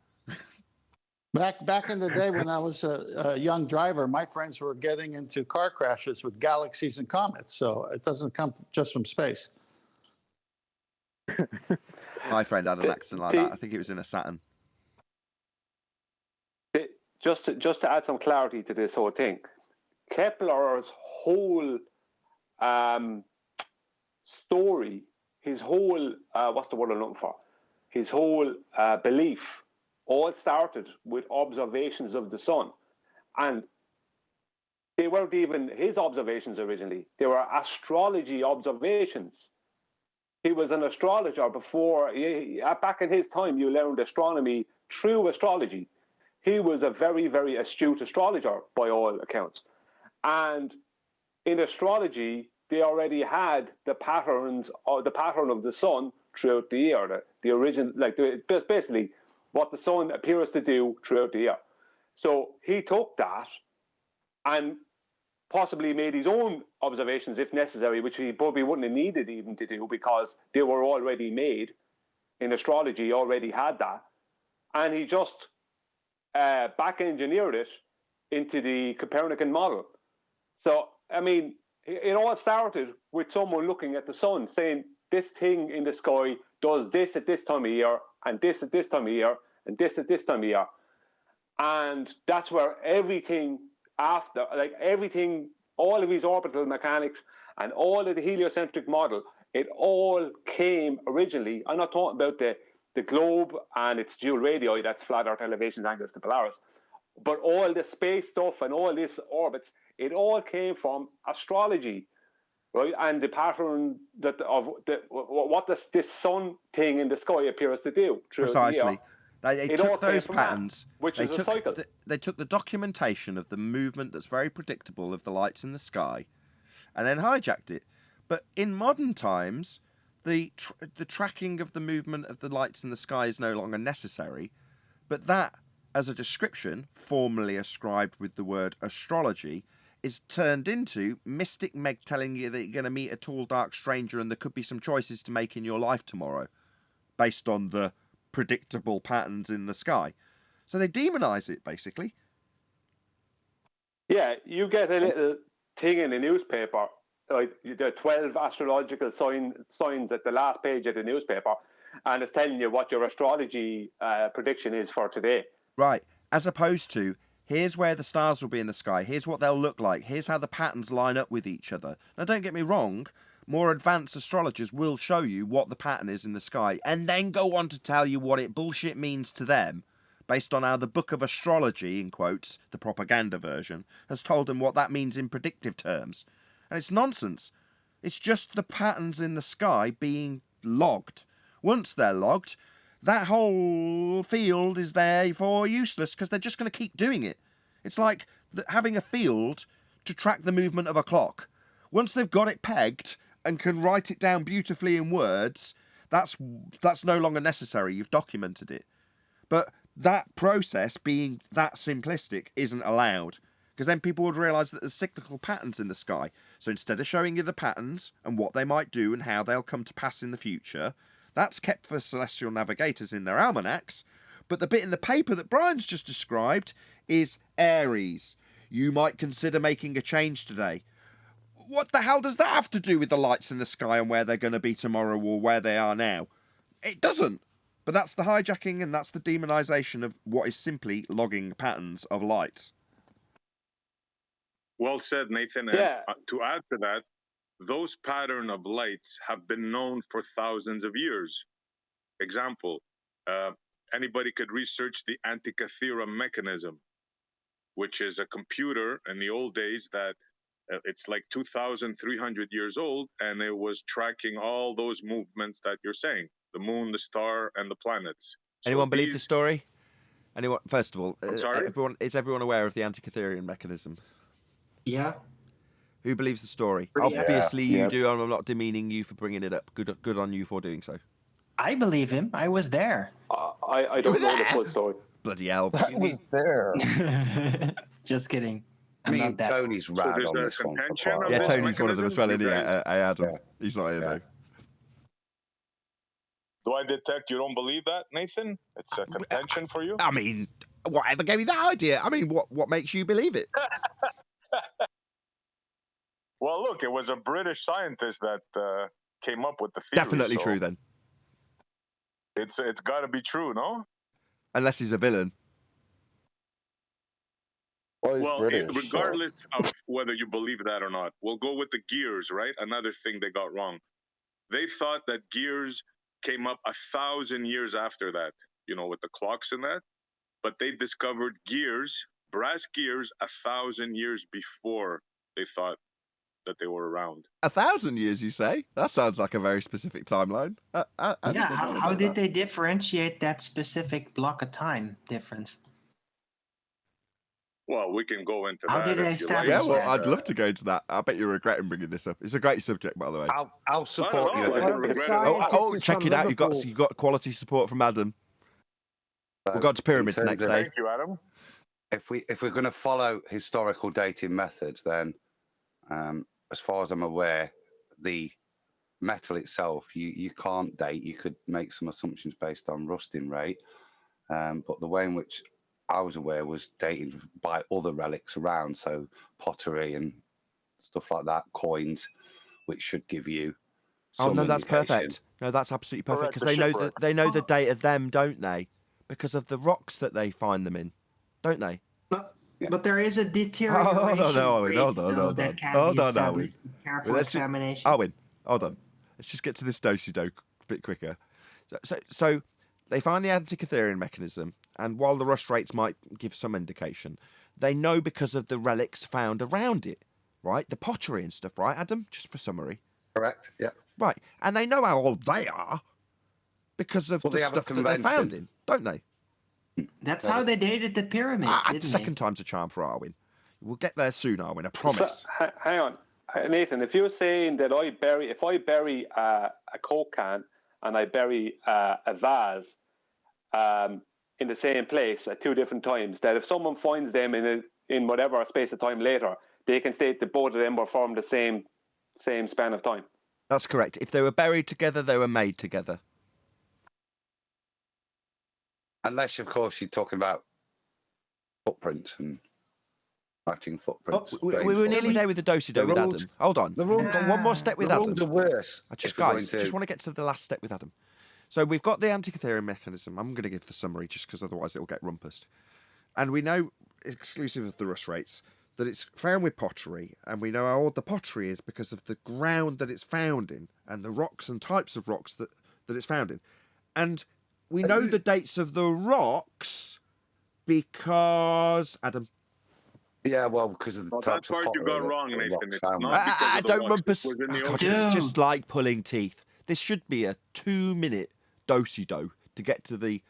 Back in the day when I was a young driver, my friends were getting into car crashes with galaxies and comets, so it doesn't come just from space.
My friend had an accident like that. I think it was in a Saturn.
Just to add some clarity to this whole thing, Kepler's whole story, his whole what's the word I'm looking for? His whole belief all started with observations of the sun, and they weren't even his observations originally. They were astrology observations. He was an astrologer before. Back in his time, you learned astronomy through astrology. He was a very, very astute astrologer by all accounts. And in astrology, they already had the patterns, or the pattern of the sun throughout the year, the origin, basically what the sun appears to do throughout the year. So he took that and possibly made his own observations if necessary, which he probably wouldn't have needed even to do because they were already made in astrology, already had that. And he just back engineered it into the Copernican model. So, I mean, it all started with someone looking at the sun saying this thing in the sky does this at this time of year, and this at this time of year, and this at this time of year. And that's where everything after, like everything, all of his orbital mechanics and all of the heliocentric model, it all came originally. I'm not talking about the globe and its dual radii, that's flat Earth elevations, angles to Polaris, but all the space stuff and all this orbits, it all came from astrology, right? And the pattern what this sun thing in the sky appears to do.
Precisely. They took those patterns.
They
took the documentation of the movement that's very predictable of the lights in the sky, and then hijacked it. But in modern times, the tracking of the movement of the lights in the sky is no longer necessary. But that, as a description, formerly ascribed with the word astrology, is turned into Mystic Meg telling you that you're going to meet a tall, dark stranger and there could be some choices to make in your life tomorrow, based on the predictable patterns in the sky. So they demonize it, basically.
Yeah, you get a little thing in the newspaper, like the 12 astrological signs at the last page of the newspaper, and it's telling you what your astrology prediction is for today.
Right, as opposed to, here's where the stars will be in the sky, here's what they'll look like, here's how the patterns line up with each other. Now, don't get me wrong, more advanced astrologers will show you what the pattern is in the sky and then go on to tell you what it bullshit means to them based on how the Book of Astrology, in quotes, the propaganda version, has told them what that means in predictive terms. And it's nonsense. It's just the patterns in the sky being logged. Once they're logged, that whole field is therefore useless because they're just going to keep doing it. It's like having a field to track the movement of a clock. Once they've got it pegged and can write it down beautifully in words, that's no longer necessary. You've documented it. But that process being that simplistic isn't allowed, because then people would realise that there's cyclical patterns in the sky. So instead of showing you the patterns and what they might do and how they'll come to pass in the future, that's kept for celestial navigators in their almanacs. But the bit in the paper that Brian's just described is Aries. You might consider making a change today. What the hell does that have to do with the lights in the sky and where they're going to be tomorrow or where they are now? It doesn't. But that's the hijacking and that's the demonisation of what is simply logging patterns of lights.
Well said, Nathan.
Yeah.
And to add to that, those pattern of lights have been known for thousands of years. Example, anybody could research the Antikythera mechanism, which is a computer in the old days that it's like 2,300 years old, and it was tracking all those movements that you're saying, the moon, the star, and the planets. So
Anyone believe the story? Anyone? First of all,
I'm sorry?
is everyone aware of the Antikytherian mechanism?
Yeah.
Who believes the story?
Pretty
Obviously you
yeah.
do, and I'm not demeaning you for bringing it up. Good on you for doing so.
I believe him. I was there.
I don't know the full story.
Bloody hell.
I was there.
Just kidding.
Me and Tony's
So
rad
there's
on
a
this one. for
contention
quite a
of
Yeah,
this
while.
Tony's one of them as well, isn't he?
mechanism,
I Adam. He's not here though.
Do I detect you don't believe that, Nathan? It's a contention for you?
I mean, whatever gave you that idea? I mean, what makes you believe it?
Well, look, it was a British scientist that came up with the theory.
Definitely
so
true then.
It's got to be true, no?
Unless he's a villain.
Well,
British, so-
regardless of whether you believe that or not, we'll go with the gears, right? Another thing they got wrong. They thought that gears came up 1,000 years after that, you know, with the clocks and that. But they discovered gears, brass gears, 1,000 years before they thought that they were around.
1,000 years, you say? That sounds like a very specific timeline.
Yeah, how did they differentiate that specific block of time difference?
Well, we can go into
How
that.
did they
if you
establish
like.
Yeah, well,
that?
I'd love to go into that. I bet you're regretting bringing this up. It's a great subject, by the way.
I'll support you.
Check it out. You've got quality support from Adam. We'll go to pyramids
in terms
next
of-
day.
Thank you, Adam.
If we're going to follow historical dating methods, then as far as I'm aware, the metal itself you can't date. You could make some assumptions based on rusting rate, but the way in which I was aware was dating by other relics around, so pottery and stuff like that, coins, which should give you.
Oh no,
some
that's
indication.
perfect. No, that's absolutely perfect
Correct,
because
the
they know
shipwreck.
they know the date of them, don't they? Because of the rocks that they find them in, don't they?
But there is a deterioration
Hold on, Owen.
rate,
Hold on,
though,
hold
that
on.
can
Hold
be
on,
established
Owen.
with careful
Let's
examination.
Owen, hold on. Let's just get to this do-si-do a bit quicker. So they find the Antikytherian mechanism, and while the rust rates might give some indication, they know because of the relics found around it, right? The pottery and stuff, right, Adam? Just for summary.
Correct. Yeah.
Right, and they know how old they are because of
Well, they
the
have a
stuff that they found
convention.
in, don't they?
That's how they dated the pyramids, didn't
Second time's a charm for Arwen. We'll get there soon, Arwen, I promise.
So, hang on, Nathan. If you're saying that if I bury a Coke can and I bury a vase in the same place at two different times, that if someone finds them in whatever space of time later, they can state that both of them were from the same span of time.
That's correct. If they were buried together, they were made together.
Unless, of course, you're talking about footprints and matching footprints.
We were nearly there with the do-si-do with
rules-
Adam. Hold on.
the rules-
We've got one more step with
the
Adam.
rules are worse
I just,
if we're going
guys,
to-
just want to get to the last step with Adam. So we've got the Antikytherian mechanism. I'm going to give the summary just because otherwise it'll get rumpused. And we know, exclusive of the rust rates, that it's found with pottery, and we know how old the pottery is because of the ground that it's found in and the rocks and types of rocks that it's found in. And we know the dates of the rocks because, Adam.
Yeah, well, because of the
Well,
types
that
of
part you
pottery
got
that
wrong,
the
Nathan.
rocks
It's
found
not
with.
because of the
Don't
rocks.
run
It was in the
God,
ocean.
it's just like pulling teeth. This should be a 2-minute do-si-do to get to the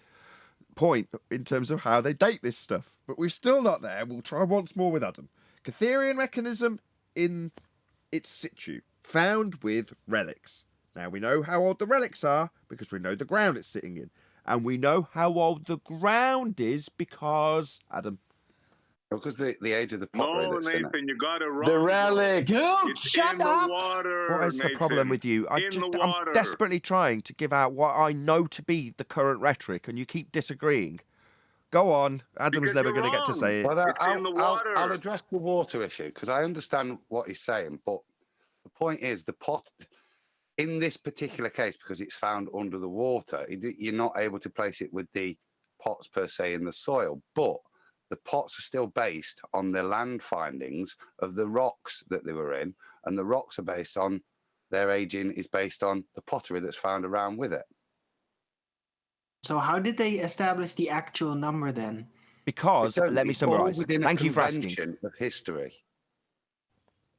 point in terms of how they date this stuff. But we're still not there. We'll try once more with Adam. Catherian mechanism in its situ, found with relics. Now we know how old the relics are because we know the ground it's sitting in. And we know how old the ground is because, Adam.
Because the age of the pottery
No,
that's in it.
Nathan, you got it wrong.
The
bro.
relic.
Dude,
It's
shut
in
up!
the water.
What is the problem
Nathan.
with you?
In the
I'm
water.
desperately trying to give out what I know to be the current rhetoric, and you keep disagreeing. Go on. Adam's
Because
never
you're
going to get to
wrong.
say it.
Well,
It's in the water.
I'll address the water issue because I understand what he's saying, but the point is the pot in this particular case, because it's found under the water, you're not able to place it with the pots per se in the soil, but the pots are still based on the land findings of the rocks that they were in, and the rocks are based on their aging is based on the pottery that's found around with it.
So how did they establish the actual number then?
Because, let me
it's all
summarise.
within a
Thank you for asking.
convention of history.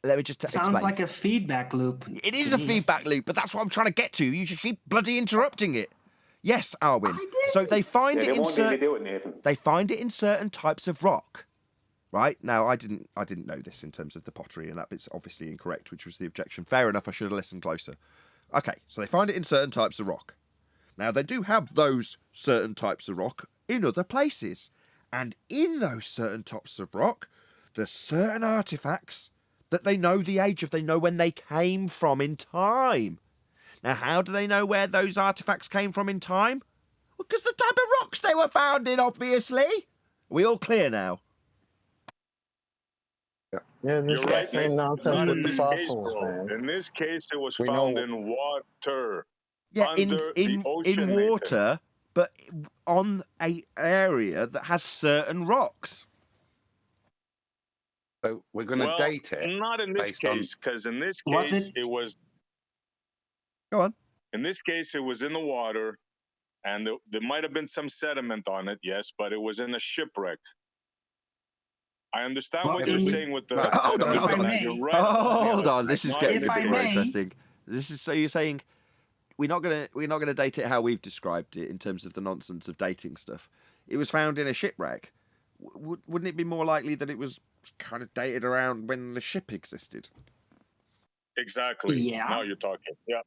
Let me just
Sounds
explain.
like a feedback loop.
It is
to
a
me.
feedback loop, but that's what I'm trying to get to. You should keep bloody interrupting it. Yes, Arwin. So they find
Yeah,
it
they
in
won't let me do it, Nathan.
They find it in certain types of rock. Right? Now I didn't know this in terms of the pottery, and that bit's obviously incorrect, which was the objection. Fair enough, I should have listened closer. Okay, so they find it in certain types of rock. Now they do have those certain types of rock in other places. And in those certain types of rock, there's certain artifacts that they know the age of, they know when they came from in time. Now, how do they know where those artifacts came from in time? Well, because the type of rocks they were found in, obviously. Are we all clear now?
Yeah, this
You're
guy
right,
saying
Nathan.
nonsense
Not
with
in
the
this case,
fossils,
bro.
man.
In this case, it was
We
found
know.
in water.
Yeah,
Under the ocean,
in water, but on a area that has certain rocks.
So we're going to date it.
Not in this
based on-
case, because in this
Was
case,
it?
it was.
Go on.
In this case, it was in the water, and there might have been some sediment on it, yes, but it was in a shipwreck. I understand
Well,
what you're
in-
saying with the
Hold on,
sediment,
hold
and
on.
you're right.
Hold
Yeah,
on, this is
not
getting
in
a
this
bit
I
more
case.
may-
interesting. This is so you're saying we're not gonna date it how we've described it in terms of the nonsense of dating stuff. It was found in a shipwreck. Wouldn't it be more likely that it was kind of dated around when the ship existed?
Exactly.
Yeah.
Now you're talking. Yeah.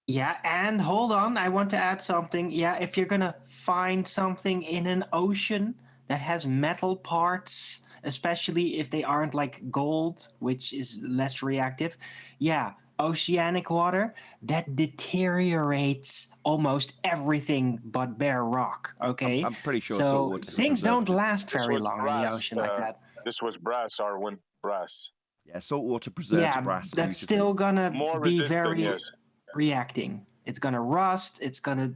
Yeah, and hold on, I want to add something. Yeah, if you're gonna find something in an ocean that has metal parts, especially if they aren't like gold, which is less reactive, yeah, oceanic water that deteriorates almost everything but bare rock. Okay,
I'm pretty sure
so
saltwater's a
things don't
preservative.
last
This
very
was
long in the
brass.
ocean like that.
This was brass, Arwen. Brass.
Yeah, saltwater preserves
Yeah,
brass.
that's
beautifully.
still gonna
More
be
resistant,
very
yes.
reacting. It's gonna rust. It's gonna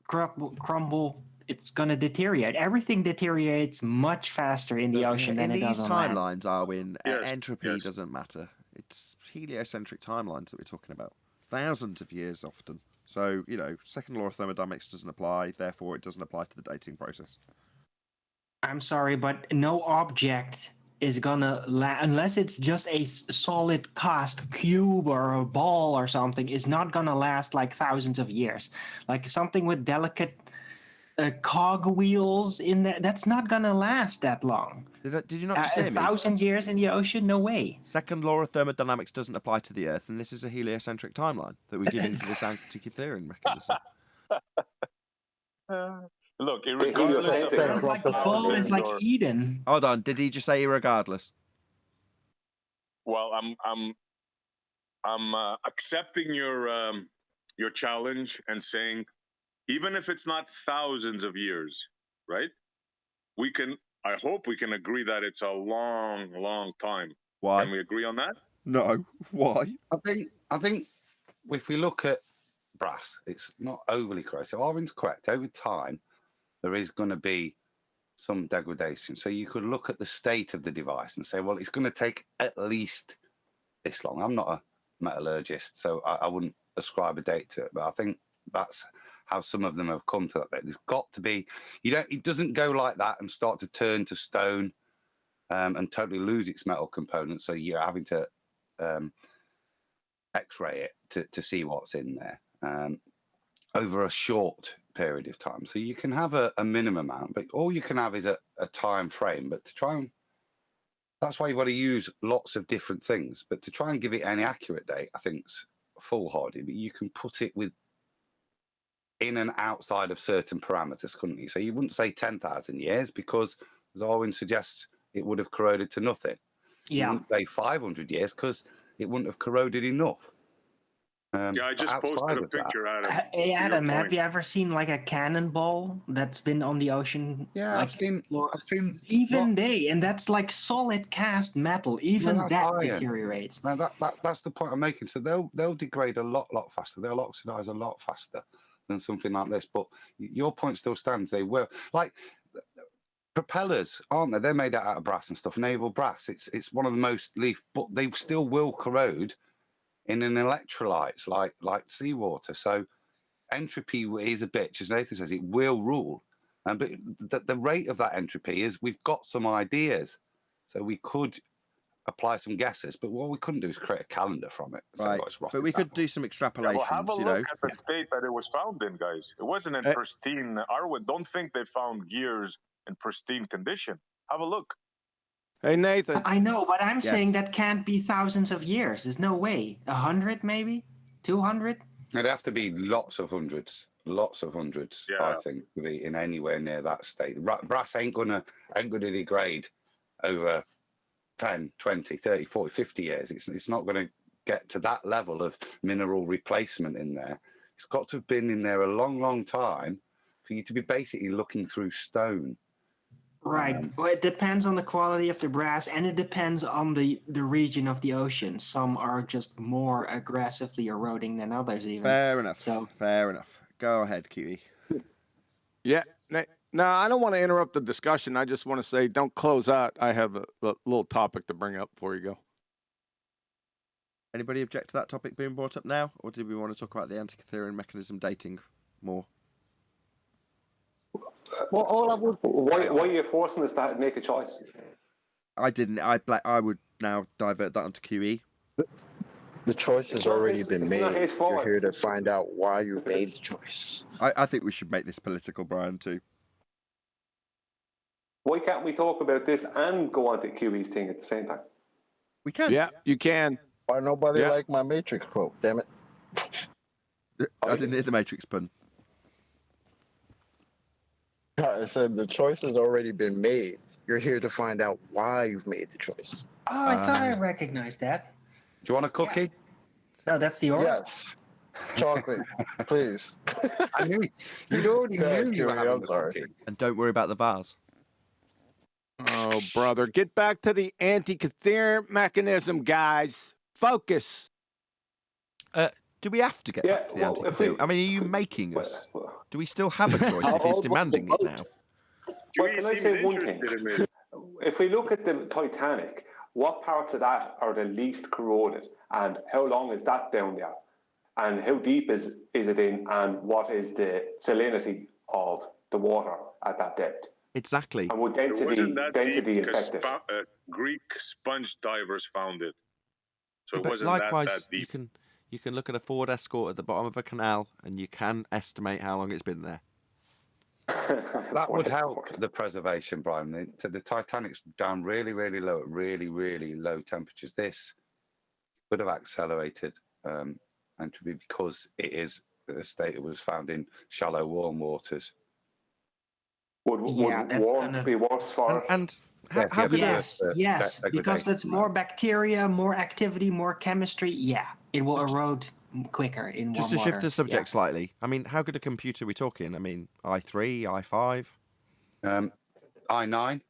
crumble. It's gonna deteriorate. Everything deteriorates much faster in the ocean than
in
it does
these
on land.
timelines, Arwin,
Yes,
entropy
yes.
doesn't matter. It's heliocentric timelines that we're talking about. Thousands of years often. So, second law of thermodynamics doesn't apply, therefore it doesn't apply to the dating process.
I'm sorry, but no object is gonna unless it's just a solid cast cube or a ball or something, is not gonna last like thousands of years. Like something with delicate cog wheels in there, that's not gonna last that long.
Did you not just hear me?
1,000 years in the ocean? No way.
Second law of thermodynamics doesn't apply to the Earth, and this is a heliocentric timeline that we're giving to this Antikytherian mechanism.
Look, regardless of
Sounds like the ball is like Eden.
Hold on, did he just say irregardless?
Well, I'm accepting your challenge and saying, even if it's not thousands of years, right? I hope we can agree that it's a long, long time.
Why?
Can we agree on that?
No. Why?
I think if we look at brass, it's not overly correct. So Arvin's correct. Over time, there is going to be some degradation. So you could look at the state of the device and say, well, it's going to take at least this long. I'm not a metallurgist, so I wouldn't ascribe a date to it, but I think that's how some of them have come to that date. There's got to be, it doesn't go like that and start to turn to stone and totally lose its metal components. So you're having to X-ray it to see what's in there over a short period of time. So you can have a minimum amount, but all you can have is a time frame. But to try and, that's why you've got to use lots of different things. But to try and give it any accurate date, I think is foolhardy. But you can put it in and outside of certain parameters, couldn't you? So you wouldn't say 10,000 years because, as Arwin suggests, it would have corroded to nothing.
Yeah.
You wouldn't say 500 years because it wouldn't have corroded enough.
Yeah, I just posted a picture, Adam.
Hey, Adam, have you ever seen like a cannonball that's been on the ocean?
Yeah,
like,
I've seen
even and that's like solid cast metal. Even
that's
that
iron.
deteriorates.
Now that's the point I'm making. So they'll degrade a lot faster. They'll oxidize a lot faster than something like this. But your point still stands. They will, like propellers, aren't they? They're made out of brass and stuff. Naval brass. It's one of the most but they still will corrode in an electrolyte like seawater. So entropy is a bitch, as Nathan says. It will rule, but the rate of that entropy is, we've got some ideas, so we could apply some guesses, but what we couldn't do is create a calendar from it. So
Right, but we could do some extrapolations.
Well, have a look at the state that it was found in, guys. It wasn't in pristine. Arwin, don't think they found gears in pristine condition. Have a look.
Hey, Nathan.
I know, but I'm saying that can't be thousands of years. There's no way. 100 maybe? 200?
It'd have to be lots of hundreds, I think, to be in anywhere near that state. Brass ain't gonna degrade over 10, 20, 30, 40, 50 years. It's not going to get to that level of mineral replacement in there. It's got to have been in there a long time for you to be basically looking through stone.
Right. Well, it depends on the quality of the brass, and it depends on the region of the ocean. Some are just more aggressively eroding than others, even.
Fair enough.
So
fair enough. Go ahead, QE.
Yeah. No, I don't want to interrupt the discussion. I just want to say, don't close out. I have a little topic to bring up before you go.
Anybody object to that topic being brought up now, or did we want to talk about the Antikythera mechanism dating more?
Well, all I would. Why are you forcing us to make a choice?
I didn't. I would now divert that onto QE.
The choice has already been made. You're here to find out why you made the choice.
I think we should make this political, Brian, too.
Why can't we talk about this and go on to QE's thing at the same time?
We can.
Yeah, you can.
Why nobody like my Matrix quote? Damn it!
I didn't hear the Matrix pun.
I said the choice has already been made. You're here to find out why you've made the choice.
Oh, I thought I recognized that.
Do you want a cookie?
No, that's the order.
Yes. Chocolate, please.
I knew you'd already knew you were having the cookie.
And don't worry about the vase.
Oh, brother. Get back to the Antikythera mechanism, guys. Focus.
Do we have to get back to the Antikythera? I mean, are you making us? Do we still have a choice if he's demanding it now?
Well, can I say one thing? If we look at the Titanic, what parts of that are the least corroded, and how long is that down there, and how deep is it in, and what is the salinity of the water at that depth?
Exactly.
And would density affect it?
Greek sponge divers found it, so it
But
wasn't
likewise,
that deep.
you can look at a Ford Escort at the bottom of a canal, and you can estimate how long it's been there.
That would help the preservation, Brian. The Titanic's down really low at really low temperatures. This would have accelerated entropy because it is a state that was found in shallow, warm waters.
Would warm be worse for
and how could
yes, because there's more bacteria, more activity, more chemistry. Yeah, it will erode quicker in
just
warm
to shift
water.
the subject slightly. I mean, how good a computer are we talking? I mean, i3, i5,
i9,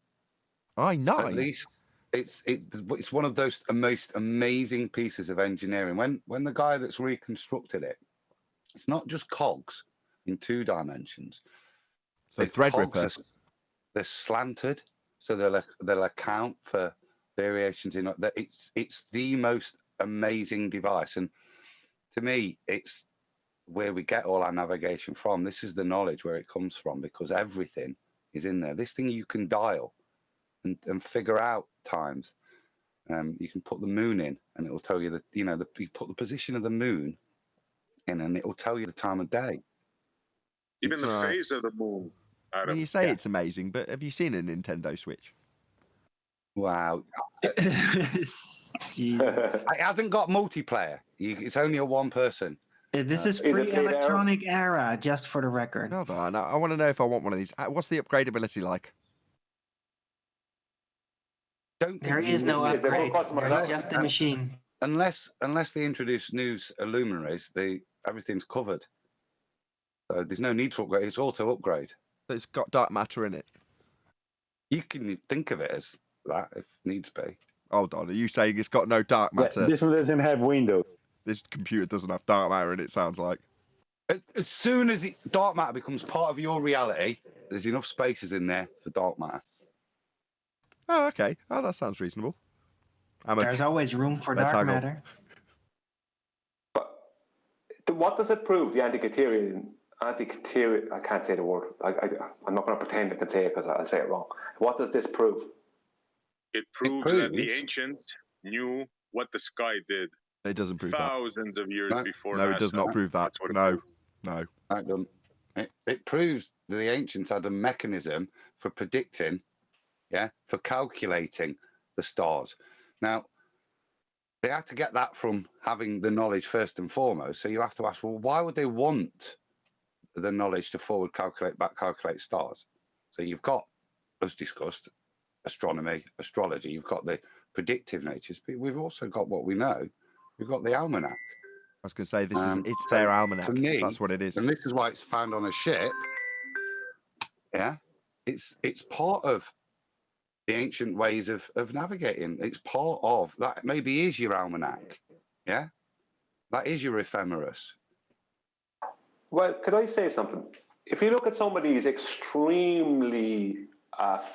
i9.
At least it's one of those most amazing pieces of engineering. When the guy that's reconstructed it, it's not just cogs in 2 dimensions.
So Threadripper.
they're slanted, so they'll account for variations in that. It's the most amazing device, and to me, it's where we get all our navigation from. This is the knowledge where it comes from, because everything is in there. This thing you can dial and figure out times. You can put the moon in, and it will tell you that you put the position of the moon in, and it will tell you the time of day.
Even the phase of the moon.
I mean, you say it's amazing, but have you seen a Nintendo Switch?
Wow.
Jeez.
It hasn't got multiplayer. It's only a one person.
This is pre-electronic era, just for the record.
Hold on, I want to know if I want one of these. What's the upgradability like?
There is no upgrade. There's just a machine.
Unless they introduce new luminaries, everything's covered. So there's no need to upgrade. It's auto upgrade.
But it's got dark matter in it.
You can think of it as that if needs be.
Hold on, are you saying it's got no dark matter?
Yeah, this one doesn't have Windows.
This computer doesn't have dark matter in it, sounds like.
As soon as dark matter becomes part of your reality, there's enough spaces in there for dark matter.
Oh, okay. Oh, that sounds reasonable.
There's always room for dark matter.
But what does it prove, the Antikythera, I can't say the word. I'm not going to pretend I can say it because I'll say it wrong. What does this prove?
It proves that the ancients knew what the sky did.
It doesn't prove
thousands of years before.
No,
NASA.
it does not prove that. No.
It proves that the ancients had a mechanism for predicting, for calculating the stars. Now, they had to get that from having the knowledge first and foremost. So you have to ask, well, why would they want the knowledge to forward calculate, back calculate stars? So you've got, as discussed, astronomy, astrology. You've got the predictive natures, but we've also got what we know. We've got the almanac.
I was going to say it's their almanac.
To me,
that's what it is,
and this is why it's found on a ship. Yeah, it's part of the ancient ways of navigating. It's part of that. Maybe is your almanac. Yeah, that is your ephemeris.
Well, could I say something? If you look at some of these extremely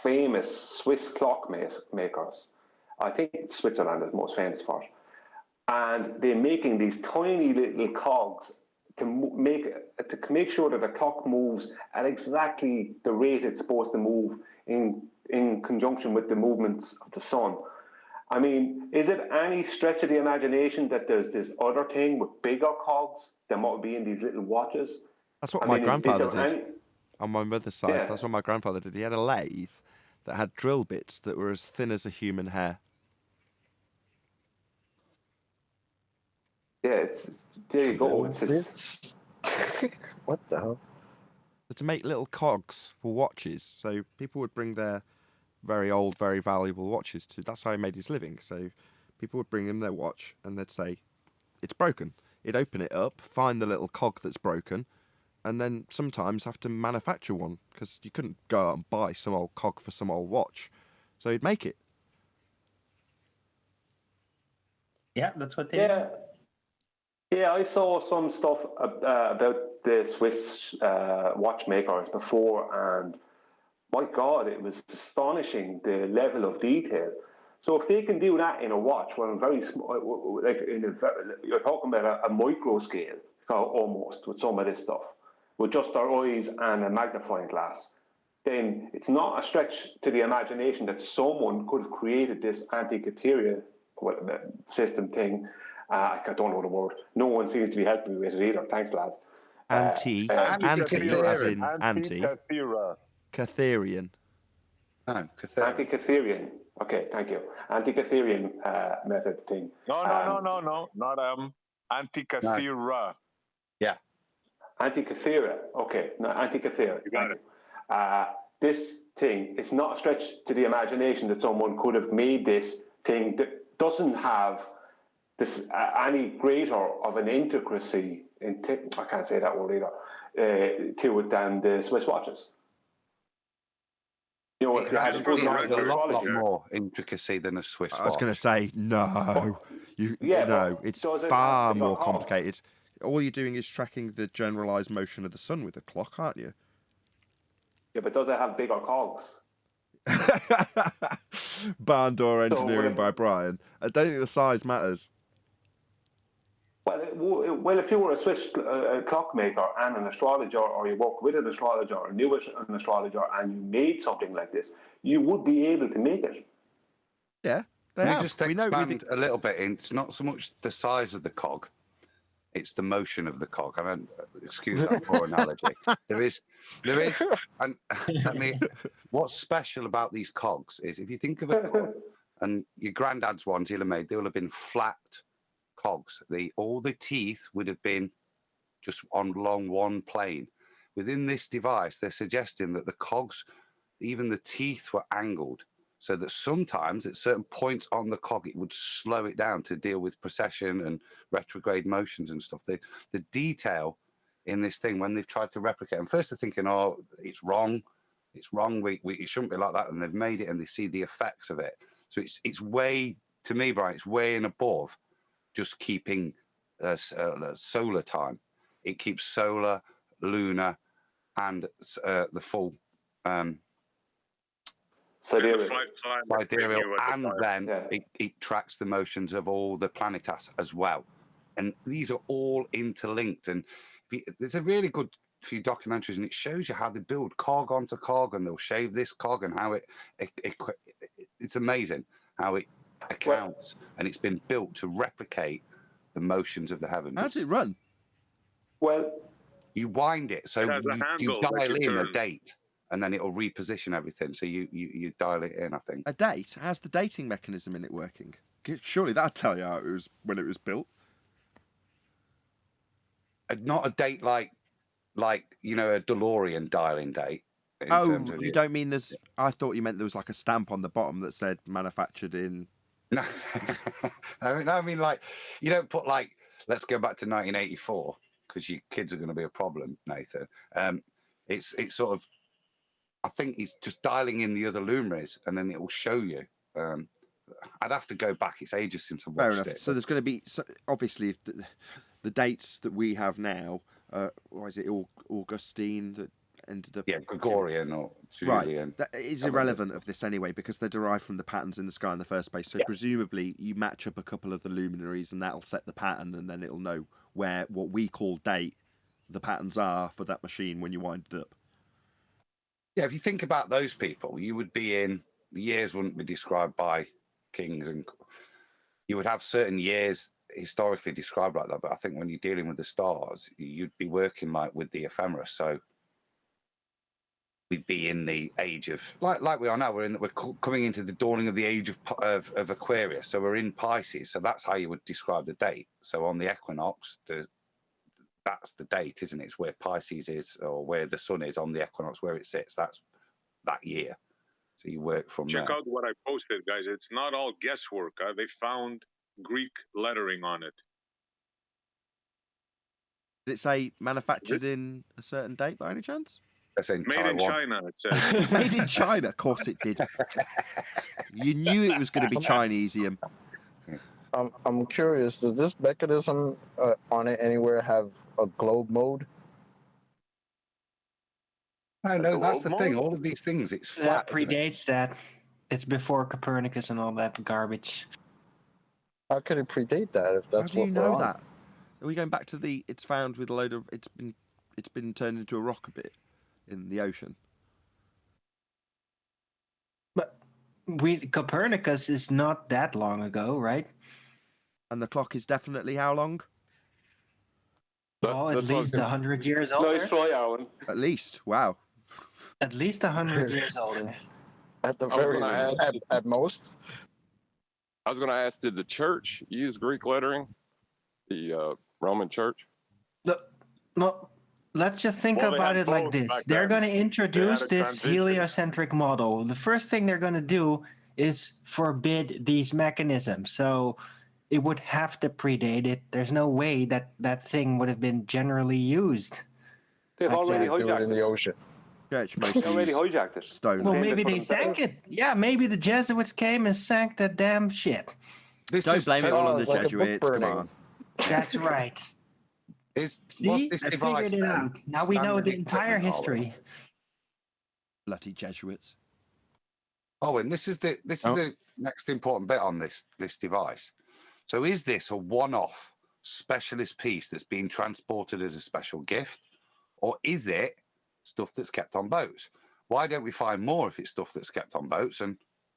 famous Swiss clock makers, I think Switzerland is most famous for it, and they're making these tiny little cogs to make sure that the clock moves at exactly the rate it's supposed to move in conjunction with the movements of the sun. I mean, is it any stretch of the imagination that there's this other thing with bigger cogs that might be in these little watches?
That's what my grandfather did. On my mother's side, that's what my grandfather did. He had a lathe that had drill bits that were as thin as a human hair.
Yeah, there you go. It's
what the hell?
To make little cogs for watches, so people would bring their very old, very valuable watches to. That's how he made his living. So people would bring him their watch, and they'd say, "It's broken." He'd open it up, find the little cog that's broken, and then sometimes have to manufacture one because you couldn't go out and buy some old cog for some old watch. So he'd make it.
Yeah, that's what they do.
Yeah, I saw some stuff about the Swiss watchmakers before, and my God, it was astonishing the level of detail. So if they can do that in a watch, well, very small, like you're talking about a micro scale almost with some of this stuff, with just our eyes and a magnifying glass, then it's not a stretch to the imagination that someone could have created this Antikythera system thing. I don't know the word. No one seems to be helping me with it either. Thanks, lads.
Anti as in anti. Catherian.
No,
Antikytherian. Okay, thank you. Antikytherian method thing.
No. Not Antikythera.
Yeah.
Antikythera. Okay, no, Antikythera.
You got it.
This thing, it's not a stretch to the imagination that someone could have made this thing that doesn't have this any greater of an intricacy I can't say that word either to it than the Swiss watches. You know, if you had
a lot more intricacy than a Swiss watch.
I was going to say no. It's far more complicated. All you're doing is tracking the generalized motion of the sun with a clock, aren't you?
Yeah, but does it have bigger cogs?
Barn door engineering by Brian. I don't think the size matters.
Well, if you were a Swiss clockmaker and an astrologer, or you work with an astrologer, or knew an astrologer, and you made something like this, you would be able to make it.
Yeah, they
Can
have.
we just expand a little bit? It's not so much the size of the cog; it's the motion of the cog. I don't excuse that poor analogy. There is, and I mean, what's special about these cogs is if you think of a cog, and your granddad's ones he'll have made, they will have been flat cogs. All the teeth would have been just along one plane. Within this device, they're suggesting that the cogs, even the teeth, were angled, so that sometimes at certain points on the cog, it would slow it down to deal with precession and retrograde motions and stuff. The detail in this thing, when they've tried to replicate, and first they're thinking, oh, it's wrong. It's wrong. It shouldn't be like that. And they've made it and they see the effects of it. So it's way, to me, Brian, it's way and above just keeping solar time. It keeps solar, lunar, and the full sidereal, and then it tracks the motions of all the planetas as well. And these are all interlinked. And there's a really good few documentaries, and it shows you how they build cog onto cog, and they'll shave this cog, and how it's amazing how it accounts, and it's been built to replicate the motions of the heavens.
How does it run?
Well,
you wind it, so you dial in a date, and then it'll reposition everything. So you dial it in, I think.
A date? How's the dating mechanism in it working? Surely that'd tell you how it was when it was built.
Not a date like a DeLorean dialing date.
Oh, you don't mean there's... I thought you meant there was like a stamp on the bottom that said manufactured in...
No, I mean, like, you don't put, like, let's go back to 1984, because your kids are going to be a problem, Nathan. It's sort of... I think it's just dialing in the other luminaries, and then it will show you. I'd have to go back. It's ages since I watched it.
So there's going to be... obviously, if the dates that we have now... what is it, Augustine that ended up...
Yeah, Gregorian or Julian.
Right, that is irrelevant of this anyway, because they're derived from the patterns in the sky in the first place. So presumably you match up a couple of the luminaries and that'll set the pattern, and then it'll know where what we call date the patterns are for that machine when you wind it up.
Yeah, if you think about those people, you would be in... The years wouldn't be described by kings, and you would have certain years historically described like that, but I think when you're dealing with the stars, you'd be working like with the ephemeris. So we'd be in the age of like we are now. We're coming into the dawning of the age of Aquarius. So we're in Pisces. So that's how you would describe the date. So on the equinox, that's the date, isn't it? It's where Pisces is, or where the sun is on the equinox, where it sits. That's that year. So you work from there.
Check out what I posted, guys. It's not all guesswork. They found Greek lettering on it.
Did it say manufactured in a certain date by any chance?
Made in China, it says.
Made in China, of course it did. You knew it was going to be Chinesium.
I'm curious, does this mechanism on it anywhere have a globe mode?
No, that's the thing. All of these things, it's flat.
That predates that. It's before Copernicus and all that garbage.
How could it predate that if that's
what? How do you know that? Are we going back to the? It's found with a load of. It's been turned into a rock a bit in the ocean.
But Copernicus is not that long ago, right?
And the clock is definitely how long?
Oh, at least 100 years older.
Nice try, Alan.
At least, wow.
At least 100 years older.
At the very at most.
I was going to ask, did the church use Greek lettering? The Roman church?
No, let's just think about it like this. They're going to introduce this heliocentric model. The first thing they're going to do is forbid these mechanisms. So it would have to predate it. There's no way that that thing would have been generally used.
They've already hijacked it
in the ocean.
Church
they already hijacked it.
Stone.
Well, maybe they sank it. Yeah, maybe the Jesuits came and sank that damn shit.
Don't blame it all on the Jesuits. Come on.
That's right. See, I figured it out. Now we know the entire history.
Bloody Jesuits.
Owen, this is the next important bit on this device. So is this a one-off specialist piece that's being transported as a special gift, or is it stuff that's kept on boats? Why don't we find more if it's stuff that's kept on boats? And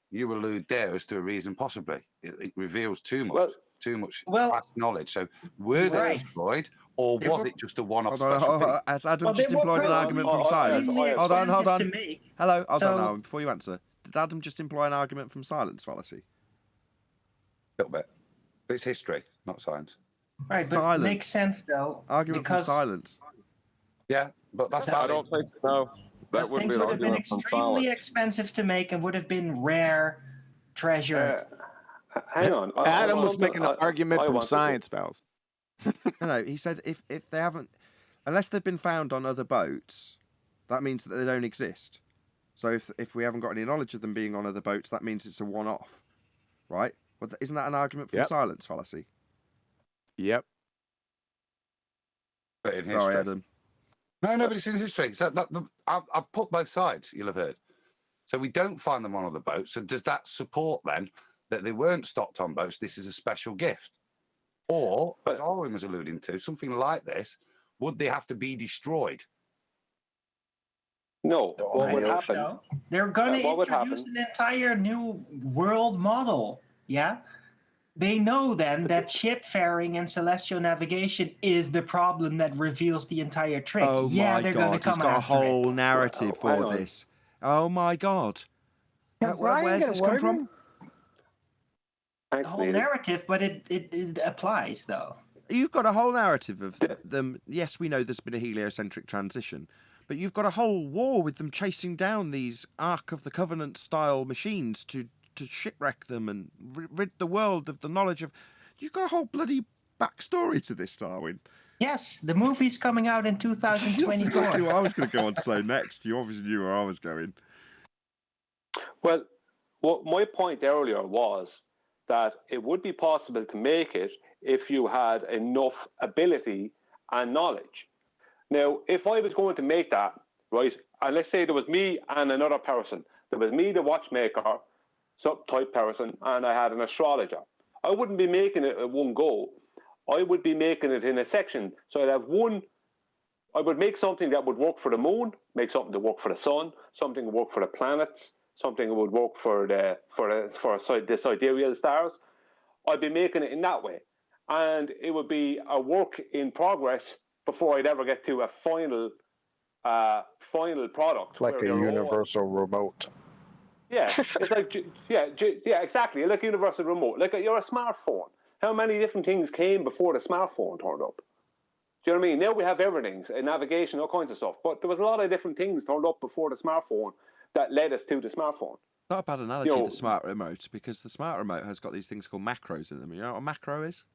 you allude there as to a reason possibly. It reveals too much past knowledge. So were they destroyed, or was it just a one-off special piece?
Has Adam just employed an argument from silence? Hold on. Hello, hold on now, before you answer. Did Adam just employ an argument from silence fallacy?
A little bit. But it's history, not science.
Right, but it makes sense though.
Argument from silence.
Yeah, but that's valid.
I don't think no. That would
things
be an
would have been
argument from
extremely
silence.
expensive to make and would have been rare, treasured.
Hang on.
Adam was making an argument from science, pals.
No, he said if they haven't, unless they've been found on other boats, that means that they don't exist. So if we haven't got any knowledge of them being on other boats, that means it's a one-off, right? Well, isn't that an argument from silence fallacy?
Yep.
But in history.
Sorry, Adam.
No, but it's in history. So I've put both sides, you'll have heard. So we don't find them on other boats. So does that support then that they weren't stocked on boats? This is a special gift. Or, as Owen was alluding to, something like this, would they have to be destroyed?
No. What would happen?
No. They're going to
what would
introduce
happen?
an entire new world model. Yeah. They know then that shipfaring and celestial navigation is the problem that reveals the entire trick.
Oh my
they're going to
God,
come
he's got a
after
whole
it.
narrative for this. Oh my God. Where's this come from?
The whole narrative, but it applies though.
You've got a whole narrative of them. Yes, we know there's been a heliocentric transition, but you've got a whole war with them chasing down these Ark of the Covenant style machines to shipwreck them and rid the world of the knowledge of. You've got a whole bloody backstory to this, Darwin.
Yes, the movie's coming out in 2024.
That's exactly what I was going to go on to say next. You obviously knew where I was going.
Well, what my point earlier was that it would be possible to make it if you had enough ability and knowledge. Now, if I was going to make that, right, and let's say there was me and another person, there was me, the watchmaker, type person, and I had an astrologer. I wouldn't be making it at one go. I would be making it in a section. So I'd have I would make something that would work for the moon, make something to work for the sun, something to work for the planets, something that would work for the sidereal stars. I'd be making it in that way. And it would be a work in progress before I'd ever get to a final product.
Like a universal remote.
Yeah, it's like exactly, like a universal remote. Like you're a smartphone. How many different things came before the smartphone turned up? Do you know what I mean? Now we have everything, navigation, all kinds of stuff. But there was a lot of different things turned up before the smartphone that led us to the smartphone.
Not a bad analogy, the smart remote, because the smart remote has got these things called macros in them. You know what a macro is?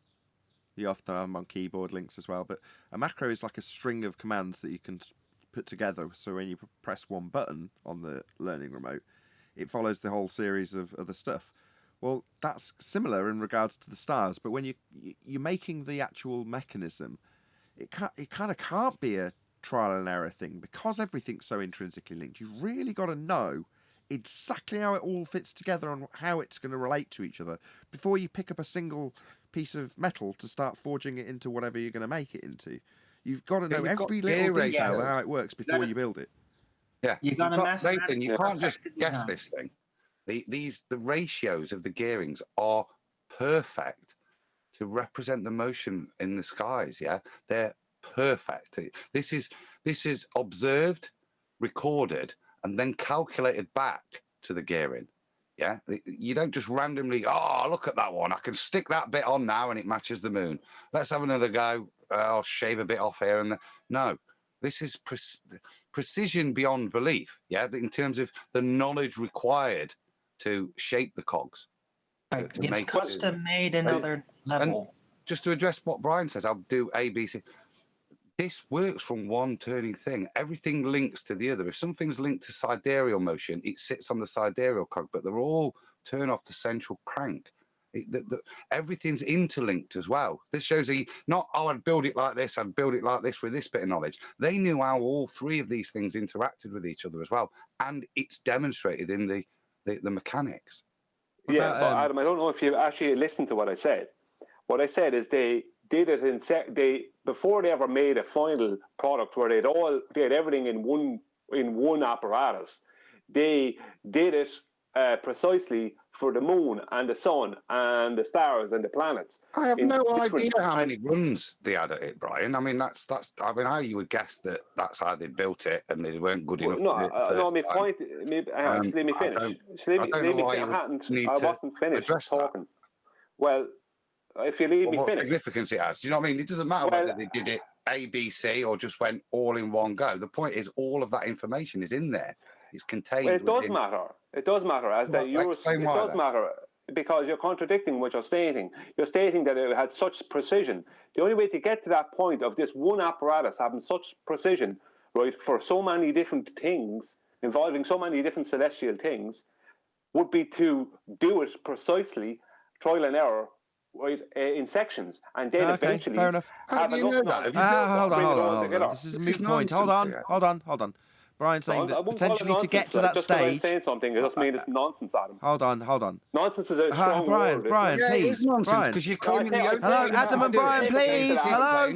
You often have them on keyboard links as well. But a macro is like a string of commands that you can put together. So when you press one button on the learning remote, it follows the whole series of other stuff. Well, that's similar in regards to the stars, but when you're making the actual mechanism, it kind of can't be a trial and error thing because everything's so intrinsically linked. You really got to know exactly how it all fits together and how it's going to relate to each other before you pick up a single piece of metal to start forging it into whatever you're going to make it into. You've got to know every little detail of how it works before you build it.
Yeah,
Nathan,
you can't just guess this thing. The ratios of the gearings are perfect to represent the motion in the skies. Yeah, they're perfect. This is observed, recorded, and then calculated back to the gearing. Yeah, you don't just randomly. Oh, look at that one. I can stick that bit on now, and it matches the moon. Let's have another go. I'll shave a bit off here and there. No. This is precision beyond belief, yeah, in terms of the knowledge required to shape the cogs.
Right. It's custom made another level.
And just to address what Brian says, I'll do A, B, C. This works from one turning thing. Everything links to the other. If something's linked to sidereal motion, it sits on the sidereal cog, but they're all turn off the central crank. Everything's interlinked as well. This shows I'd build it like this, I'd build it like this with this bit of knowledge. They knew how all three of these things interacted with each other as well. And it's demonstrated in the the mechanics.
Yeah, but Adam, I don't know if you actually listened to what I said. What I said is they did it before they ever made a final product where they had everything in one apparatus. They did it precisely for the moon and the sun and the stars and the planets.
I have no idea how many runs they had at it, Brian. I mean, that's. I mean, how you would guess that that's how they built it, and they weren't good enough.
No, my point. Let me finish. I wasn't finished talking. Well, if you leave me
what
finish.
Significance it has. Do you know what I mean? It doesn't matter whether they did it A, B, C, or just went all in one go. The point is, all of that information is in there. It's contained.
Well, it does matter. It does matter. It does matter because you're contradicting what you're stating. You're stating that it had such precision. The only way to get to that point of this one apparatus having such precision, right, for so many different things, involving so many different celestial things, would be to do it precisely, trial and error, right, in sections, and then eventually
fair enough.
have enough knowledge.
Hold on. This is a moot point. Hold on. Brian's saying that potentially to get to that stage.
Saying something, it doesn't mean it's nonsense, Adam.
Hold on.
Nonsense is a strong word.
Brian,
yeah,
please.
It is nonsense because you're claiming the open.
Hello, Adam and Brian, please. Hello.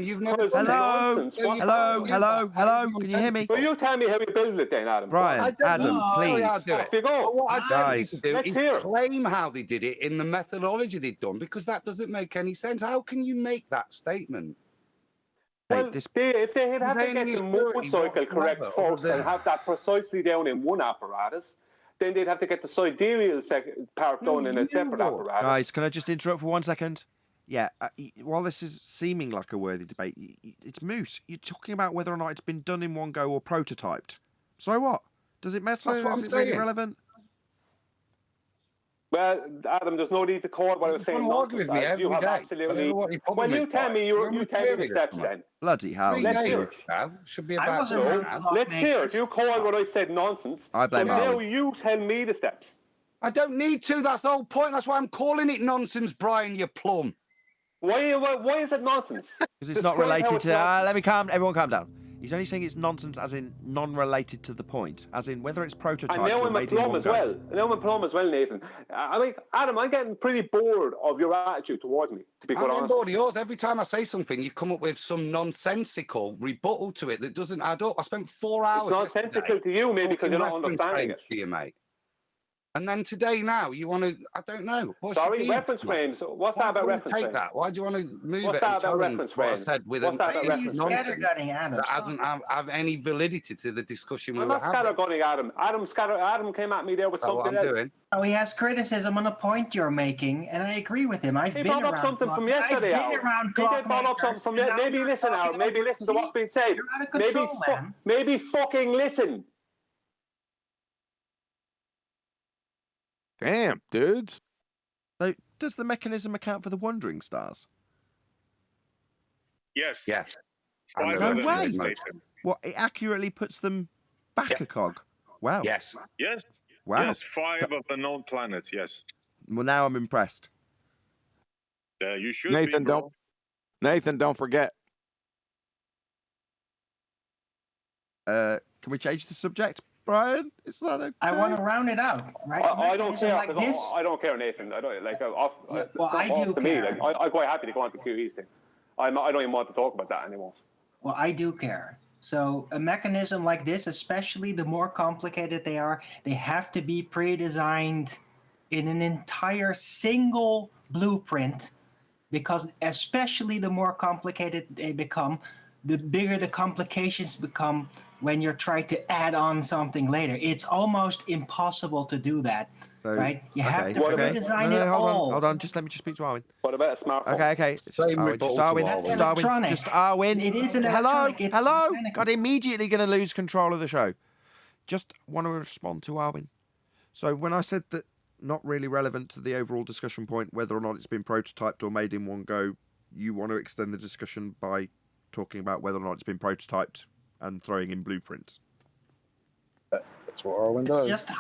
Hello. Can you hear me?
Well, you tell me how you build it then, Adam.
Brian, Adam, please.
Off you go.
What I don't need to do
Let's
is
hear.
claim how they did it in the methodology they've done, because that doesn't make any sense. How can you make that statement?
Well, if they had had to get the moon cycle correct first and have that precisely down in one apparatus, then they'd have to get the sidereal part done in a separate apparatus.
Guys, can I just interrupt for 1 second? Yeah, while this is seeming like a worthy debate, it's moot. You're talking about whether or not it's been done in one go or prototyped. So what? Does it matter?
That's what I'm
Is it really
saying.
relevant?
Well, Adam, there's no need to call what I was saying.
Argue with me every
you have
day.
absolutely. Well, you tell me you tell me the steps then.
Bloody hell.
Let's hear it.
Now should be about.
Let's hear it. You call what I said nonsense.
I blame
so now
Arwen.
you tell me the steps.
I don't need to. That's the whole point. That's why I'm calling it nonsense, Brian. You plum.
Why is it nonsense?
Because it's not related to. Everyone calm down. He's only saying it's nonsense as in non-related to the point, as in whether it's prototyped
And now
or
I'm a
made in
plum
one
as
go.
well. Now I'm a plum as well, Nathan. I mean, Adam, I'm getting pretty bored of your attitude towards me, to be quite
I'm on
honest.
board of yours. Every time I say something, you come up with some nonsensical rebuttal to it that doesn't add up. I spent 4 hours.
It's nonsensical to you, maybe because you're not
reference
understanding
frames
it.
for you, mate. And then today, now you want to? I don't know. What's your
Sorry,
beef?
reference frames. What's
Why
that
do
about
you wanna
reference
take
frames?
that? Why do you want to move
What's
it?
that
and
about
challenge
reference
what I
frames?
said with
What's that about
a
reference
nonsense
Scattergunning, Adam,
that
stop.
doesn't have any validity to the discussion we
I'm
were
not
having.
scattergunning Adam. Adam came at me there with
That's what
something
I'm
else.
doing.
Oh, he has criticism on a point you're making, and I agree with him.
He brought up something from yesterday.
I've been around
He did brought up something from yesterday. Maybe listen out. Maybe listen to what's being said.
You're out of control, man.
Maybe fucking listen.
Damn, dudes.
So, does the mechanism account for the wandering stars?
Yes.
Yes.
Five
No
of them,
way.
Nathan.
What, it accurately puts them back a cog? Wow.
Yes.
Yes.
Wow.
Yes, 5 of the known planets. Yes.
Well, now I'm impressed.
You should
Nathan,
be, bro.
don't forget.
Can we change the subject, Brian? Is that okay?
I want to round it out, right?
I don't
Mechanism
care.
like this.
I don't care, Nathan. I don't like.
Well, I do
to me.
care.
Like, I'm quite happy to go on to QE's thing. I don't even want to talk about that anymore.
Well, I do care. So a mechanism like this, especially the more complicated they are, they have to be pre-designed in an entire single blueprint, because especially the more complicated they become, the bigger the complications become when you're trying to add on something later. It's almost impossible to do that,
So,
right? You have
okay,
to
okay.
pre-design
No,
it
hold
all.
on, hold on. Just let me just speak to Arwen.
What about a smartphone?
Okay. Just
Same
Arwen.
rebuttal
Just
to
Arwen.
Arwen.
Just
That's
Arwen.
electronic.
Just Arwen.
It is an
Hello.
electronic, it's
Hello.
mechanical.
God, immediately going to lose control of the show. Just want to respond to Arwen. So when I said that not really relevant to the overall discussion point, whether or not it's been prototyped or made in one go, you want to extend the discussion by talking about whether or not it's been prototyped and throwing in blueprints.
That's what Arwen
It's
does.
just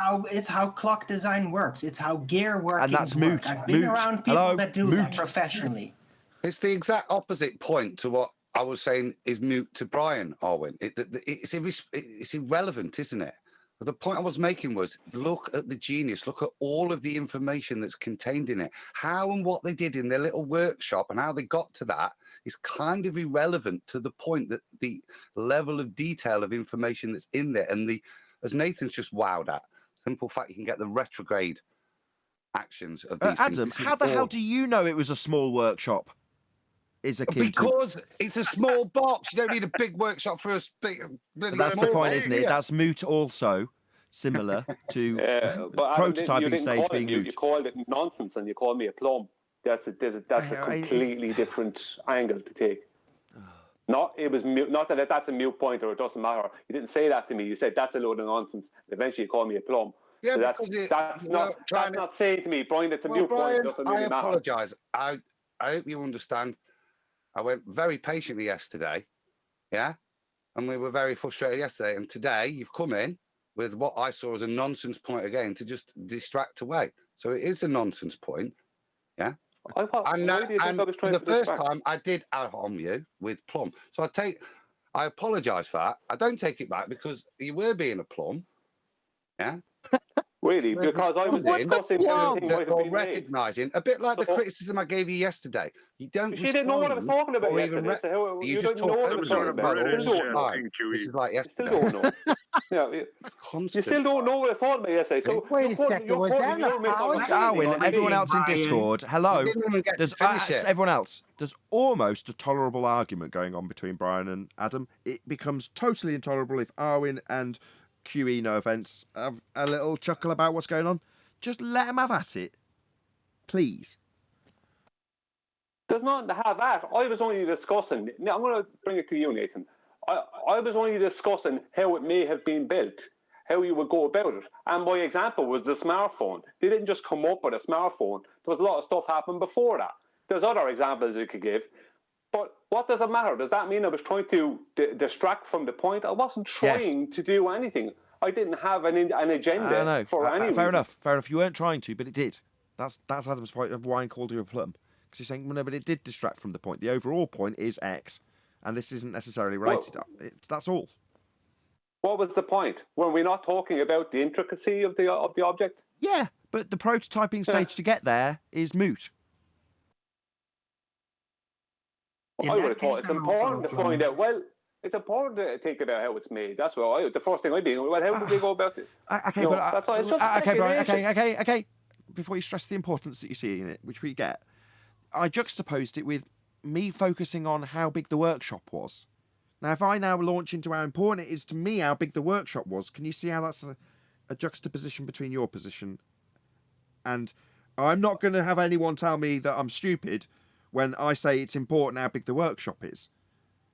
how clock design works. It's how gear workings
And that's
work.
moot.
I've been
Moot.
around people
Hello?
that do
Moot.
that professionally.
It's the exact opposite point to what I was saying is moot to Brian, Arwen. It's irrelevant, isn't it? The point I was making was look at the genius, look at all of the information that's contained in it. How and what they did in their little workshop and how they got to that is kind of irrelevant to the point that the level of detail of information that's in there and as Nathan's just wowed at, simple fact you can get the retrograde actions of these
Adam,
things.
how the hell do you know it was a small workshop?
Because it's a small box. You don't need a big workshop for a big.
That's the point, isn't it? That's moot also. Similar to
but
prototyping
you didn't
stage
call
being
it,
moot.
you called it nonsense, and you called me a plum. That's a completely different angle to take. Not it was mute, not that that's a mute point or it doesn't matter. You didn't say that to me. You said that's a load of nonsense. And eventually, you called me a plum.
Yeah,
so
because
that's not saying to me, Brian. It's a mute point. It doesn't really
I
matter.
apologise. I hope you understand. I went very patiently yesterday, yeah, and we were very frustrated yesterday. And today you've come in with what I saw as a nonsense point again to just distract away. So it is a nonsense point, yeah. And for the first time, I did out on you with plum. So I apologise for that. I don't take it back because you were being a plum, yeah.
Really, because I was discussing everything might have been
recognising a bit like the criticism I gave you yesterday. You don't.
She didn't know what I was talking about yesterday.
You just
know what I was talking about.
This is like yesterday.
Still don't know. You still don't know what I thought about yesterday. So
wait a second. Was that
Darwin, everyone else in Discord, hello. There's
finish it.
everyone else. There's almost a tolerable argument going on between Brian and Adam. It becomes totally intolerable if Arwin and QE, no offence, have a little chuckle about what's going on. Just let them have at it, please.
There's nothing to have at. I was only discussing. Now I'm going to bring it to you, Nathan. I was only discussing how it may have been built, how you would go about it. And my example was the smartphone. They didn't just come up with a smartphone. There was a lot of stuff happened before that. There's other examples you could give. But what does it matter? Does that mean I was trying to distract from the point? I wasn't trying to do anything. I didn't have an agenda for any
Fair enough. You weren't trying to, but it did. That's Adam's point of why I called you a plum. Because you're saying, well, no, but it did distract from the point. The overall point is X, and this isn't necessarily related. That's all.
What was the point? Were we not talking about the intricacy of the object?
Yeah, but the prototyping stage to get there is moot.
I would have thought it's important to find out. Well, it's important to think about how it's made. That's what the first thing I'd be. Well, how did we go about this?
Okay, Brian. Okay. Before you stress the importance that you see in it, which we get, I juxtaposed it with me focusing on how big the workshop was. Now, if I now launch into how important it is to me how big the workshop was, can you see how that's a juxtaposition between your position? And I'm not going to have anyone tell me that I'm stupid when I say it's important how big the workshop is.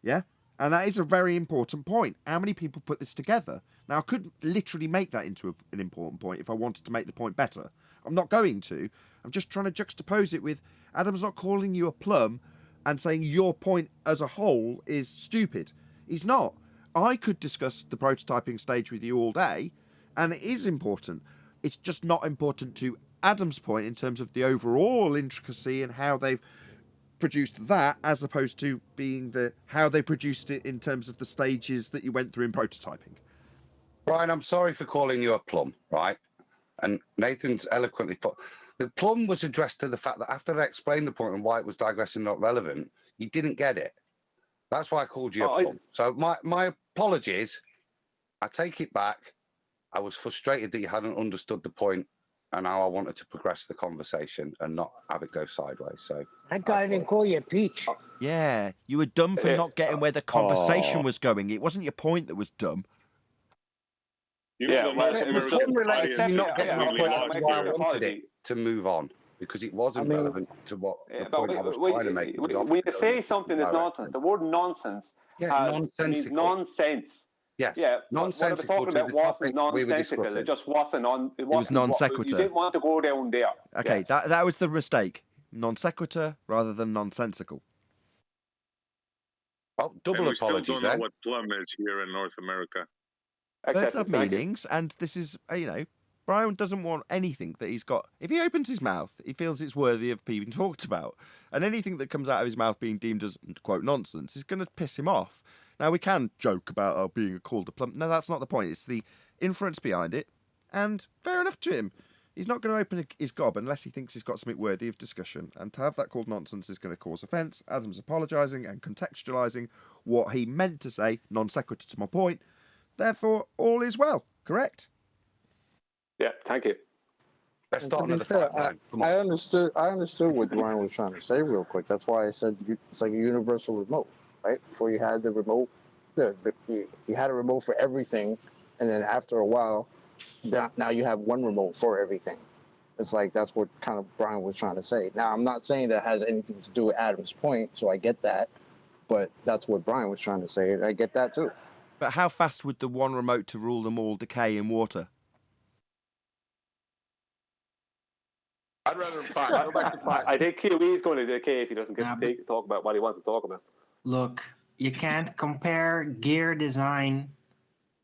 Yeah? And that is a very important point. How many people put this together? Now, I could literally make that into an important point if I wanted to make the point better. I'm not going to. I'm just trying to juxtapose it with Adam's not calling you a plum and saying your point as a whole is stupid. He's not. I could discuss the prototyping stage with you all day, and it is important. It's just not important to Adam's point in terms of the overall intricacy and how they've produced that, as opposed to being how they produced it in terms of the stages that you went through in prototyping.
Brian, I'm sorry for calling you a plum, right? And Nathan's eloquently put the plum was addressed to the fact that after I explained the point and why it was digressing, not relevant, you didn't get it. That's why I called you a plum. So my apologies. I take it back. I was frustrated that you hadn't understood the point and how I wanted to progress the conversation and not have it go sideways. So
that guy didn't call you a peach.
Yeah, you were dumb for not getting where the conversation was going. It wasn't your point that was dumb.
You know,
not getting my point. That's why I wanted it to move on, because it wasn't relevant to what the point I was trying to make.
When you say something is nonsense, the word nonsense means nonsense.
Yes.
Yeah.
Nonsensical.
What I was talking about wasn't nonsensical. It just wasn't on.
It was non sequitur.
You didn't want to go down there.
Okay, that was the mistake. Non sequitur rather than nonsensical.
Well, double apologies
then. We still don't
then.
know what plum is here in North America.
Birds have meanings, and this is, Brian doesn't want anything that he's got. If he opens his mouth, he feels it's worthy of being talked about. And anything that comes out of his mouth being deemed as, quote, nonsense is going to piss him off. Now, we can joke about being called a plum. No, that's not the point. It's the inference behind it, and fair enough to him. He's not going to open his gob unless he thinks he's got something worthy of discussion, and to have that called nonsense is going to cause offence. Adam's apologising and contextualising what he meant to say, non sequitur to my point. Therefore, all is well, correct?
Yeah, thank you.
Let's
And
start
to be
another
fair,
fight line. Come on.
I understood what Ryan was trying to say real quick. That's why I said it's like a universal remote, right? Before you had the remote, you had a remote for everything, and then after a while, now you have one remote for everything. It's like that's what kind of Brian was trying to say. Now, I'm not saying that has anything to do with Adam's point, so I get that, but that's what Brian was trying to say, and I get that too.
But how fast would the one remote to rule them all decay in water?
I'd rather fight. Go back to fight.
I think QE is going to decay if he doesn't get to talk about what he wants to talk about.
Look, you can't compare gear design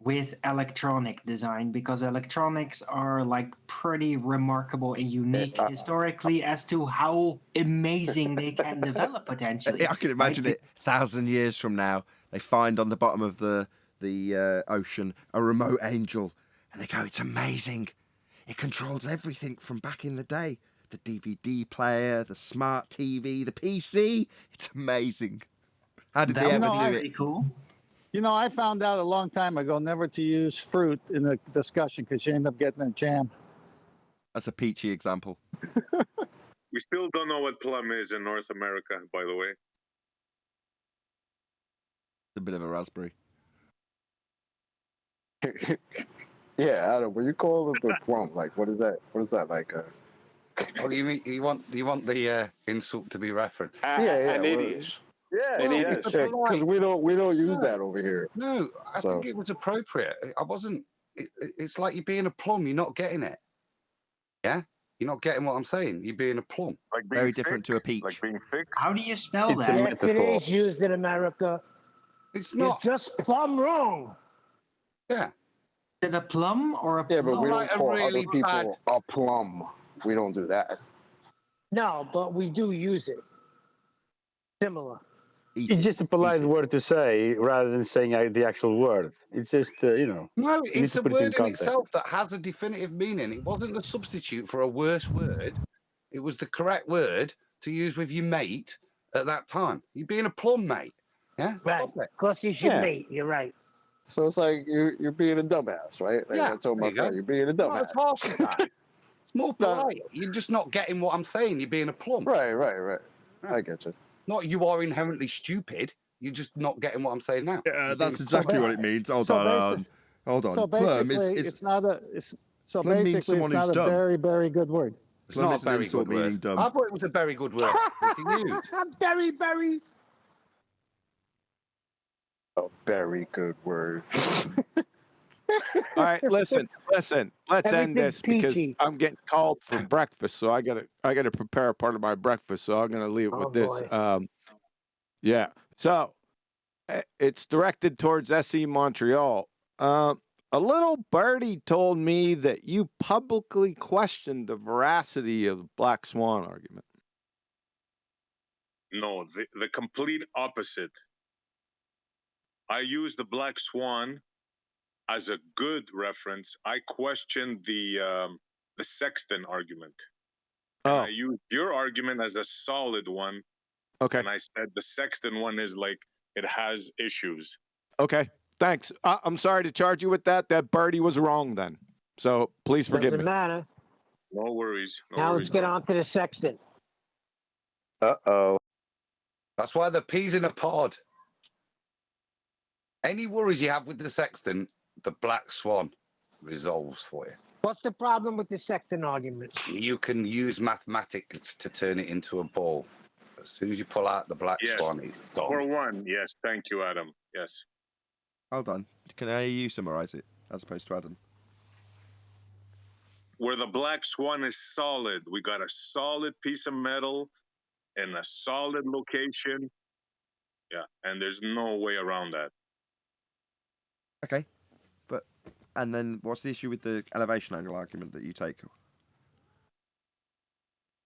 with electronic design because electronics are like pretty remarkable and unique historically as to how amazing they can develop potentially.
I can imagine it 1,000 years from now. They find on the bottom of the ocean a remote angel, and they go, "It's amazing. It controls everything from back in the day. The DVD player, the smart TV, the PC. It's amazing." How did they ever do it?
Cool.
You know, I found out a long time ago never to use fruit in a discussion because you end up getting a jam.
That's a peachy example.
We still don't know what plum is in North America, by the way.
It's a bit of a raspberry.
Yeah, Adam, when you call it a plum, like what is that? What is that like?
Oh, you want the insult to be referenced?
An idiot.
Yeah,
Well,
because we don't use that over here.
No, I think it was appropriate. I wasn't. It's like you're being a plum. You're not getting it. Yeah, you're not getting what I'm saying. You're being a plum.
Like being
very different to a peach.
Like being thick.
How do you spell
Yes,
that?
it is used in America.
It's not.
You're just plumb wrong.
Yeah.
Is it a plum or a plum?
Yeah, but we don't
like a
call
really
other people a plum. We don't do that.
No, but we do use it. Similar.
It's just a polite word to say rather than saying the actual word. It's just, you know.
No,
you need
it's
to
a
put it in
word in
context.
itself that has a definitive meaning. It wasn't a substitute for a worse word. It was the correct word to use with your mate at that time. You're being a plum, mate. Yeah?
Right. Because he's your mate. You're right.
So it's like you're being a dumbass, right? Like
Yeah,
I told my
there you go.
friend, you're being a
Not
dumbass.
as harsh as that. It's more polite. You're just not getting what I'm saying. You're being a plum.
Right. I get you.
Not you are inherently stupid. You're just not getting what I'm saying now.
Yeah, that's exactly what it means. Hold
So
on. Hold on.
So
Plum
basically,
is
it's not a. It's, so
plum means
basically, it's
someone
not
who's
a
dumb.
very, very good word.
It's
Plum
not
is
a
an
very
insult
good
meaning
word.
dumb.
I thought it was a very good word to use.
Very.
A very good word.
All right, listen. Let's end this
Everything's
because
peachy.
I'm getting called for breakfast, so I gotta prepare a part of my breakfast. So I'm gonna leave it with this.
Boy.
Yeah. So it's directed towards SE Montreal. A little birdie told me that you publicly questioned the veracity of the Black Swan argument.
No, the complete opposite. I used the Black Swan as a good reference. I questioned the Sexton argument. And I used your argument as a solid one.
Okay.
And I said the Sexton one is like, it has issues.
Okay. Thanks. I'm sorry to charge you with that. That birdie was wrong then. So please forgive
Doesn't
me.
matter.
No worries.
Now let's get on to the Sexton.
Uh-oh. That's why the peas in a pod. Any worries you have with the Sexton, the Black Swan resolves for you.
What's the problem with the Sexton argument?
You can use mathematics to turn it into a ball. As soon as you pull out the Black Swan, it's gone.
For one, yes. Thank you, Adam. Yes.
Hold on. Can I hear you summarize it as opposed to Adam?
Where the Black Swan is solid, we got a solid piece of metal in a solid location. Yeah, and there's no way around that.
Okay. And then what's the issue with the elevation angle argument that you take?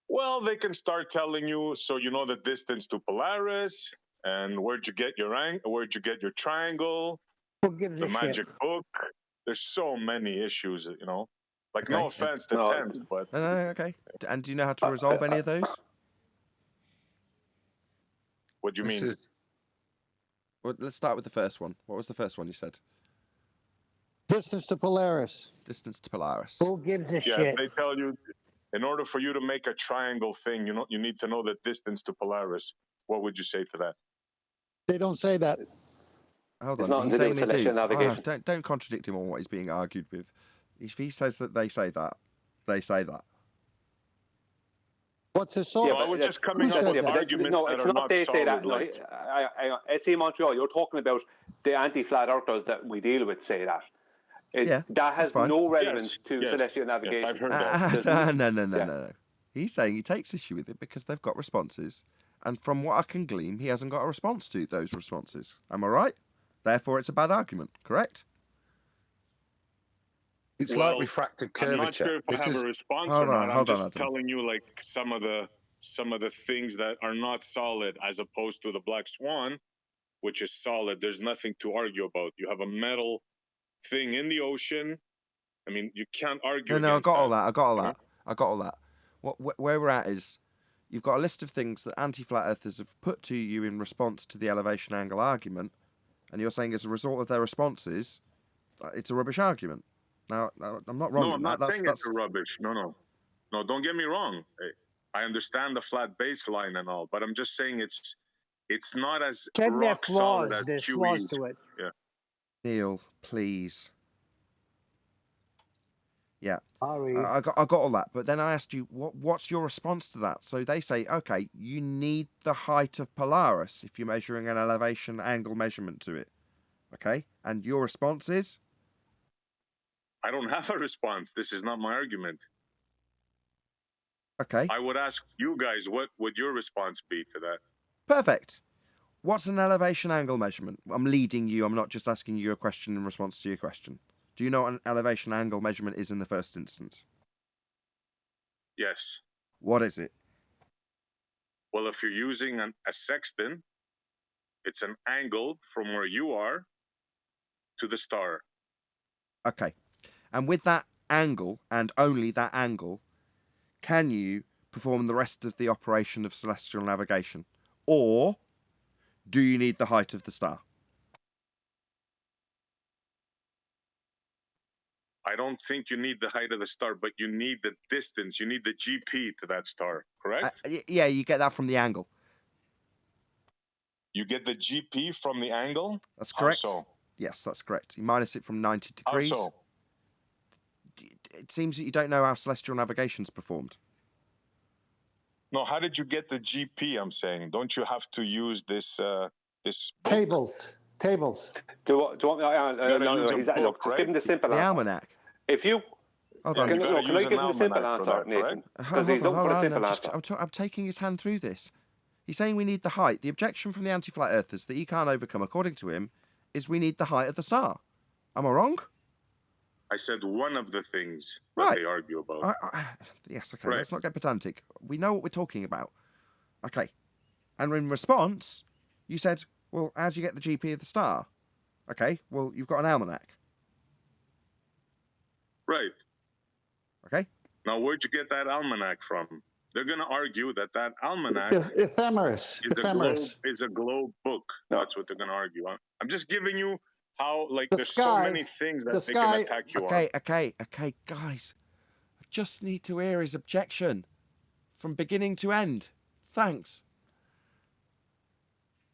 Well, they can start telling you, so you know the distance to Polaris, and where'd you get your triangle,
Who gives
the
a
magic
shit?
book, there's so many issues, you know. Like,
Okay.
no offense to Thames, but
No, okay. And do you know how to resolve any of those?
what do you mean?
Well, let's start with the first one. What was the first one you said?
Distance to Polaris.
Distance to Polaris.
Who gives a
Yeah,
shit?
they tell you in order for you to make a triangle thing, you need to know the distance to Polaris. What would you say to that?
They don't say that.
Hold
It's
on.
nothing
He's
to do
saying
with
they do.
celestial navigation.
Don't contradict him on what he's being argued with. If he says that they say that, they say that.
What's his source?
No, I was just coming up with arguments
No,
that
it's
are
not
not
they say that.
solid.
No,
Like,
SE Montreal, you're talking about the anti-flat earthers that we deal with say that. That has
fine.
no relevance to
yes,
celestial navigation.
I've heard that.
No. He's saying he takes issue with it because they've got responses, and from what I can glean, he hasn't got a response to those responses. Am I right? Therefore, it's a bad argument. Correct?
It's
well,
like refractive curvature.
I'm not sure if I have a response or not. I'm just telling you, like, some of the things that are not solid, as opposed to the Black Swan, which is solid. There's nothing to argue about. You have a metal thing in the ocean. I mean, you can't argue.
No, I got all that. I got all that. Where we're at is, you've got a list of things that anti-flat earthers have put to you in response to the elevation angle argument, and you're saying as a result of their responses, it's a rubbish argument. Now, I'm not wrong.
No, I'm not saying it's a rubbish. No, don't get me wrong. I understand the flat baseline and all, but I'm just saying it's not as rock solid as QE's. Yeah.
Neil, please. Yeah,
Sorry.
I got all that, but then I asked you what's your response to that. So they say, okay, you need the height of Polaris if you're measuring an elevation angle measurement to it. Okay, and your response is?
I don't have a response. This is not my argument.
Okay.
I would ask you guys, what would your response be to that?
Perfect. What's an elevation angle measurement? I'm leading you. I'm not just asking you a question in response to your question. Do you know what an elevation angle measurement is in the first instance?
Yes.
What is it?
Well, if you're using a sextant, it's an angle from where you are to the star.
Okay. And with that angle, and only that angle, can you perform the rest of the operation of celestial navigation? Or do you need the height of the star?
I don't think you need the height of the star, but you need the distance. You need the GP to that star, correct?
Yeah, you get that from the angle.
You get the GP from the angle?
That's correct.
How so?
Yes, that's correct. You minus it from 90 degrees.
How so?
It seems that you don't know how celestial navigation's performed.
No, how did you get the GP, I'm saying? Don't you have to use this this book?
Tables.
Do you want me to look, just give him the simple
The
answer.
almanac.
If you...
Hold on.
Can I give him the simple answer, Nathan? Because he's looking for a simple answer.
I'm taking his hand through this. He's saying we need the height. The objection from the anti-flat earthers that he can't overcome, according to him, is we need the height of the star. Am I wrong?
I said one of the things that they argue about.
Yes, okay, let's not get pedantic. We know what we're talking about. Okay. And in response, you said, well, how do you get the GP of the star? Okay, well, you've got an almanac.
Right.
Okay.
Now, where'd you get that almanac from? They're going to argue that almanac
Ephemeris.
is a globe book. No. That's what they're going to argue. I'm just giving you how, like, there's
sky,
so many things that they can attack you on.
Okay, guys. I just need to hear his objection from beginning to end. Thanks.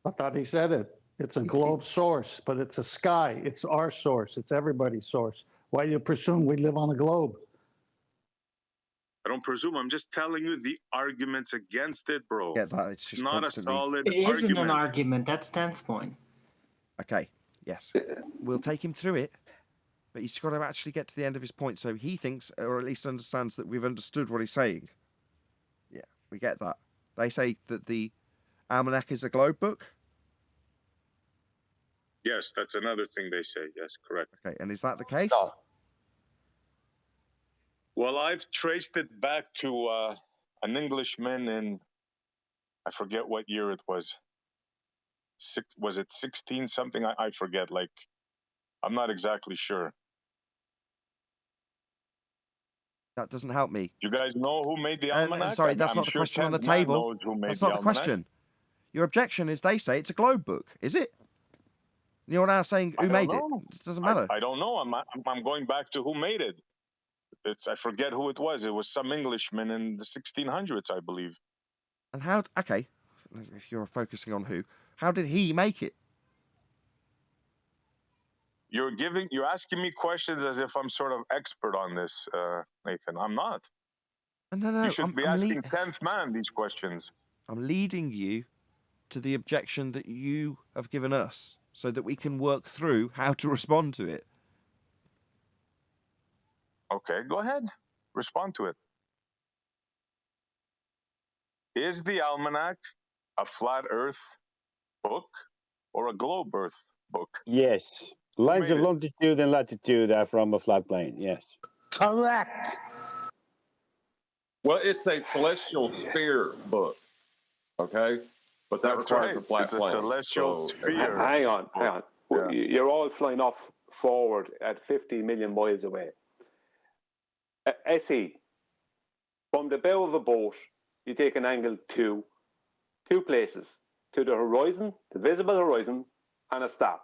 I thought he said it. It's a globe source, but it's a sky. It's our source. It's everybody's source. Why do you presume we live on a globe?
I don't presume. I'm just telling you the arguments against it, bro.
Yeah, that
it's not a solid
argument. It isn't
argument.
an argument. That's 10th point.
Okay, yes. We'll take him through it, but he's got to actually get to the end of his point, so he thinks, or at least understands, that we've understood what he's saying. Yeah, we get that. They say that the almanac is a globe book?
Yes, that's another thing they say. Yes, correct.
Okay, and is that the case?
No. Well, I've traced it back to an Englishman in, I forget what year it was. Was it 16 something? I forget. Like, I'm not exactly sure.
That doesn't help me.
You guys know who made the almanac?
Sorry, that's
I'm
not the
sure
question on the
Kent Mann
table.
knows who made
That's not the
almanac.
question. Your objection is they say it's a globe book. Is it? You're now saying who made it. It doesn't matter.
I don't know. I'm going back to who made it. I forget who it was. It was some Englishman in the 1600s, I believe.
And how? Okay, if you're focusing on who, how did he make it?
You're asking me questions as if I'm sort of expert on this, Nathan. I'm not.
No.
You should be asking 10th man these questions.
I'm leading you to the objection that you have given us, so that we can work through how to respond to it.
Okay, go ahead. Respond to it. Is the almanac a flat Earth book or a globe Earth book?
Yes. Lines of longitude and latitude are from a flat plane. Yes.
Correct.
Well, it's a celestial sphere book, okay? But that requires a flat
It's a
plane.
celestial sphere.
Hang on.
Yeah.
You're all flying off forward at 50 million miles away. SE, from the bow of a boat, you take an angle to two places, to the horizon, the visible horizon, and a star.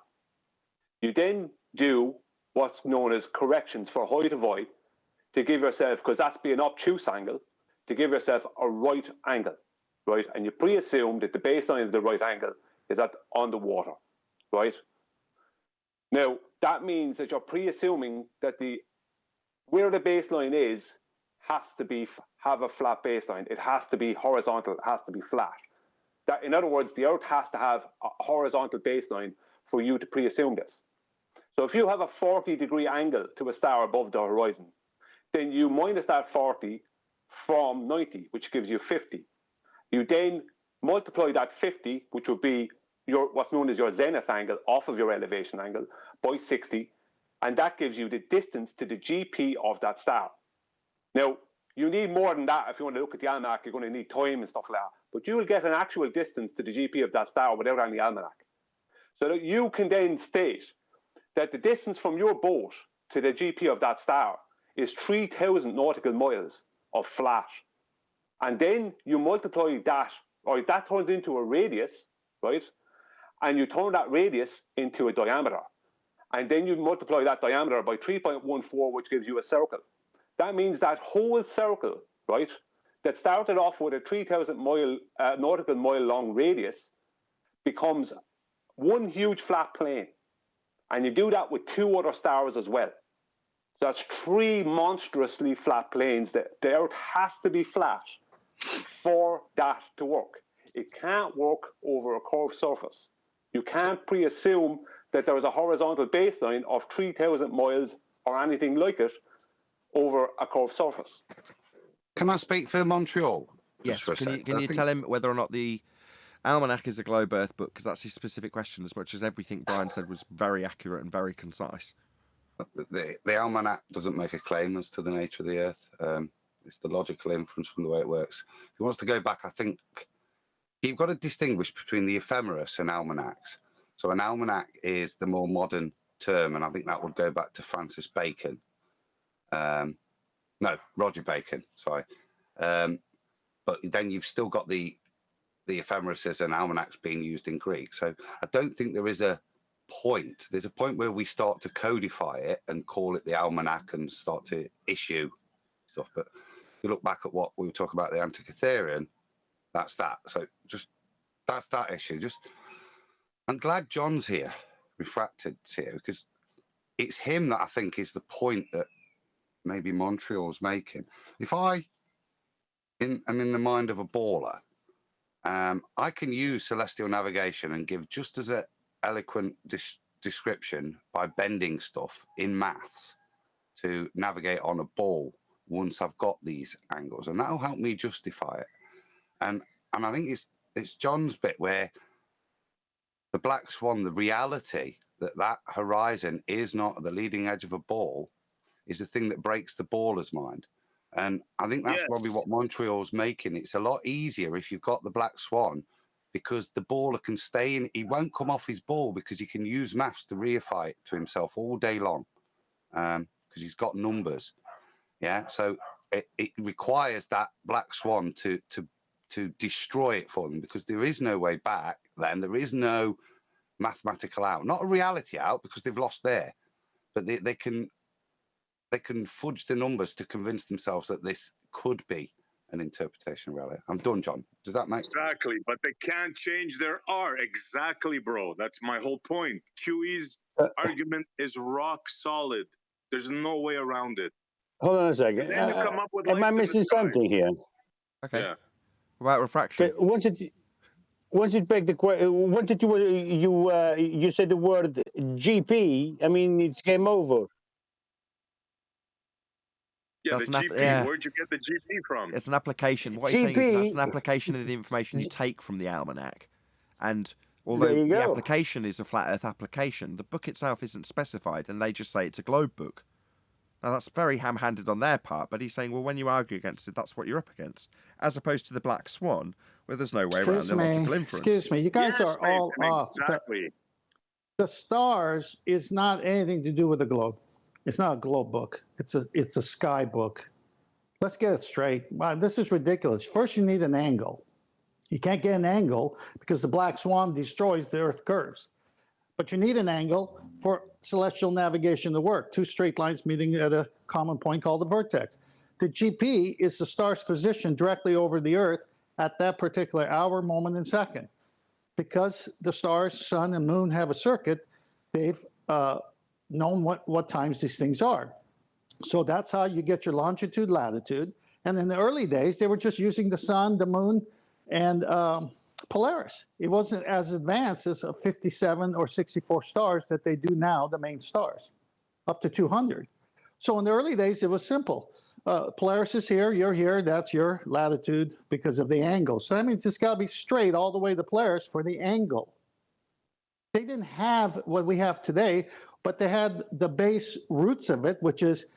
You then do what's known as corrections for height of eye to give yourself, because that's be an obtuse angle, to give yourself a right angle, right? And you pre-assume that the baseline of the right angle is on the water, right? Now, that means that you're pre-assuming that where the baseline is has to have a flat baseline. It has to be horizontal. It has to be flat. That, in other words, the Earth has to have a horizontal baseline for you to pre-assume this. So if you have a 40-degree angle to a star above the horizon, then you minus that 40 from 90, which gives you 50. You then multiply that 50, which would be what's known as your zenith angle off of your elevation angle, by 60, and that gives you the distance to the GP of that star. Now, you need more than that if you want to look at the almanac. You're going to need time and stuff like that. But you will get an actual distance to the GP of that star without any almanac. So that you can then state that the distance from your boat to the GP of that star is 3,000 nautical miles of flat. And then you multiply that, or that turns into a radius, right? And you turn that radius into a diameter. And then you multiply that diameter by 3.14, which gives you a circle. That means that whole circle, right, that started off with a 3,000 nautical mile long radius becomes one huge flat plane. And you do that with two other stars as well. So that's three monstrously flat planes. The Earth has to be flat for that to work. It can't work over a curved surface. You can't pre-assume that there is a horizontal baseline of 3,000 miles or anything like it over a curved surface.
Can I speak for Montreal?
Yes. Can you tell him whether or not the almanac is a globe Earth book? Because that's his specific question, as much as everything Brian said was very accurate and very concise.
The almanac doesn't make a claim as to the nature of the Earth. It's the logical inference from the way it works. If he wants to go back, I think you've got to distinguish between the ephemeris and almanacs. So an almanac is the more modern term, and I think that would go back to Francis Bacon. No, Roger Bacon, sorry. But then you've still got the ephemeris and almanacs being used in Greek. So I don't think there is a point. There's a point where we start to codify it and call it the almanac and start to issue stuff. But if you look back at what we were talking about, the Antikytherian, that's that. So just that's that issue. I'm glad John's here, Refracted's here, because it's him that I think is the point that maybe Montreal's making. If I'm in the mind of a baller, I can use celestial navigation and give just as an eloquent description by bending stuff in maths to navigate on a ball once I've got these angles, and that'll help me justify it. And I think it's John's bit where the black swan, the reality that horizon is not the leading edge of a ball, is the thing that breaks the baller's mind. And I think that's probably what Montreal's making. It's a lot easier if you've got the black swan, because the baller can stay in. He won't come off his ball because he can use maths to reify it to himself all day long, because he's got numbers. Yeah. So it requires that black swan to destroy it for them, because there is no way back then. There is no mathematical out, not a reality out, because they've lost there, but they can fudge the numbers to convince themselves that this could be an interpretation of reality. I'm done, John. Does that make
Exactly, but they can't change their R. Exactly, bro. That's my whole point. QE's argument is rock solid. There's no way around it.
Hold on a second.
And then you come up with
Am I
lights in the
missing
sky.
something here?
Okay.
Yeah.
About refraction.
Okay, once you take the question, when did you said the word GP? I mean, it's game over.
Yeah,
That's
the
an
GP.
yeah.
Where'd you get the GP from?
It's an application. What he's saying is that's an application of the information you take from the almanac. And although the application is a flat Earth application, the book itself isn't specified, and they just say it's a globe book. Now, that's very ham-handed on their part, but he's saying, well, when you argue against it, that's what you're up against, as opposed to the Black Swan, where there's no way around the logical inference.
Excuse me, you guys are all off.
Exactly.
The stars is not anything to do with the globe. It's not a globe book. It's a sky book. Let's get it straight. Wow, this is ridiculous. First, you need an angle. You can't get an angle because the Black Swan destroys the Earth curves. But you need an angle for celestial navigation to work. Two straight lines meeting at a common point called the vertex. The GP is the star's position directly over the Earth at that particular hour, moment, and second. Because the stars, sun, and moon have a circuit, they've known what times these things are. So that's how you get your longitude, latitude. And in the early days, they were just using the sun, the moon, and Polaris. It wasn't as advanced as 57 or 64 stars that they do now, the main stars, up to 200. So in the early days, it was simple. Polaris is here, you're here, that's your latitude because of the angle. So that means it's got to be straight all the way to Polaris for the angle. They didn't have what we have today, but they had the base roots of it, which is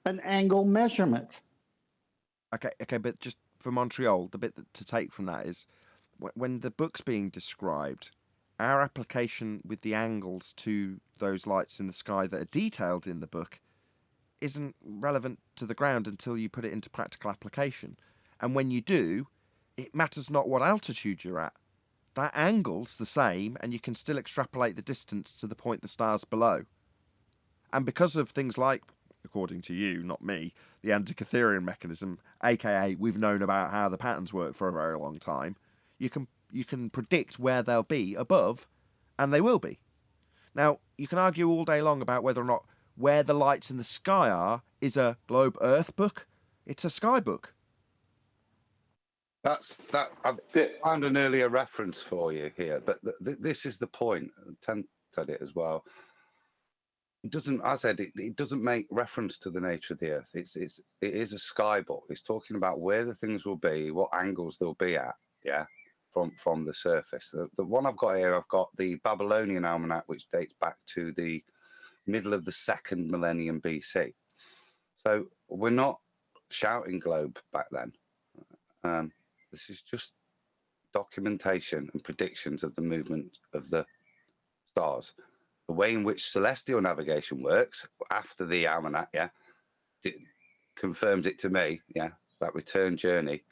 an angle measurement.
Okay, but just for Montreal, the bit to take from that is when the book's being described, our application with the angles to those lights in the sky that are detailed in the book isn't relevant to the ground until you put it into practical application. And when you do, it matters not what altitude you're at. That angle's the same, and you can still extrapolate the distance to the point the star's below. And because of things like, according to you, not me, the Antikytherian mechanism, aka we've known about how the patterns work for a very long time, you can predict where they'll be above, and they will be. Now, you can argue all day long about whether or not where the lights in the sky are is a globe Earth book. It's a sky book.
I've found an earlier reference for you here, but this is the point. Ten said it as well. It doesn't. I said it doesn't make reference to the nature of the Earth. It is a sky book. It's talking about where the things will be, what angles they'll be at. Yeah, from the surface. The one I've got here, I've got the Babylonian almanac, which dates back to the middle of the 2nd millennium BC. So we're not shouting globe back then. This is just documentation and predictions of the movement of the stars. The way in which celestial navigation works after the almanac, it confirms it to me, that return journey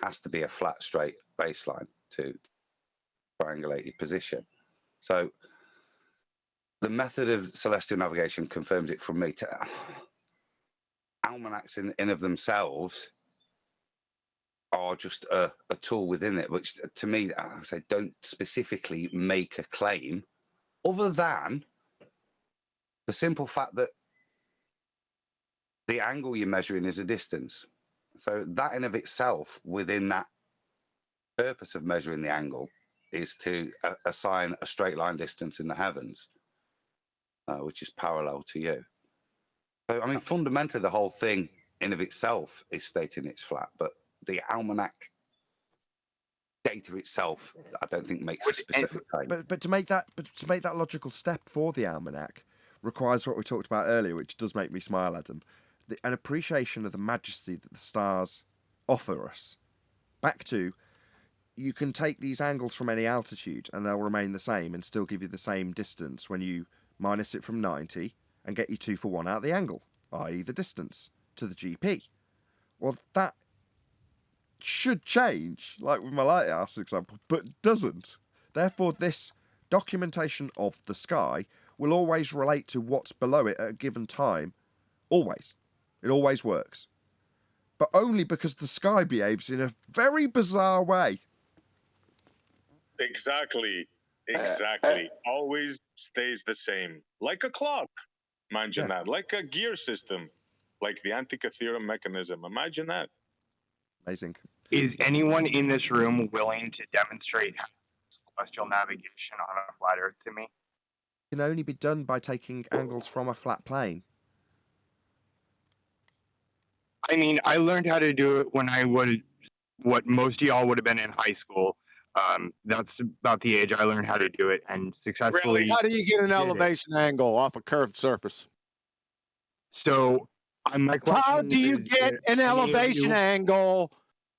has to be a flat, straight baseline to triangulate your position. So the method of celestial navigation confirms it from me. Almanacs in of themselves are just a tool within it, which to me, I say, don't specifically make a claim other than the simple fact that the angle you're measuring is a distance. So that in of itself, within that purpose of measuring the angle, is to assign a straight line distance in the heavens, which is parallel to you. So, I mean, fundamentally, the whole thing in of itself is stating it's flat, but the almanac data itself, I don't think makes a specific claim.
But to make that logical step for the almanac requires what we talked about earlier, which does make me smile, Adam, an appreciation of the majesty that the stars offer us. Back to, you can take these angles from any altitude and they'll remain the same and still give you the same distance when you minus it from 90 and get you 2 for 1 out the angle, i.e. the distance, to the GP. Well, that should change, like with my lighthouse example, but doesn't. Therefore, this documentation of the sky will always relate to what's below it at a given time. Always. It always works. But only because the sky behaves in a very bizarre way.
Exactly. Always stays the same. Like a clock. Imagine that. Like a gear system. Like the Antikythera mechanism. Imagine that.
Amazing.
Is anyone in this room willing to demonstrate celestial navigation on a flat Earth to me?
It can only be done by taking angles from a flat plane.
I mean, I learned how to do it when I was what most of y'all would have been in high school. That's about the age I learned how to do it and successfully.
Really? How do you get an elevation angle off a curved surface?
So, my question
how do you
is,
get an elevation angle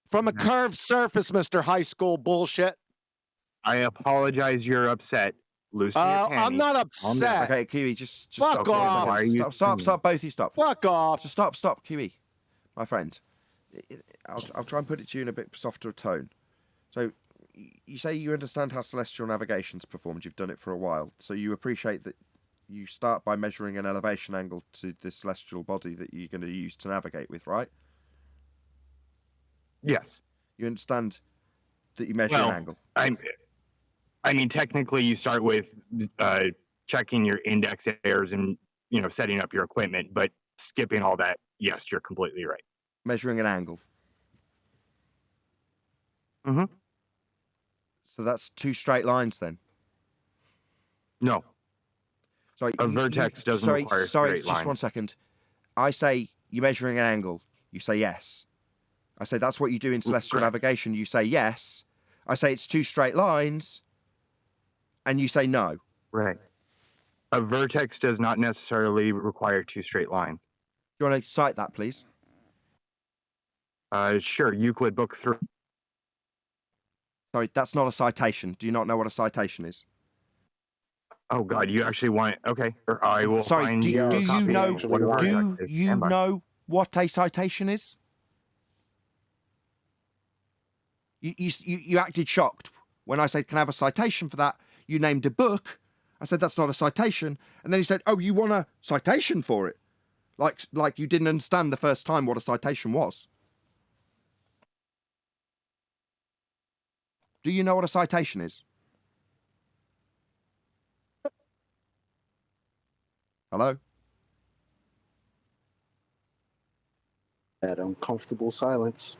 from a curved surface, Mr. High School bullshit?
I apologize. You're upset. Loosen your panties.
I'm not upset.
Okay, Kiwi, just
fuck
stop.
off.
Stop, both of you stop.
Fuck off.
Just stop, Kiwi, my friend. I'll try and put it to you in a bit softer tone. So, you say you understand how celestial navigation's performed. You've done it for a while, so you appreciate that you start by measuring an elevation angle to the celestial body that you're going to use to navigate with, right?
Yes.
You understand that you measure an angle.
I mean, technically, you start with checking your index errors and setting up your equipment, but skipping all that, yes, you're completely right.
Measuring an angle.
Mm-hmm.
So that's two straight lines then?
No.
Sorry,
a vertex doesn't require straight
just
lines.
1 second. I say you're measuring an angle. You say yes. I say that's what you do in celestial navigation. You say yes. I say it's two straight lines. And you say no.
Right. A vertex does not necessarily require two straight lines.
Do you want to cite that, please?
Sure. Euclid Book 3.
Sorry, that's not a citation. Do you not know what a citation is?
Oh God, you actually want it? Okay, I will.
Sorry,
find
do you know?
Do
you know what a citation is? You acted shocked when I said, "Can I have a citation for that?" You named a book. I said that's not a citation, and then you said, "Oh, you want a citation for it?" Like you didn't understand the first time what a citation was. Do you know what a citation is? Hello?
That uncomfortable silence.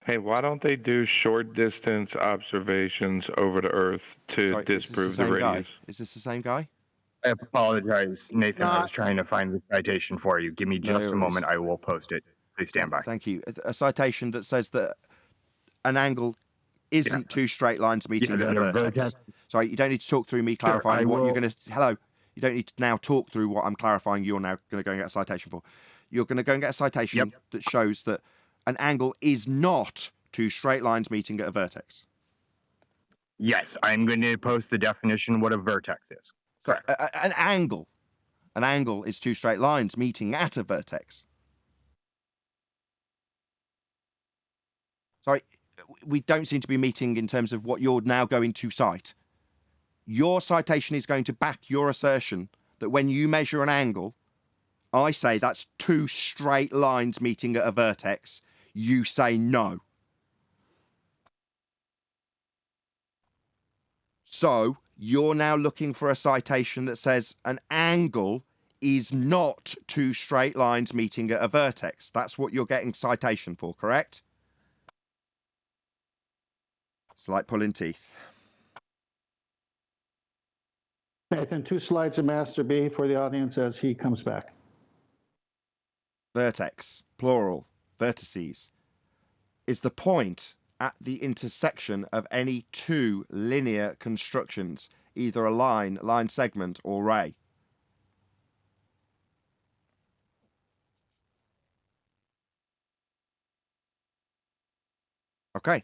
Hey, why don't they do short distance observations over the Earth to disprove the radius?
Is this the same guy?
I apologize, Nathan. I was trying to find the citation for you. Give me just a moment. I will post it. Please stand by.
Thank you. A citation that says that an angle isn't two straight lines meeting at a vertex. Sorry, you don't need to talk through me clarifying what you're going to... Hello. You don't need to now talk through what I'm clarifying you're now going to go and get a citation for. You're going to go and get a citation that shows that an angle is not two straight lines meeting at a vertex.
Yes, I'm going to post the definition of what a vertex is.
Correct. An angle is two straight lines meeting at a vertex. Sorry, we don't seem to be meeting in terms of what you're now going to cite. Your citation is going to back your assertion that when you measure an angle, I say that's two straight lines meeting at a vertex. You say no. So you're now looking for a citation that says an angle is not two straight lines meeting at a vertex. That's what you're getting citation for, correct? It's like pulling teeth.
Nathan, 2 slides of Master B for the audience as he comes back.
Vertex, plural, vertices, is the point at the intersection of any two linear constructions, either a line, line segment, or ray. Okay,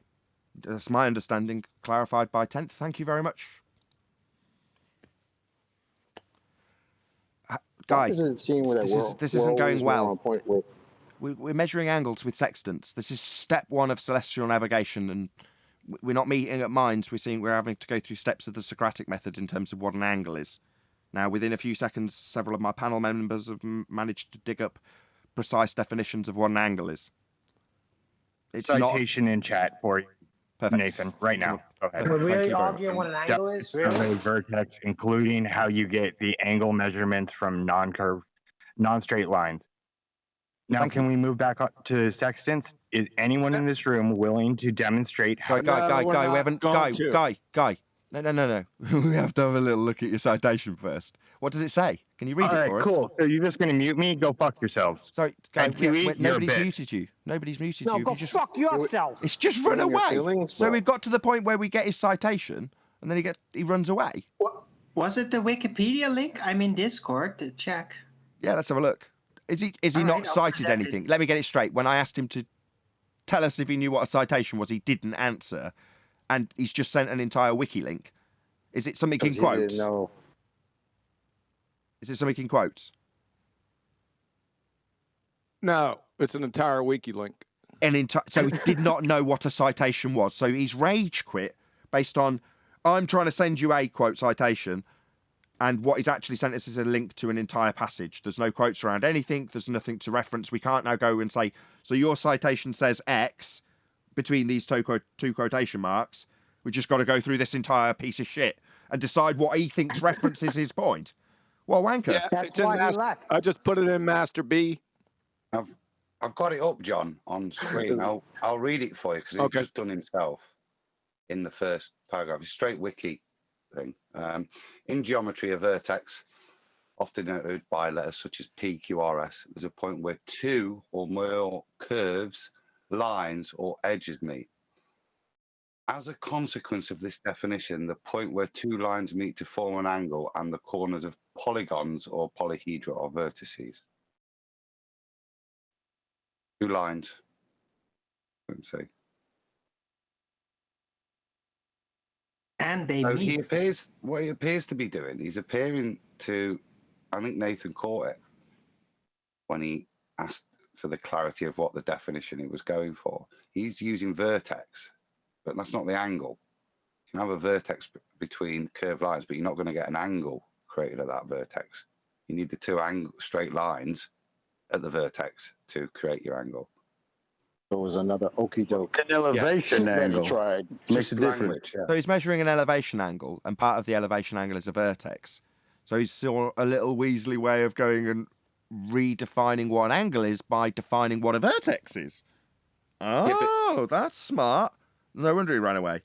that's my understanding, clarified by 10th. Thank you very much. Guy,
Why does it seem that
this isn't going well. We're measuring angles with sextants. This is step 1 of celestial navigation, and we're not meeting at minds. We're having to go through steps of the Socratic method in terms of what an angle is. Now, within a few seconds, several of my panel members have managed to dig up precise definitions of what an angle is. It's
citation in chat for you,
Perfect.
Nathan, right now. Go ahead.
We're really arguing what an angle is, really?
A vertex, including how you get the angle measurements from non-straight lines. Now, can we move back up to sextants? Is anyone in this room willing to demonstrate how?
Sorry, Guy, we haven't. Guy. No. We have to have a little look at your citation first. What does it say? Can you read it for us?
Cool. So you're just going to mute me? Go fuck yourselves.
Sorry, Guy,
QE,
nobody's muted you. Nobody's muted you.
No, go fuck yourself.
It's just run away. So we've got to the point where we get his citation, and then he runs away.
Was it the Wikipedia link? I'm in Discord to check.
Yeah, let's have a look. Is he not cited anything? Let me get it straight. When I asked him to tell us if he knew what a citation was, he didn't answer, and he's just sent an entire wiki link. Is it something in quotes?
No.
Is it something in quotes?
No, it's an entire wiki link.
So he did not know what a citation was. So he's rage quit based on, I'm trying to send you a quote citation, and what he's actually sent us is a link to an entire passage. There's no quotes around anything. There's nothing to reference. We can't now go and say, so your citation says X between these two quotation marks. We just got to go through this entire piece of shit and decide what he thinks references his point. Well, wanker.
Yeah, that's why he left. I just put it in Master B.
I've got it up, John, on screen. I'll read it for you because he's just done himself in the first paragraph. It's straight wiki thing. In geometry, a vertex, often denoted by letters such as P, Q, R, S, is a point where two or more curves, lines, or edges meet. As a consequence of this definition, the point where two lines meet to form an angle and the corners of polygons or polyhedra are vertices. Two lines. Let's see.
And they
meet. What he appears to be doing, he's appearing to, I think Nathan caught it when he asked for the clarity of what the definition he was going for. He's using vertex, but that's not the angle. You can have a vertex between curved lines, but you're not going to get an angle created at that vertex. You need the two straight lines at the vertex to create your angle.
It was another okie doke.
An elevation angle.
Tried.
Makes a difference.
So he's measuring an elevation angle, and part of the elevation angle is a vertex. So he's still a little Weasley way of going and redefining what an angle is by defining what a vertex is. Oh, that's smart. No wonder he ran away.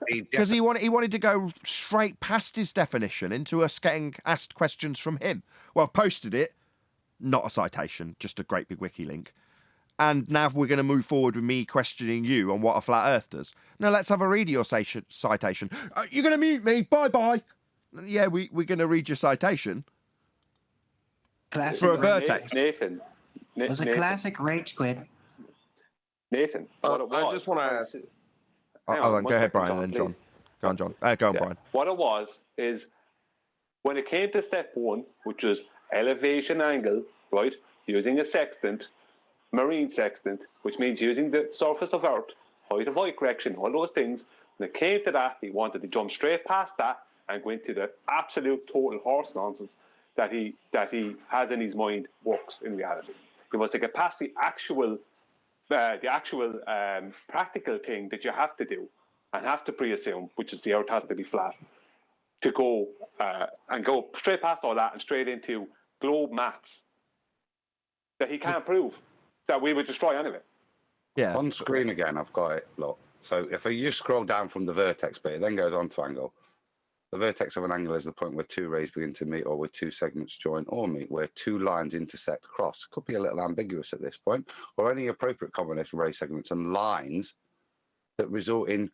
Because he wanted to go straight past his definition into us getting asked questions from him. Well, posted it, not a citation, just a great big wiki link. And now we're going to move forward with me questioning you on what a flat Earth does. No, let's have a read your citation. You're going to mute me. Bye-bye. Yeah, we're going to read your citation.
Classic
for a vertex.
Nathan.
It was a classic rage quit.
Nathan,
I just want to ask.
Hold on, go ahead, Brian, and then John. Go on, John. Go on, Brian.
What it was is when it came to step 1, which was elevation angle, right, using a sextant, marine sextant, which means using the surface of Earth, height of eye correction, all those things. When it came to that, he wanted to jump straight past that and go into the absolute total horse nonsense that he has in his mind works in reality. He wants to get past the actual practical thing that you have to do and have to pre-assume, which is the Earth has to be flat, to go and go straight past all that and straight into globe maths that he can't prove, that we would destroy anyway.
Yeah.
On screen again, I've got it. Look. So if you scroll down from the vertex bit, it then goes on to angle. The vertex of an angle is the point where two rays begin to meet or where two segments join or meet, where two lines intersect, cross. Could be a little ambiguous at this point, or any appropriate combination of ray segments and lines that result in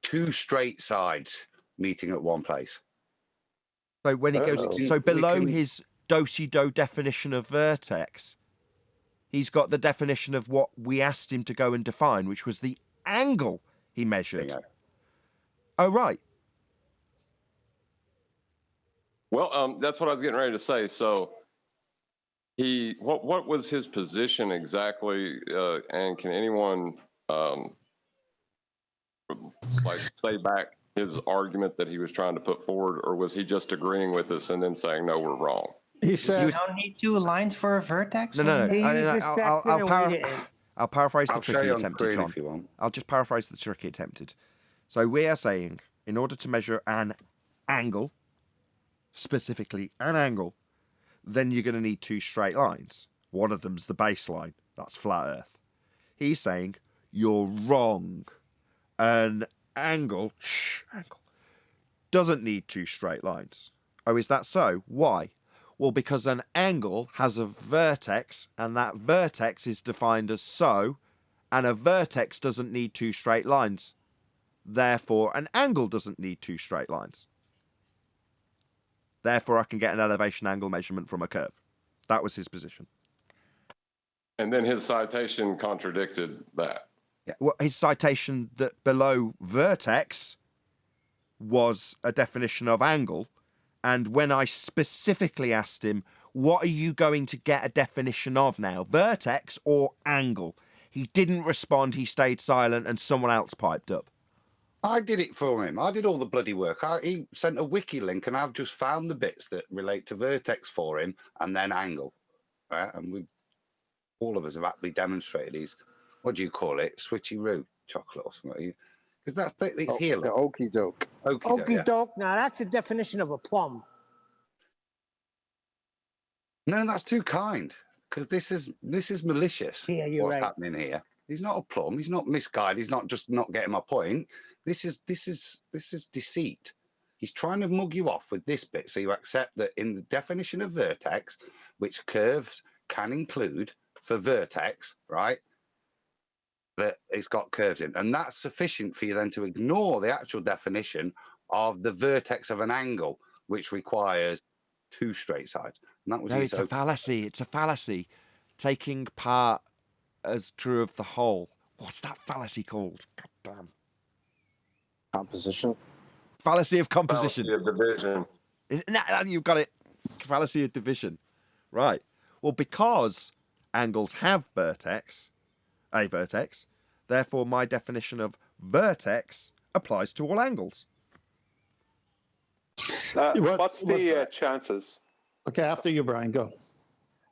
two straight sides meeting at one place.
So when he goes, below his do-si-do definition of vertex, he's got the definition of what we asked him to go and define, which was the angle he measured. Oh, right.
Well, that's what I was getting ready to say. So What was his position exactly? And can anyone like say back his argument that he was trying to put forward, or was he just agreeing with us and then saying no, we're wrong?
He said,
"You don't need 2 lines for a vertex."
No. I'll paraphrase the
I'll show
trick he
you on
attempted,
screen
John.
if you want.
I'll just paraphrase the trick he attempted. So we are saying, in order to measure an angle, specifically an angle, then you're going to need 2 straight lines. One of them's the baseline. That's flat Earth. He's saying, you're wrong. An angle doesn't need 2 straight lines. Oh, is that so? Why? Well, because an angle has a vertex, and that vertex is defined as so, and a vertex doesn't need 2 straight lines. Therefore, an angle doesn't need 2 straight lines. Therefore, I can get an elevation angle measurement from a curve. That was his position.
And then his citation contradicted that.
Yeah, well, his citation that below vertex was a definition of angle. And when I specifically asked him, what are you going to get a definition of now, vertex or angle? He didn't respond. He stayed silent, and someone else piped up.
I did it for him. I did all the bloody work. He sent a wiki link, and I've just found the bits that relate to vertex for him, and then angle. Right? And all of us have actually demonstrated his, what do you call it, switcheroo chocolate or something? Because it's here.
The okey doke.
Okey doke. Now that's the definition of a plum.
No, that's too kind. Because this is malicious.
Yeah, you're
what's
right.
happening here? He's not a plum. He's not misguided. He's not just not getting my point. This is deceit. He's trying to mug you off with this bit, so you accept that in the definition of vertex, which curves can include for vertex, right? That it's got curves in, and that's sufficient for you then to ignore the actual definition of the vertex of an angle, which requires 2 straight sides. And that was
No, it's a fallacy. It's a fallacy. Taking part as true of the whole. What's that fallacy called? God damn.
Composition.
Fallacy of composition.
Fallacy of division.
You've got it. Fallacy of division. Right. Well, because angles have a vertex, therefore my definition of vertex applies to all angles.
What's the chances?
Okay, after you, Brian, go.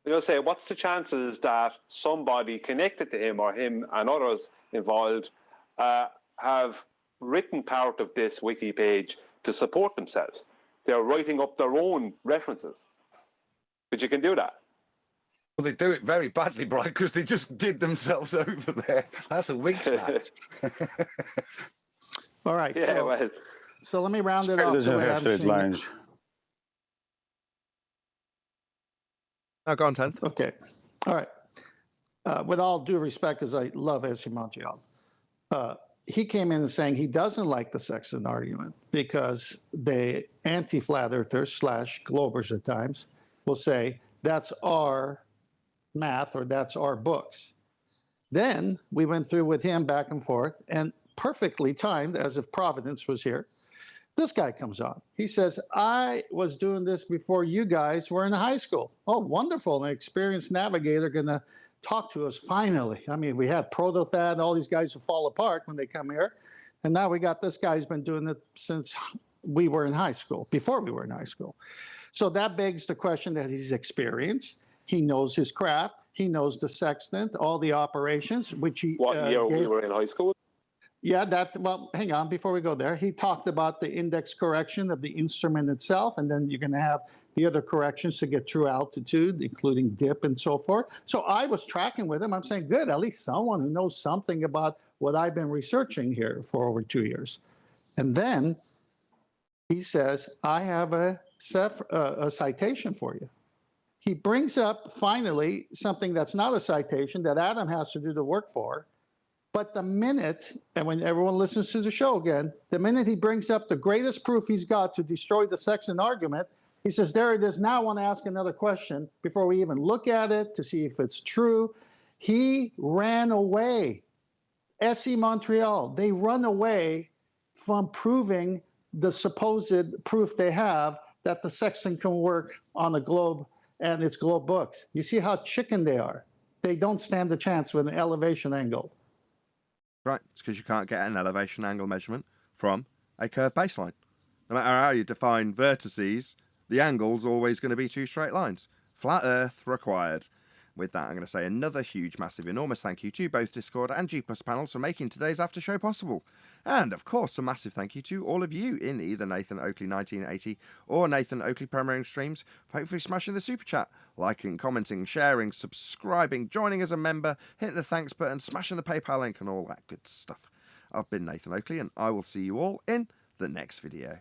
What's the chances that somebody connected to him or him and others involved have written part of this wiki page to support themselves? They're writing up their own references. But you can do that.
Well, they do it very badly, Brian, because they just did themselves over there. That's a wig snatch.
All right.
Yeah,
so let me round it off the way I'm seeing it.
Now go on, 10th.
Okay. All right. With all due respect, because I love S.C. Montreal, he came in saying he doesn't like the Sexton argument because the anti-flat earthers / globers at times will say that's our math or that's our books. Then we went through with him back and forth, and perfectly timed, as if Providence was here, this guy comes on. He says, I was doing this before you guys were in high school. Oh, wonderful. An experienced navigator going to talk to us finally. I mean, we had Protothad and all these guys who fall apart when they come here. And now we got this guy who's been doing it since we were in high school, before we were in high school. So that begs the question that he's experienced. He knows his craft. He knows the sextant, all the operations, which he
What year we were in high school?
Yeah, well, hang on, before we go there, he talked about the index correction of the instrument itself, and then you're going to have the other corrections to get true altitude, including dip and so forth. So I was tracking with him. I'm saying, good, at least someone who knows something about what I've been researching here for over 2 years. And then he says, I have a citation for you. He brings up, finally, something that's not a citation that Adam has to do the work for. But the minute, and when everyone listens to the show again, the minute he brings up the greatest proof he's got to destroy the Sexton argument, he says, there it is. Now I want to ask another question before we even look at it to see if it's true. He ran away. SC Montreal, they run away from proving the supposed proof they have that the Sexton can work on a globe and it's globe books. You see how chicken they are. They don't stand a chance with an elevation angle.
Right, it's because you can't get an elevation angle measurement from a curved baseline. No matter how you define vertices, the angle's always going to be two straight lines. Flat Earth required. With that, I'm going to say another huge, massive, enormous thank you to both Discord and G+ panels for making today's after show possible. And, of course, a massive thank you to all of you in either Nathan Oakley 1980 or Nathan Oakley Premiering Streams for hopefully smashing the super chat, liking, commenting, sharing, subscribing, joining as a member, hitting the thanks button, smashing the PayPal link and all that good stuff. I've been Nathan Oakley and I will see you all in the next video.